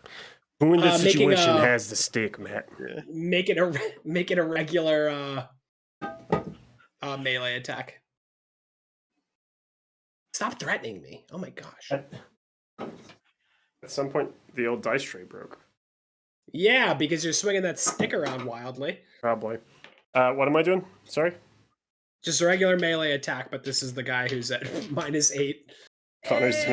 Who in this Making situation a- has the stick, Matt? Make it a regular melee attack. Stop threatening me. Oh my gosh. At some point, the old dice tray broke. Yeah, because you're swinging that stick around wildly. Probably. What am I doing? Sorry? Just a regular melee attack, but this is the guy who's at -8. Connor's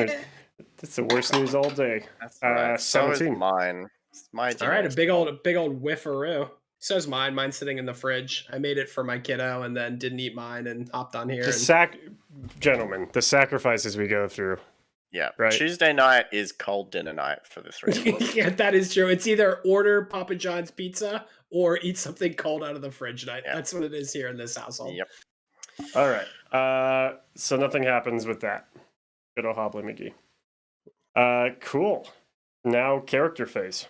That's the worst news all day. That's right. So is 17. mine. It's my All right, a generic big roll. old whiffaroo. So's mine. Mine's sitting in the fridge. I made it for my kiddo and then didn't eat mine and hopped on here. Gentlemen, the sacrifices we go through. Yeah. Right. Tuesday night is cold dinner night for the three of us. Yeah, that is true. It's either order Papa John's pizza or eat something cold out of the fridge night. Yeah. That's what it is here in this household. Yep. All right. So nothing happens with that. Good old Hobbly McGee. Cool. Now character phase.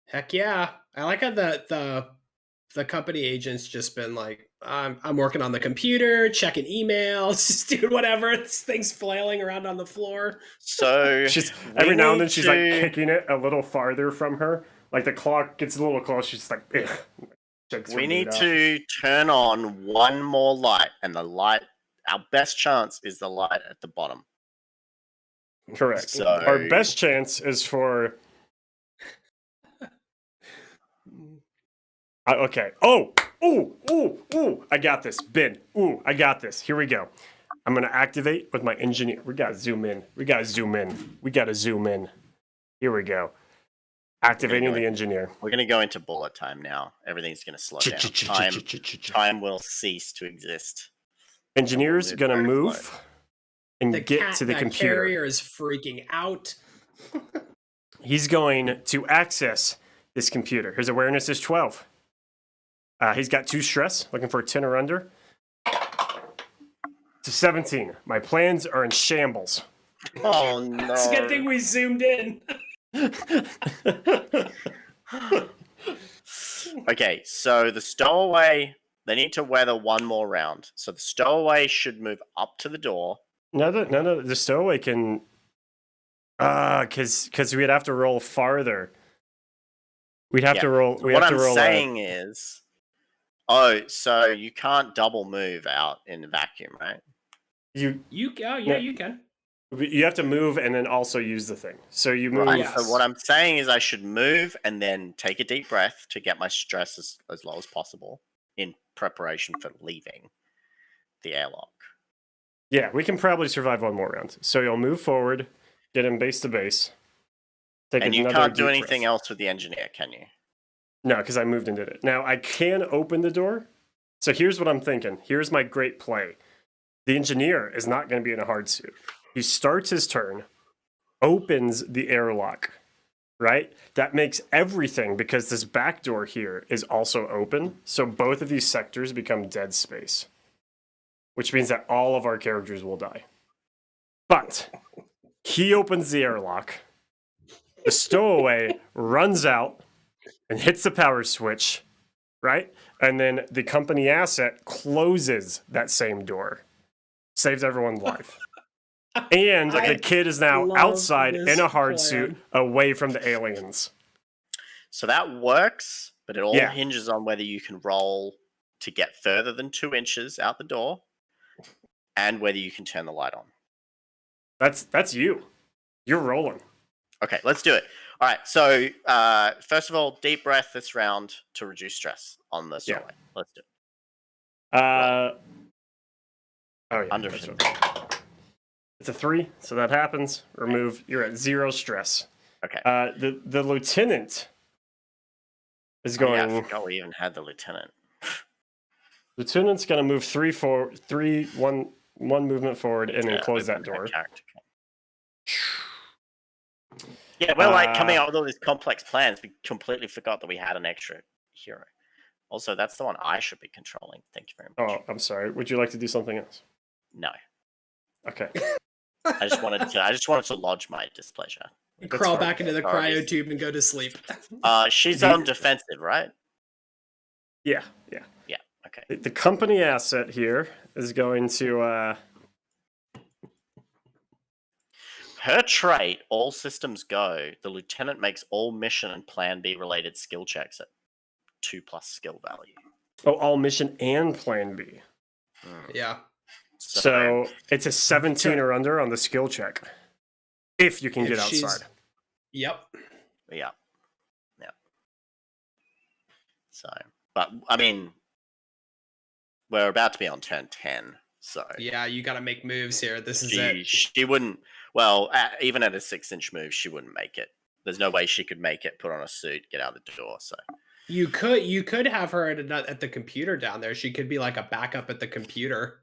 Heck yeah. I like how the company agent's just been like, I'm working on the computer, checking emails, just doing whatever. This thing's flailing around on the floor. So She's we every now and then need she's like to- kicking it a little farther from her. Like the clock gets a little close. She's just like, ugh. Shakes her we need boot off. to turn on one more light, and the light. Our best chance is the light at the bottom. Correct. So- Our best chance is for. Okay. Oh. Ooh. I got this. Ben. Ooh, I got this. Here we go. I'm going to activate with my engineer. We got to zoom in. We got to zoom in. Here we go. Activating the engineer. We're going to go into bullet time now. Everything's going to slow down. Time will cease to exist. Engineer's going to move and The get cat to the that computer. carrier is freaking out. He's going to access this computer. His awareness is 12. He's got 2 stress, looking for a 10 or under. To 17. My plans are in shambles. Oh no! It's a good thing we zoomed in. Okay, so the stowaway, they need to weather one more round. So the stowaway should move up to the door. No, the stowaway can. Because we'd have to roll farther. We'd have to roll. We What have I'm to roll. saying is, so you can't double move out in the vacuum, right? You You can. have to move and then also use the thing. So you move. Right. Yes. So what I'm saying is, I should move and then take a deep breath to get my stress as low as possible in preparation for leaving the airlock. Yeah, we can probably survive one more round. So you'll move forward, get him base to base. Take And you another can't do deep anything breath. else with the engineer, can you? No, because I moved and did it. Now I can open the door. So here's what I'm thinking. Here's my great play. The engineer is not going to be in a hard suit. He starts his turn, opens the airlock, right? That makes everything, because this back door here is also open. So both of these sectors become dead space, which means that all of our characters will die. But he opens the airlock. The stowaway runs out and hits the power switch, right? And then the company asset closes that same door. Saves everyone's life. And I the kid is now love outside this in a hard plan. suit away from the aliens. So that works, but it all Yeah. hinges on whether you can roll to get further than 2 inches out the door, and whether you can turn the light on. That's you. You're rolling. Okay, let's do it. All right. So first of all, deep breath this round to reduce stress on the stowaway. Let's do it. Oh yeah. Under that's 50. right. It's a 3, so that happens. Remove. You're at 0 stress. Okay. The lieutenant is Oh, yeah, going. I forgot we even had the lieutenant. Lieutenant's gonna move 1 movement forward and then Yeah, close that open door. character. Yeah, we're like coming Uh, up with all these complex plans. We completely forgot that we had an extra hero. Also, that's the one I should be controlling. Thank you very much. Oh, I'm sorry. Would you like to do something else? No, Okay. I just wanted to lodge my displeasure. You That's crawl fine. back into the Alright. cryo tube and go to sleep. She's The- on defensive, right? Yeah. Yeah. Okay. The company asset here is going to. Per trait, all systems go. The lieutenant makes all mission and Plan B related skill checks at 2+ skill value. Oh, all mission and Plan B. Yeah. So it's a 17 or under on the skill check. If you can If get she's- outside. Yeah. So, but I mean, we're about to be on turn 10. So Yeah, you got to make moves here. This is it. she wouldn't. Well, even at a 6-inch move, she wouldn't make it. There's no way she could make it. Put on a suit, get out the door. So You could have her at the computer down there. She could be like a backup at the computer.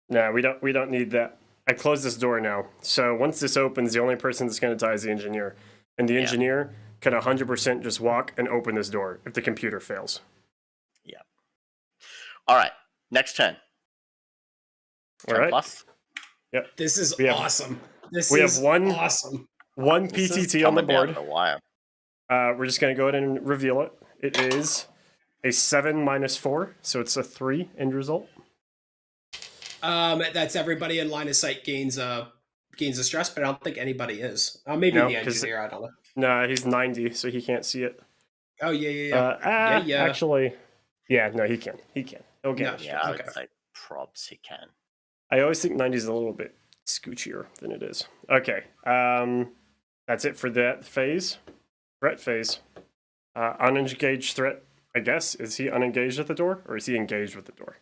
No, we don't need that. I close this door now. So once this opens, the only person that's going to die is the engineer. And the engineer can 100% just walk and open this door if the computer fails. yeah. All right. Next turn. All right. Plus. This is We have- awesome. we have one- awesome. One This is PTT on the coming down board. to the wire. We're just going to go ahead and reveal it. It is a 7 minus 4, so it's a 3 end result. That's everybody in line of sight gains a stress, but I don't think anybody is. Maybe No, the 'cause- engineer. I don't know. No, he's 90, so he can't see it. Oh yeah. Yeah. Actually, yeah, no, he can. He can. He'll get No, it. Yeah, I would Okay. say probs he can. I always think 90 is a little bit scoochier than it is. Okay. That's it for that phase. Threat phase. Unengaged threat, I guess. Is he unengaged at the door, or is he engaged with the door?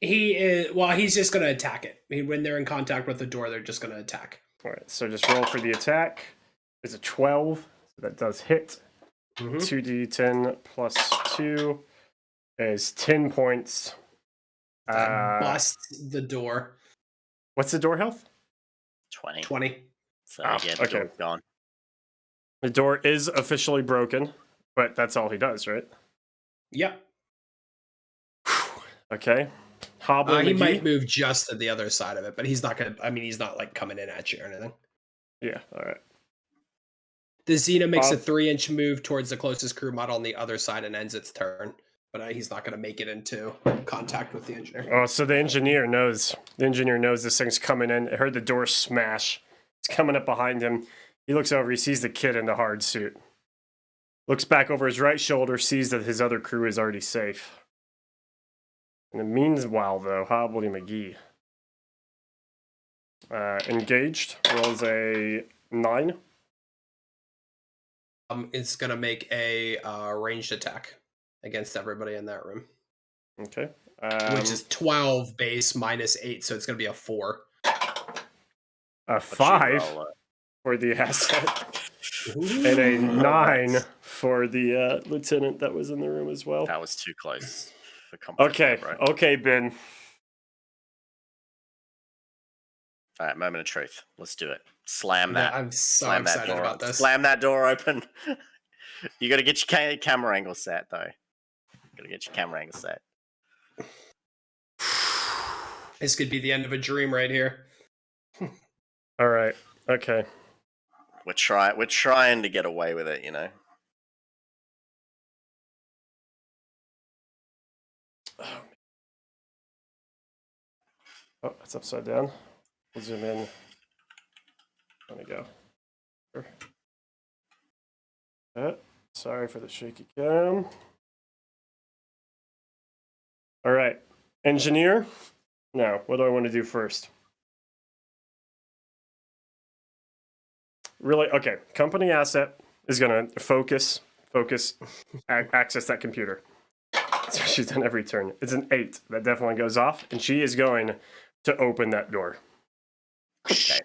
He is. Well, he's just going to attack it. When they're in contact with the door, they're just going to attack. All right, so just roll for the attack. It's a 12, so that does hit. Mhm. 2d10 plus 2 is 10 points. Busts the door. What's the door health? 20. 20. So Oh, yeah, the okay. door's gone. The door is officially broken, but that's all he does, right? Yep. Okay. Hobbling He McGee. might move just to the other side of it, but he's not going to. I mean, he's not like coming in at you or anything. Yeah, all right. The Xena makes a Bob? 3-inch move towards the closest crew model on the other side and ends its turn. But he's not going to make it into contact with the engineer. Oh, so the engineer knows. The engineer knows this thing's coming in. I heard the door smash. It's coming up behind him. He looks over. He sees the kid in the hard suit. Looks back over his right shoulder. Sees that his other crew is already safe. In the meanwhile, though, Hobbly McGee. Engaged. Rolls a 9. It's going to make a ranged attack against everybody in that room, Okay. which is 12 base minus 8, so it's going to be a 4. A But you 5 roll it. for the asset. And a 9 for the lieutenant that was in the room as well. That was too close for comfort. Okay, Bro. okay, Ben. All right, moment of truth. Let's do it. Slam that. I'm so Slam that excited door. about this. Slam that door open. You got to get your camera angle set, though. Got to get your camera angle set. This could be the end of a dream right here. All right. Okay. We're trying to get away with it, you know. Oh, it's upside down. We'll zoom in. Let me go. Sorry for the shaky cam. All right. Engineer. Now, what do I want to do first? Really? Okay. Company asset is going to focus, access that computer. That's what she's done every turn. It's an 8. That definitely goes off, and she is going to open that door. Okay.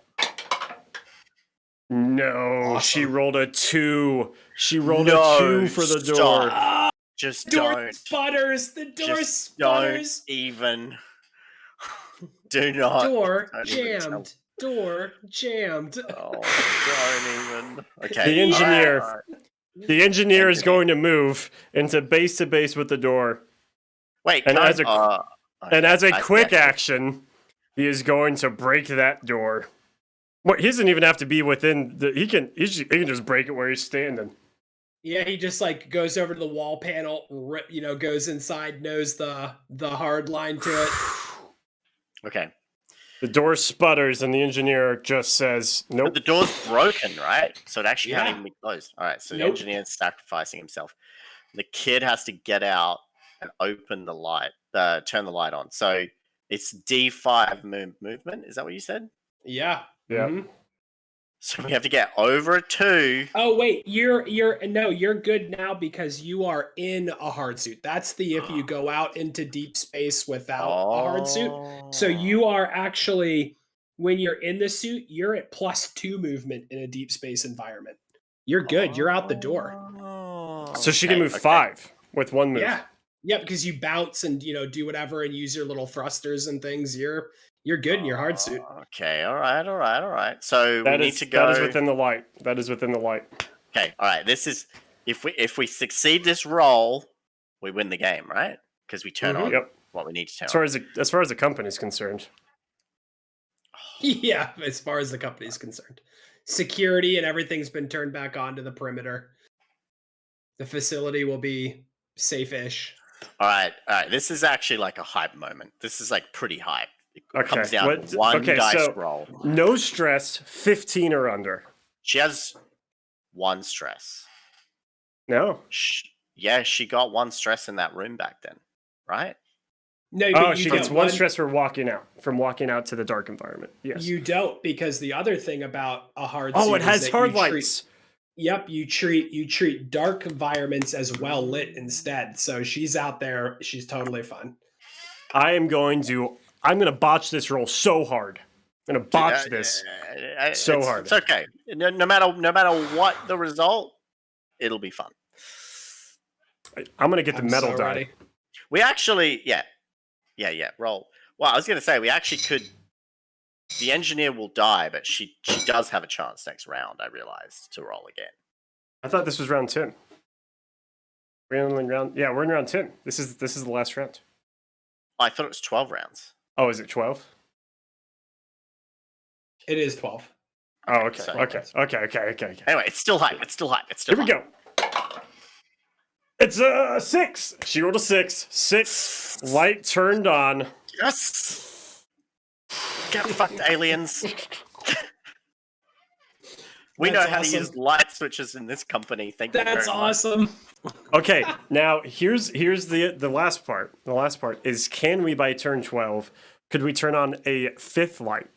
No, she Awesome. rolled a 2. She rolled No, a 2 for the door. Ah, Just door don't. sputters. The door Just sputters. don't even. Do not. Door don't even tell- jammed. Door jammed. Oh, don't even. Okay. The engineer. all right. The engineer is going to move into base to base with the door, Wait, And can I- as a- and as a I- quick yeah. action, he is going to break that door. What? He doesn't even have to be within the. He can just break it where he's standing. Yeah, he just like goes over to the wall panel, goes inside, knows the hard line to it. Okay. The door sputters, and the engineer just says, But "Nope." the door's broken, right? So it actually can't Yeah. even be closed. All right, so the Nope. engineer's sacrificing himself. The kid has to get out and open the light, turn the light on. So it's D5 movement. Is that what you said? Yeah. Yeah. Mhm. So we have to get over a 2. Oh wait, you're good now because you are in a hard suit. That's the if you go out into deep space without a hard suit. So Oh. you are actually when you're in the suit, you're at +2 movement in a deep space environment. You're good. You're out the door. So she can Okay, move okay. 5 with one move. Yeah. Yeah, because you bounce and do whatever and use your little thrusters and things. You're good in your hard suit. Okay, all right. So we That need is to go. that is within the light. That is within the light. Okay, all right. This is if we succeed this roll, we win the game, right? Because we turn on Yep. what we need to turn As far as the company is concerned. Yeah, as far as the company's concerned. Security and everything's been turned back onto the perimeter. The facility will be safe-ish. All right. This is actually like a hype moment. This is like pretty hype. It Okay. comes down to one dice roll. No stress, 15 or under. She has 1 stress. No. Yeah, she got 1 stress in that room back then, right? No, Oh, but she gets one stress for walking out to the dark environment. Yes. You don't, because the other thing about a hard Oh, suit it has is that hard you treat- lights. Yep, you treat dark environments as well lit instead. So she's out there, she's totally fine. I'm gonna botch this roll so hard. I'm gonna botch this so hard. It's okay. No matter what the result, it'll be fun. I'm gonna get the I'm metal so die. ready. We actually, yeah, roll. Well, I was gonna say we actually could. The engineer will die, but she does have a chance next round. I realized to roll again. I thought this was round 10. We're in round 10. This is the last round. I thought it was 12 rounds. Oh, is it 12? It is 12. Oh, okay. so- Okay. Anyway, it's still hype. Here we go. It's a 6. She rolled a 6. 6. Light turned on. Yes. Get fucked, aliens. We know That's how awesome. to use light switches in this company. Thank you very That's much. awesome. Okay, now here's the last part. The last part is, can we by turn 12 could we turn on a 5th light?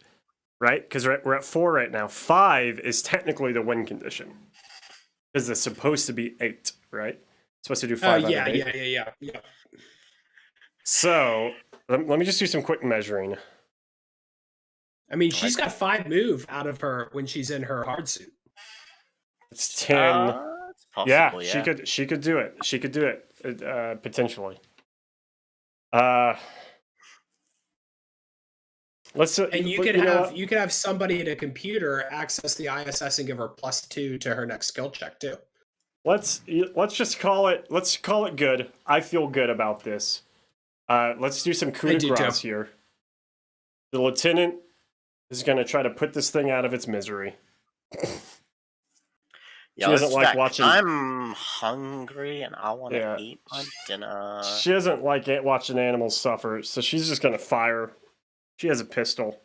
Right? Because we're at 4 right now. 5 is technically the win condition. Because it's supposed to be 8, right? It's supposed to do 5 out of 8. Yeah. So let me just do some quick measuring. I mean, she's got 5 move out of her when she's in her hard suit. It's 10. It's possible, yeah. She could do it. She could do it potentially. Let's And you could have somebody at a computer access the ISS and give her +2 to her next skill check too. Let's just call it. Let's call it good. I feel good about this. Let's do some coup de grace here. The lieutenant is going to try to put this thing out of its misery. Yeah, she doesn't like watching. I'm hungry and I want to eat my dinner. She doesn't like watching animals suffer, so she's just going to fire. She has a pistol.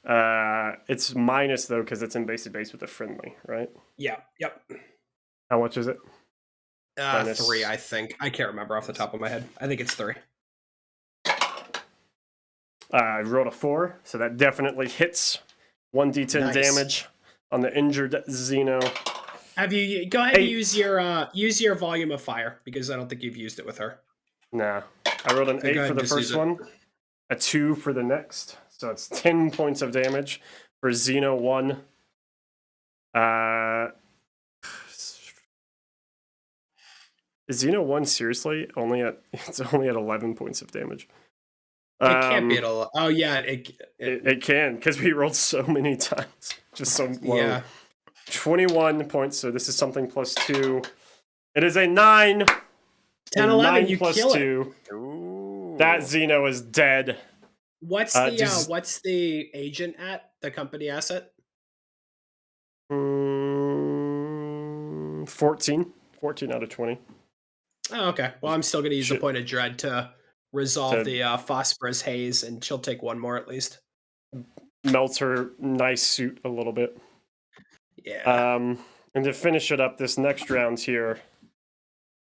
It's minus though because it's in basic base with a friendly, right? Yeah. Yep. How much is it? 3, I think. I can't remember off the top of my head. I think it's 3. I rolled a 4, so that definitely hits 1d10 damage on the injured Xeno. Have you go ahead and use your volume of fire, because I don't think you've used it with her. Nah. I rolled an 8 for the first one, a 2 for the next. So it's 10 points of damage for Xeno 1. Is Xeno 1 seriously only at 11 points of damage? It can't be at all. Oh yeah, it can, because we rolled so many times. Just so low. Yeah. 21 points, so this is something plus 2. It is a 9. 10, 11, you plus kill 2. it. Ooh. That Xeno is dead. What's the agent at the company asset? 14 out of 20. Oh, okay. Well, I'm still going to use the point of dread to resolve the phosphorus haze, and she'll take 1 more at least. melts her nice suit a little bit. Yeah. And to finish it up, this next round here,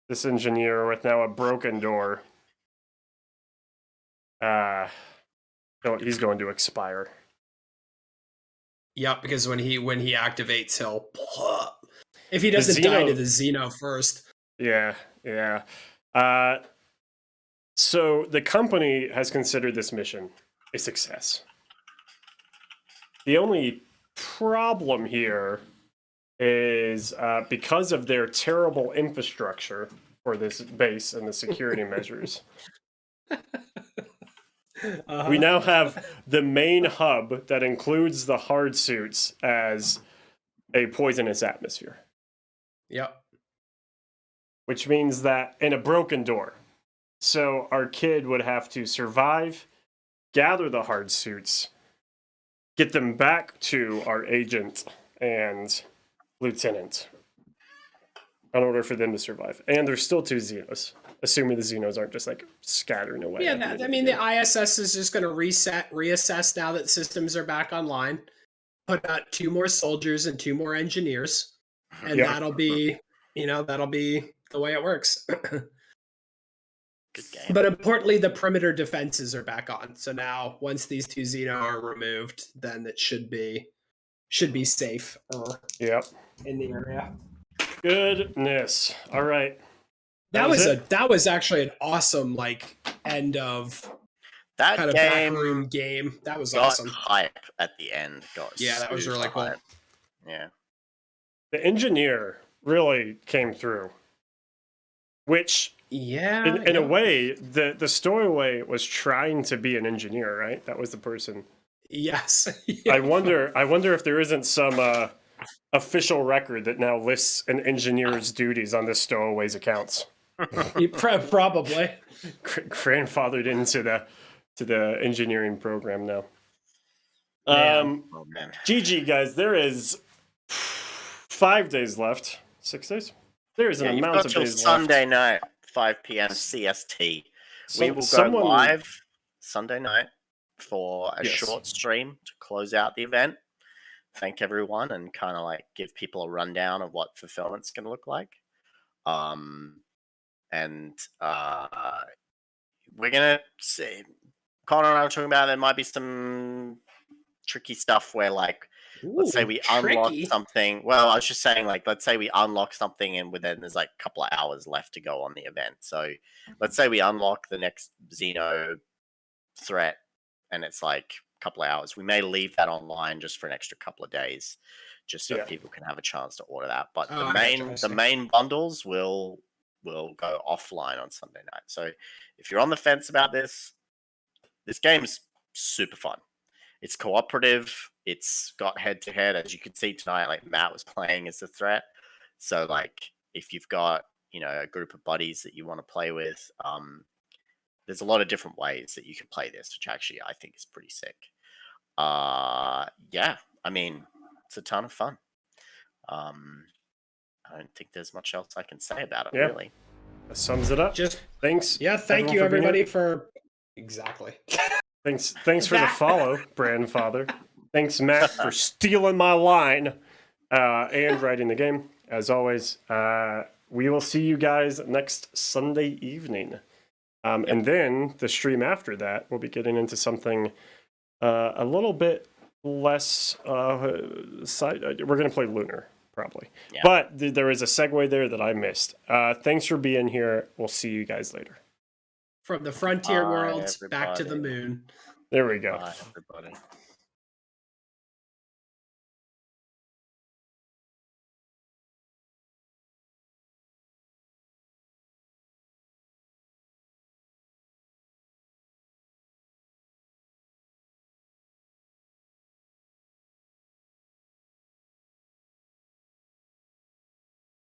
this engineer with now a broken door. He's going to expire. Yep, because when he activates, he'll if he doesn't die to the Xeno first. Yeah. So the company has considered this mission a success. The only problem here is because of their terrible infrastructure for this base and the security measures. We now have the main hub that includes the hard suits as a poisonous atmosphere. Yep. Which means that in a broken door. So our kid would have to survive, gather the hard suits, get them back to our agent and lieutenant in order for them to survive. And there's still 2 Xenos, assuming the Xenos aren't just like scattering away. Yeah, the ISS is just going to reassess now that systems are back online, put out 2 more soldiers and 2 more engineers, and that'll be the way it works. Good game. But importantly, the perimeter defenses are back on. So now, once these 2 Xeno are removed, then it should be safe. Yep. In the area. Goodness. All right. That was actually an awesome end of that kind of backroom game. That was awesome. Hype at the end. That was really cool. Yeah. The engineer really came through. Which in a way, the stowaway was trying to be an engineer, right? That was the person. Yes. I wonder if there isn't some official record that now lists an engineer's duties on this stowaway's accounts. Probably grandfathered into the engineering program now. GG guys, there is 5 days left. 6 days? There is an amount of days Sunday night, 5 p.m. CST. We will go live Sunday night for a short stream to close out the event. Thank everyone and kind of give people a rundown of what fulfillment's going to look like. We're going to see. Connor and I were talking about there might be some tricky stuff where let's say we unlock something. Well, I was just saying, let's say we unlock something and then there's a couple of hours left to go on the event. So let's say we unlock the next Xeno threat and it's a couple of hours. We may leave that online just for an extra couple of days, just so people can have a chance to order that. But the main bundles will go offline on Sunday night. So if you're on the fence about this game's super fun. It's cooperative. It's got head-to-head. As you can see tonight, Matt was playing as the threat. So, if you've got, a group of buddies that you want to play with, there's a lot of different ways that you can play this, which actually I think is pretty sick. It's a ton of fun. I don't think there's much else I can say about it, really. That sums it up. Just thanks. Yeah, thank you, everybody, for... Exactly. Thanks for the follow, Brandfather. Thanks, Matt, for stealing my line and writing the game. As always, we will see you guys next Sunday evening. And then the stream after that, we'll be getting into something a little bit less we're going to play Lunar, probably. Yeah. But there is a segue there that I missed. Thanks for being here. We'll see you guys later. From the frontier worlds back to the moon. There we go. Bye, everybody.